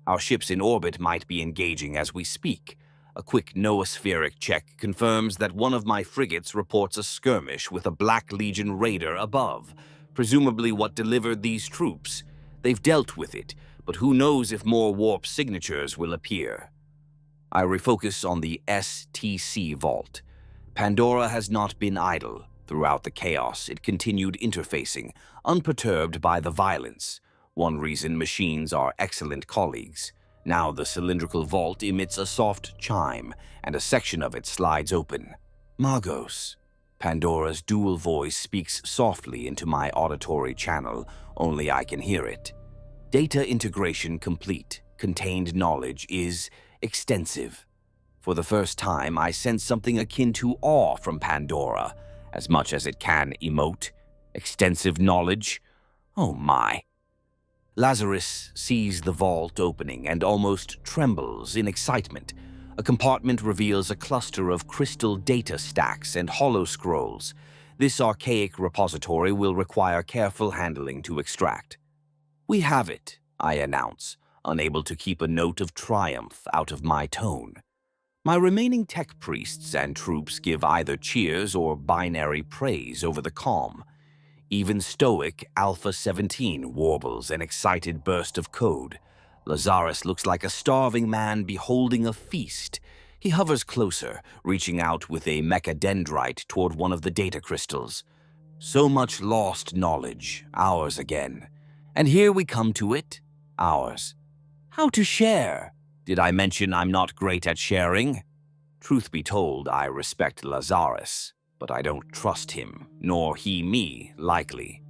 Our ships in orbit might be engaging as we speak. A quick noospheric check confirms that one of my frigates reports a skirmish with a Black Legion raider above, presumably what delivered these troops. They've dealt with it, but who knows if more warp signatures will appear. I refocus on the STC vault. Pandora has not been idle. Throughout the chaos, it continued interfacing, unperturbed by the violence. One reason machines are excellent colleagues. Now the cylindrical vault emits a soft chime, and a section of it slides open. Magos. Pandora's dual voice speaks softly into my auditory channel, only I can hear it. Data integration complete. Contained knowledge is extensive. For the first time, I sense something akin to awe from Pandora, as much as it can emote. Extensive knowledge? Oh my. Lazarus sees the vault opening and almost trembles in excitement. A compartment reveals a cluster of crystal data stacks and hollow scrolls. This archaic repository will require careful handling to extract. We have it, I announce, unable to keep a note of triumph out of my tone. My remaining tech priests and troops give either cheers or binary praise over the calm. Even stoic Alpha 17 warbles an excited burst of code. Lazarus looks like a starving man beholding a feast. He hovers closer, reaching out with a mechadendrite toward one of the data crystals. So much lost knowledge, ours again. And here we come to it, ours. How to share? Did I mention I'm not great at sharing? Truth be told, I respect Lazarus, but I don't trust him, nor he me, likely.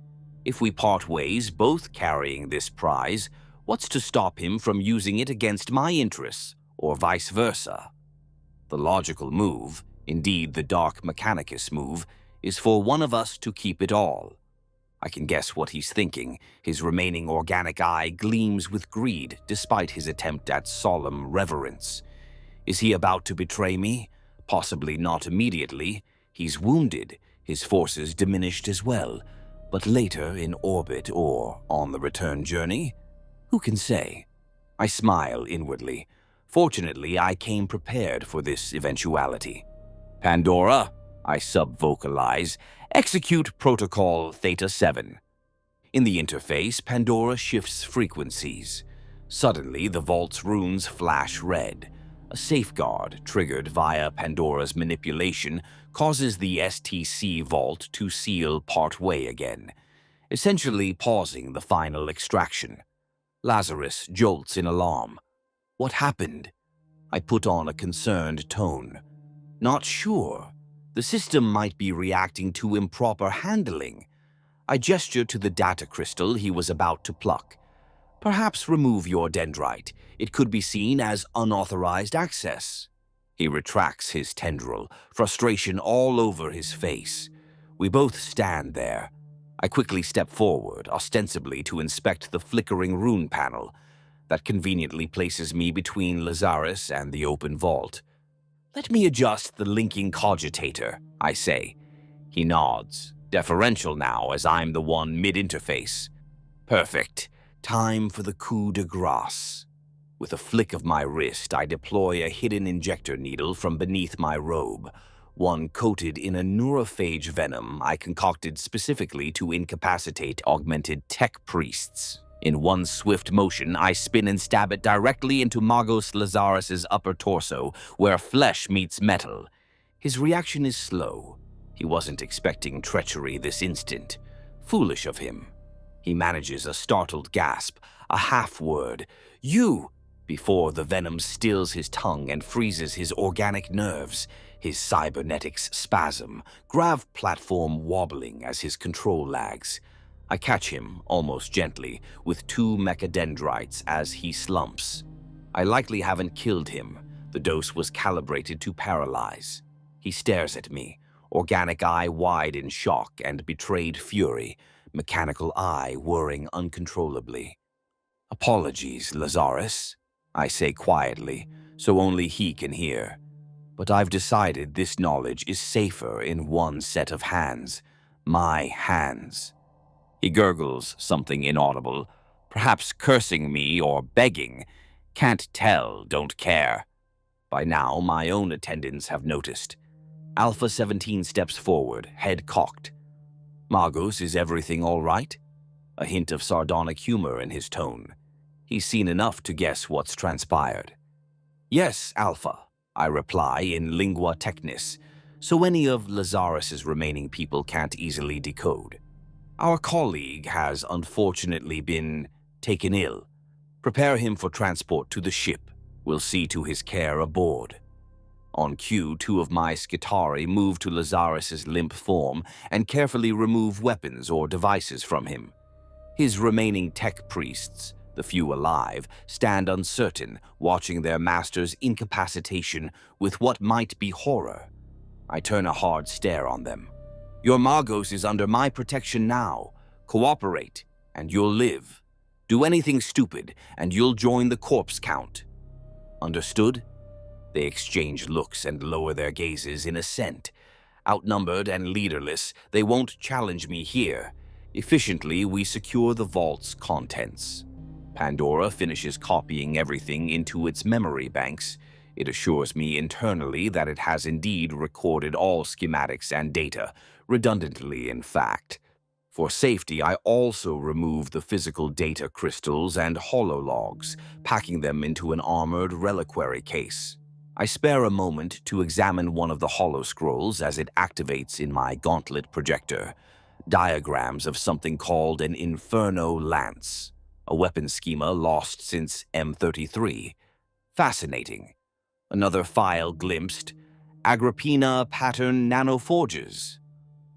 If we part ways, both carrying this prize, what's to stop him from using it against my interests, or vice versa? The logical move, indeed the Dark Mechanicus move, is for one of us to keep it all. I can guess what he's thinking. His remaining organic eye gleams with greed, despite his attempt at solemn reverence. Is he about to betray me? Possibly not immediately. He's wounded, his forces diminished as well. But later in orbit or on the return journey? Who can say? I smile inwardly. Fortunately, I came prepared for this eventuality. Pandora, I sub-vocalize, execute Protocol Theta 7. In the interface, Pandora shifts frequencies. Suddenly, the vault's runes flash red. A safeguard, triggered via Pandora's manipulation, causes the STC vault to seal partway again, essentially pausing the final extraction. Lazarus jolts in alarm. What happened? I put on a concerned tone. Not sure. The system might be reacting to improper handling. I gesture to the data crystal he was about to pluck. Perhaps remove your dendrite. It could be seen as unauthorized access. He retracts his tendril, frustration all over his face. We both stand there. I quickly step forward, ostensibly to inspect the flickering rune panel. That conveniently places me between Lazarus and the open vault. Let me adjust the linking cogitator, I say. He nods, deferential now as I'm the one mid-interface. Perfect. Time for the coup de grace. With a flick of my wrist, I deploy a hidden injector needle from beneath my robe, one coated in a neurophage venom I concocted specifically to incapacitate augmented tech priests. In one swift motion, I spin and stab it directly into Magos Lazarus's upper torso, where flesh meets metal. His reaction is slow. He wasn't expecting treachery this instant. Foolish of him. He manages a startled gasp, a half-word, "You!" before the venom stills his tongue and freezes his organic nerves, his cybernetics spasm, grav platform wobbling as his control lags. I catch him, almost gently, with 2 mechadendrites as he slumps. I likely haven't killed him. The dose was calibrated to paralyze. He stares at me, organic eye wide in shock and betrayed fury, mechanical eye whirring uncontrollably. "Apologies, Lazarus," I say quietly, so only he can hear. "But I've decided this knowledge is safer in one set of hands. My hands." He gurgles something inaudible, perhaps cursing me or begging. Can't tell, don't care. By now, my own attendants have noticed. Alpha 17 steps forward, head cocked. "Magos, is everything all right?" A hint of sardonic humor in his tone. He's seen enough to guess what's transpired. "Yes, Alpha," I reply in lingua technis, so any of Lazarus's remaining people can't easily decode. "Our colleague has unfortunately been taken ill. Prepare him for transport to the ship. We'll see to his care aboard." On cue, 2 of my Skitari move to Lazarus's limp form and carefully remove weapons or devices from him. His remaining tech priests, the few alive, stand uncertain, watching their master's incapacitation with what might be horror. I turn a hard stare on them. "Your Magos is under my protection now. Cooperate, and you'll live. Do anything stupid, and you'll join the corpse count. Understood?" They exchange looks and lower their gazes in assent. Outnumbered and leaderless, they won't challenge me here. Efficiently, we secure the vault's contents. Pandora finishes copying everything into its memory banks. It assures me internally that it has indeed recorded all schematics and data, redundantly in fact. For safety, I also remove the physical data crystals and holologs, packing them into an armored reliquary case. I spare a moment to examine one of the holoscrolls as it activates in my gauntlet projector. Diagrams of something called an Inferno Lance, a weapon schema lost since M33. Fascinating. Another file glimpsed. Agrippina pattern nanoforges.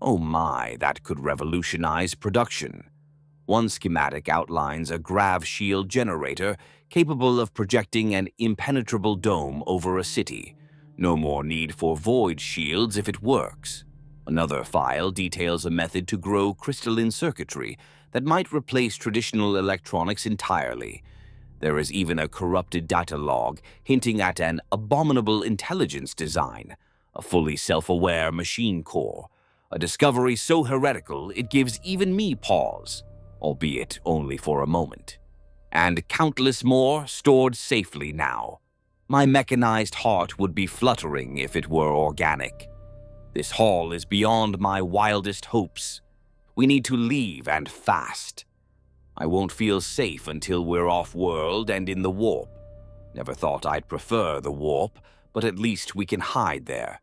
Oh my, that could revolutionize production. One schematic outlines a grav shield generator capable of projecting an impenetrable dome over a city. No more need for void shields if it works. Another file details a method to grow crystalline circuitry that might replace traditional electronics entirely. There is even a corrupted data log hinting at an abominable intelligence design, a fully self-aware machine core, a discovery so heretical it gives even me pause, albeit only for a moment. And countless more stored safely now. My mechanized heart would be fluttering if it were organic. This haul is beyond my wildest hopes. We need to leave, and fast. I won't feel safe until we're off-world and in the warp. Never thought I'd prefer the warp, but at least we can hide there.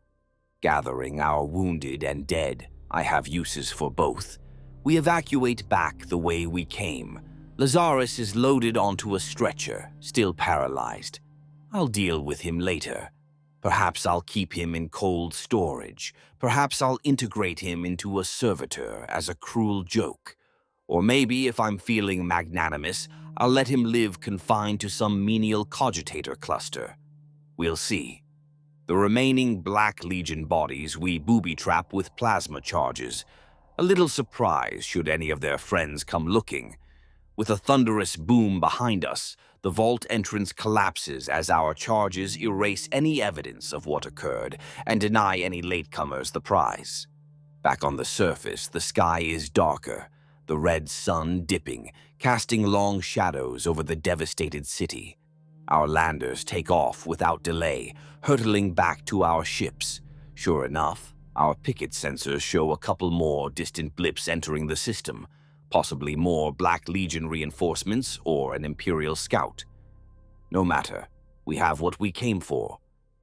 Gathering our wounded and dead, I have uses for both. We evacuate back the way we came. Lazarus is loaded onto a stretcher, still paralyzed. I'll deal with him later. Perhaps I'll keep him in cold storage. Perhaps I'll integrate him into a servitor as a cruel joke. Or maybe, if I'm feeling magnanimous, I'll let him live confined to some menial cogitator cluster. We'll see. The remaining Black Legion bodies we booby-trap with plasma charges. A little surprise should any of their friends come looking. With a thunderous boom behind us, the vault entrance collapses as our charges erase any evidence of what occurred and deny any latecomers the prize. Back on the surface, the sky is darker, the red sun dipping, casting long shadows over the devastated city. Our landers take off without delay, hurtling back to our ships. Sure enough, our picket sensors show a couple more distant blips entering the system, possibly more Black Legion reinforcements or an Imperial scout. No matter, we have what we came for.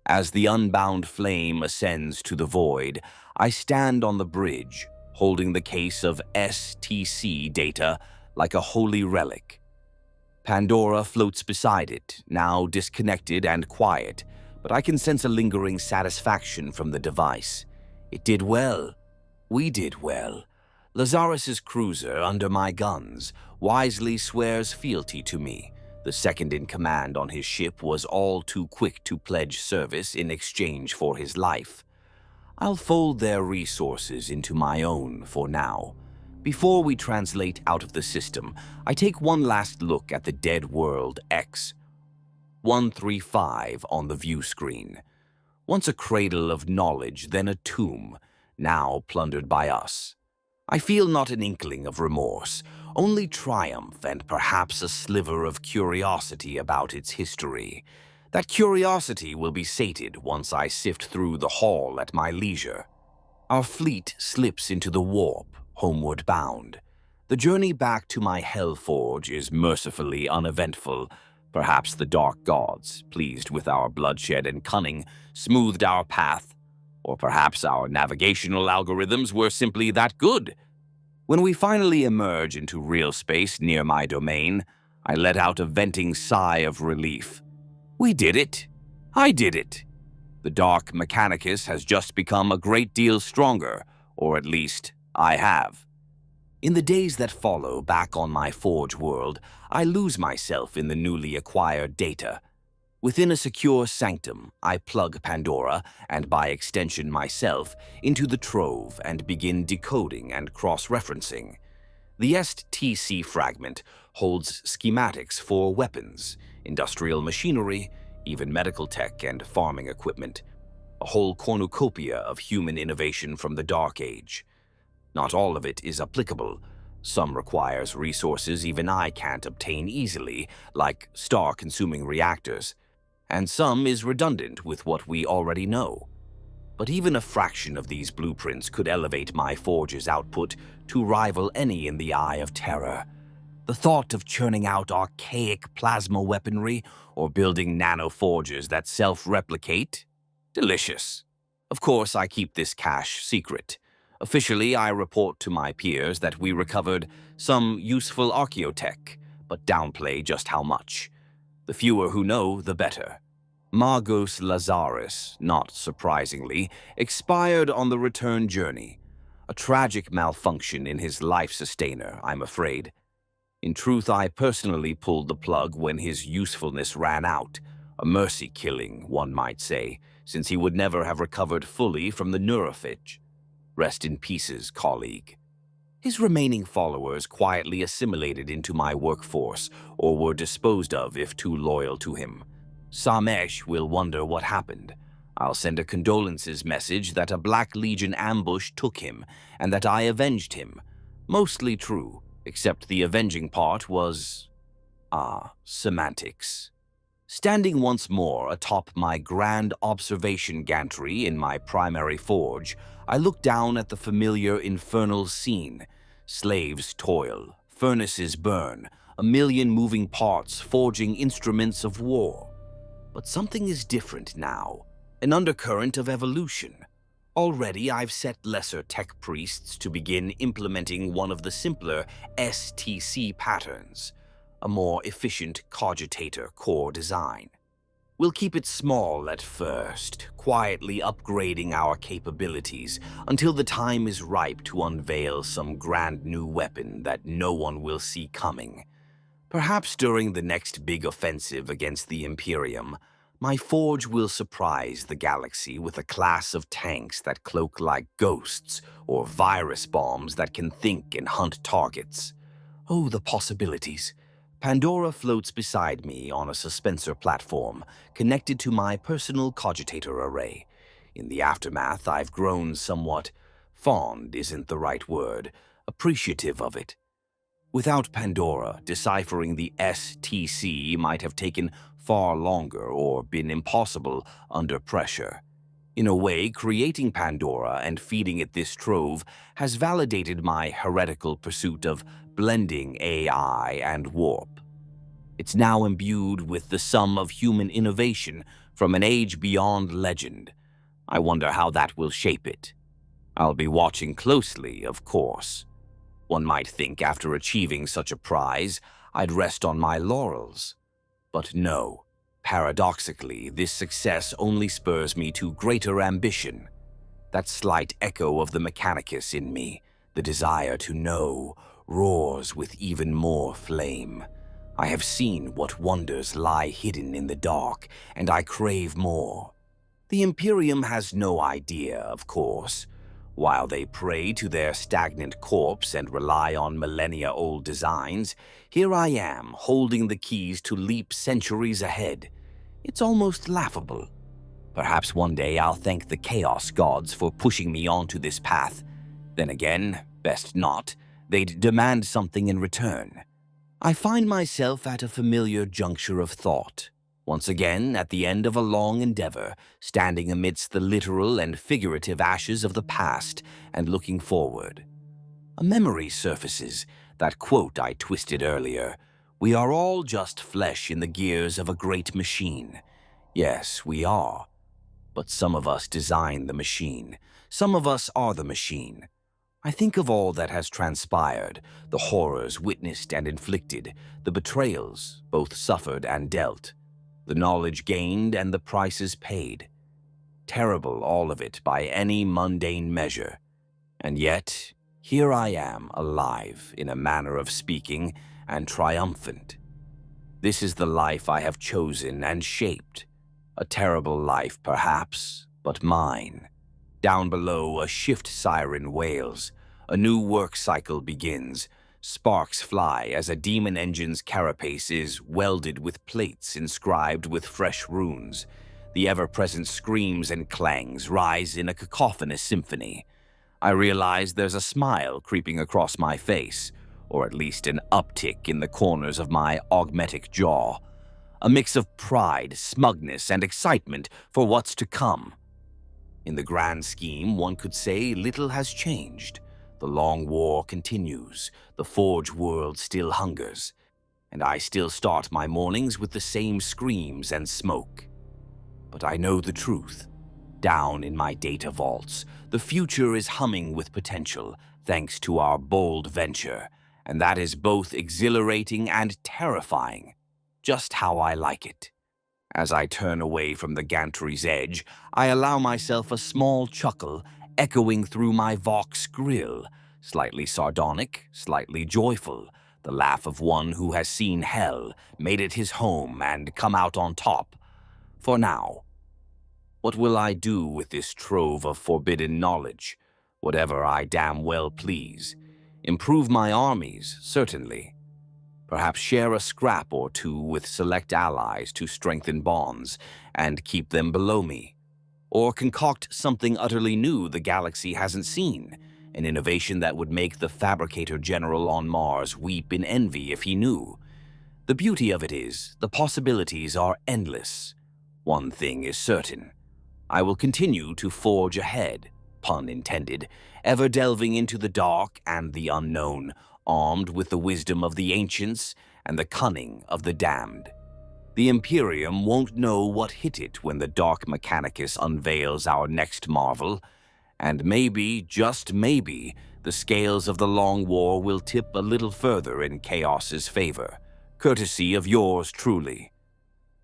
As the unbound flame ascends to the void, I stand on the bridge, holding the case of STC data like a holy relic. Pandora floats beside it, now disconnected and quiet, but I can sense a lingering satisfaction from the device. It did well. We did well. Lazarus's cruiser, under my guns, wisely swears fealty to me. The second in command on his ship was all too quick to pledge service in exchange for his life. I'll fold their resources into my own for now. Before we translate out of the system, I take one last look at the dead world X 135 on the view screen. Once a cradle of knowledge, then a tomb, now plundered by us. I feel not an inkling of remorse, only triumph and perhaps a sliver of curiosity about its history. That curiosity will be sated once I sift through the hall at my leisure. Our fleet slips into the warp, homeward bound. The journey back to my hell forge is mercifully uneventful. Perhaps the dark gods, pleased with our bloodshed and cunning, smoothed our path. Or perhaps our navigational algorithms were simply that good. When we finally emerge into real space near my domain, I let out a venting sigh of relief. We did it. I did it. The Dark Mechanicus has just become a great deal stronger, or at least I have. In the days that follow back on my forge world, I lose myself in the newly acquired data. Within a secure sanctum, I plug Pandora, and by extension myself, into the trove and begin decoding and cross-referencing. The STC fragment holds schematics for weapons, industrial machinery, even medical tech and farming equipment, a whole cornucopia of human innovation from the Dark Age. Not all of it is applicable. Some requires resources even I can't obtain easily, like star-consuming reactors, and some is redundant with what we already know. But even a fraction of these blueprints could elevate my forge's output to rival any in the Eye of Terror. The thought of churning out archaic plasma weaponry or building nano-forges that self-replicate? Delicious. Of course, I keep this cache secret. Officially, I report to my peers that we recovered some useful archaeotech, but downplay just how much. The fewer who know, the better. Magos Lazarus, not surprisingly, expired on the return journey. A tragic malfunction in his life sustainer, I'm afraid. In truth, I personally pulled the plug when his usefulness ran out. A mercy killing, one might say, since he would never have recovered fully from the neurophage. Rest in pieces, colleague. His remaining followers quietly assimilated into my workforce, or were disposed of if too loyal to him. Samesh will wonder what happened. I'll send a condolences message that a Black Legion ambush took him, and that I avenged him. Mostly true, except the avenging part was... semantics. Standing once more atop my grand observation gantry in my primary forge, I look down at the familiar infernal scene. Slaves toil, furnaces burn, a million moving parts forging instruments of war. But something is different now, an undercurrent of evolution. Already I've set lesser tech priests to begin implementing one of the simpler STC patterns, a more efficient cogitator core design. We'll keep it small at first, quietly upgrading our capabilities until the time is ripe to unveil some grand new weapon that no one will see coming. Perhaps during the next big offensive against the Imperium, my forge will surprise the galaxy with a class of tanks that cloak like ghosts, or virus bombs that can think and hunt targets. Oh, the possibilities. Pandora floats beside me on a suspensor platform, connected to my personal cogitator array. In the aftermath, I've grown somewhat fond isn't the right word, appreciative of it. Without Pandora, deciphering the STC might have taken far longer or been impossible under pressure. In a way, creating Pandora and feeding it this trove has validated my heretical pursuit of blending AI and warp. It's now imbued with the sum of human innovation, from an age beyond legend. I wonder how that will shape it. I'll be watching closely, of course. One might think after achieving such a prize, I'd rest on my laurels. But no, paradoxically, this success only spurs me to greater ambition. That slight echo of the Mechanicus in me, the desire to know, roars with even more flame. I have seen what wonders lie hidden in the dark, and I crave more. The Imperium has no idea, of course. While they pray to their stagnant corpse and rely on millennia-old designs, here I am, holding the keys to leap centuries ahead. It's almost laughable. Perhaps one day I'll thank the Chaos Gods for pushing me onto this path. Then again, best not. They'd demand something in return. I find myself at a familiar juncture of thought. Once again, at the end of a long endeavor, standing amidst the literal and figurative ashes of the past and looking forward. A memory surfaces, that quote I twisted earlier. We are all just flesh in the gears of a great machine. Yes, we are. But some of us design the machine. Some of us are the machine. I think of all that has transpired, the horrors witnessed and inflicted, the betrayals, both suffered and dealt, the knowledge gained and the prices paid. Terrible, all of it, by any mundane measure. And yet, here I am, alive, in a manner of speaking, and triumphant. This is the life I have chosen and shaped. A terrible life, perhaps, but mine. Down below, a shift siren wails. A new work cycle begins. Sparks fly as a demon engine's carapace is welded with plates inscribed with fresh runes. The ever-present screams and clangs rise in a cacophonous symphony. I realize there's a smile creeping across my face, or at least an uptick in the corners of my augmetic jaw. A mix of pride, smugness, and excitement for what's to come. In the grand scheme, one could say little has changed. The long war continues, the forge world still hungers, and I still start my mornings with the same screams and smoke. But I know the truth. Down in my data vaults, the future is humming with potential, thanks to our bold venture, and that is both exhilarating and terrifying, just how I like it. As I turn away from the gantry's edge, I allow myself a small chuckle echoing through my Vox grill, slightly sardonic, slightly joyful, the laugh of one who has seen hell, made it his home, and come out on top. For now. What will I do with this trove of forbidden knowledge? Whatever I damn well please. Improve my armies, certainly. Perhaps share a scrap or two with select allies to strengthen bonds and keep them below me. Or concoct something utterly new the galaxy hasn't seen, an innovation that would make the Fabricator General on Mars weep in envy if he knew. The beauty of it is, the possibilities are endless. One thing is certain. I will continue to forge ahead, pun intended, ever delving into the dark and the unknown, armed with the wisdom of the ancients and the cunning of the damned. The Imperium won't know what hit it when the Dark Mechanicus unveils our next marvel, and maybe, just maybe, the scales of the Long War will tip a little further in Chaos's favor, courtesy of yours truly.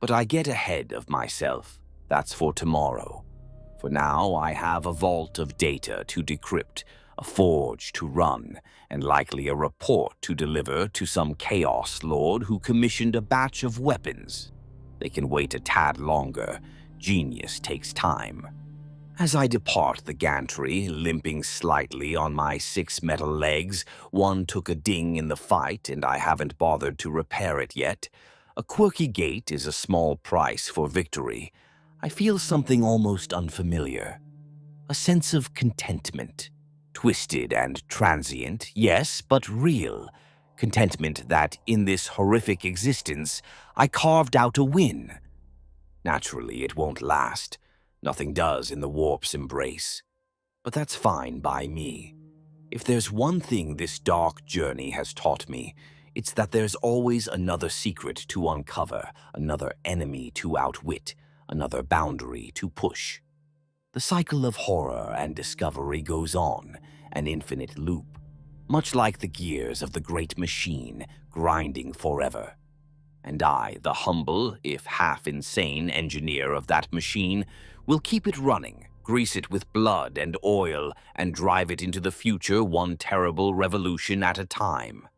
But I get ahead of myself. That's for tomorrow. For now, I have a vault of data to decrypt, a forge to run, and likely a report to deliver to some Chaos Lord who commissioned a batch of weapons. They can wait a tad longer. Genius takes time. As I depart the gantry, limping slightly on my 6 metal legs, one took a ding in the fight and I haven't bothered to repair it yet. A quirky gait is a small price for victory. I feel something almost unfamiliar. A sense of contentment. Twisted and transient, yes, but real. Contentment that, in this horrific existence, I carved out a win. Naturally, it won't last. Nothing does in the warp's embrace. But that's fine by me. If there's one thing this dark journey has taught me, it's that there's always another secret to uncover, another enemy to outwit, another boundary to push. The cycle of horror and discovery goes on, an infinite loop, much like the gears of the great machine grinding forever. And I, the humble, if half-insane engineer of that machine, will keep it running, grease it with blood and oil, and drive it into the future one terrible revolution at a time.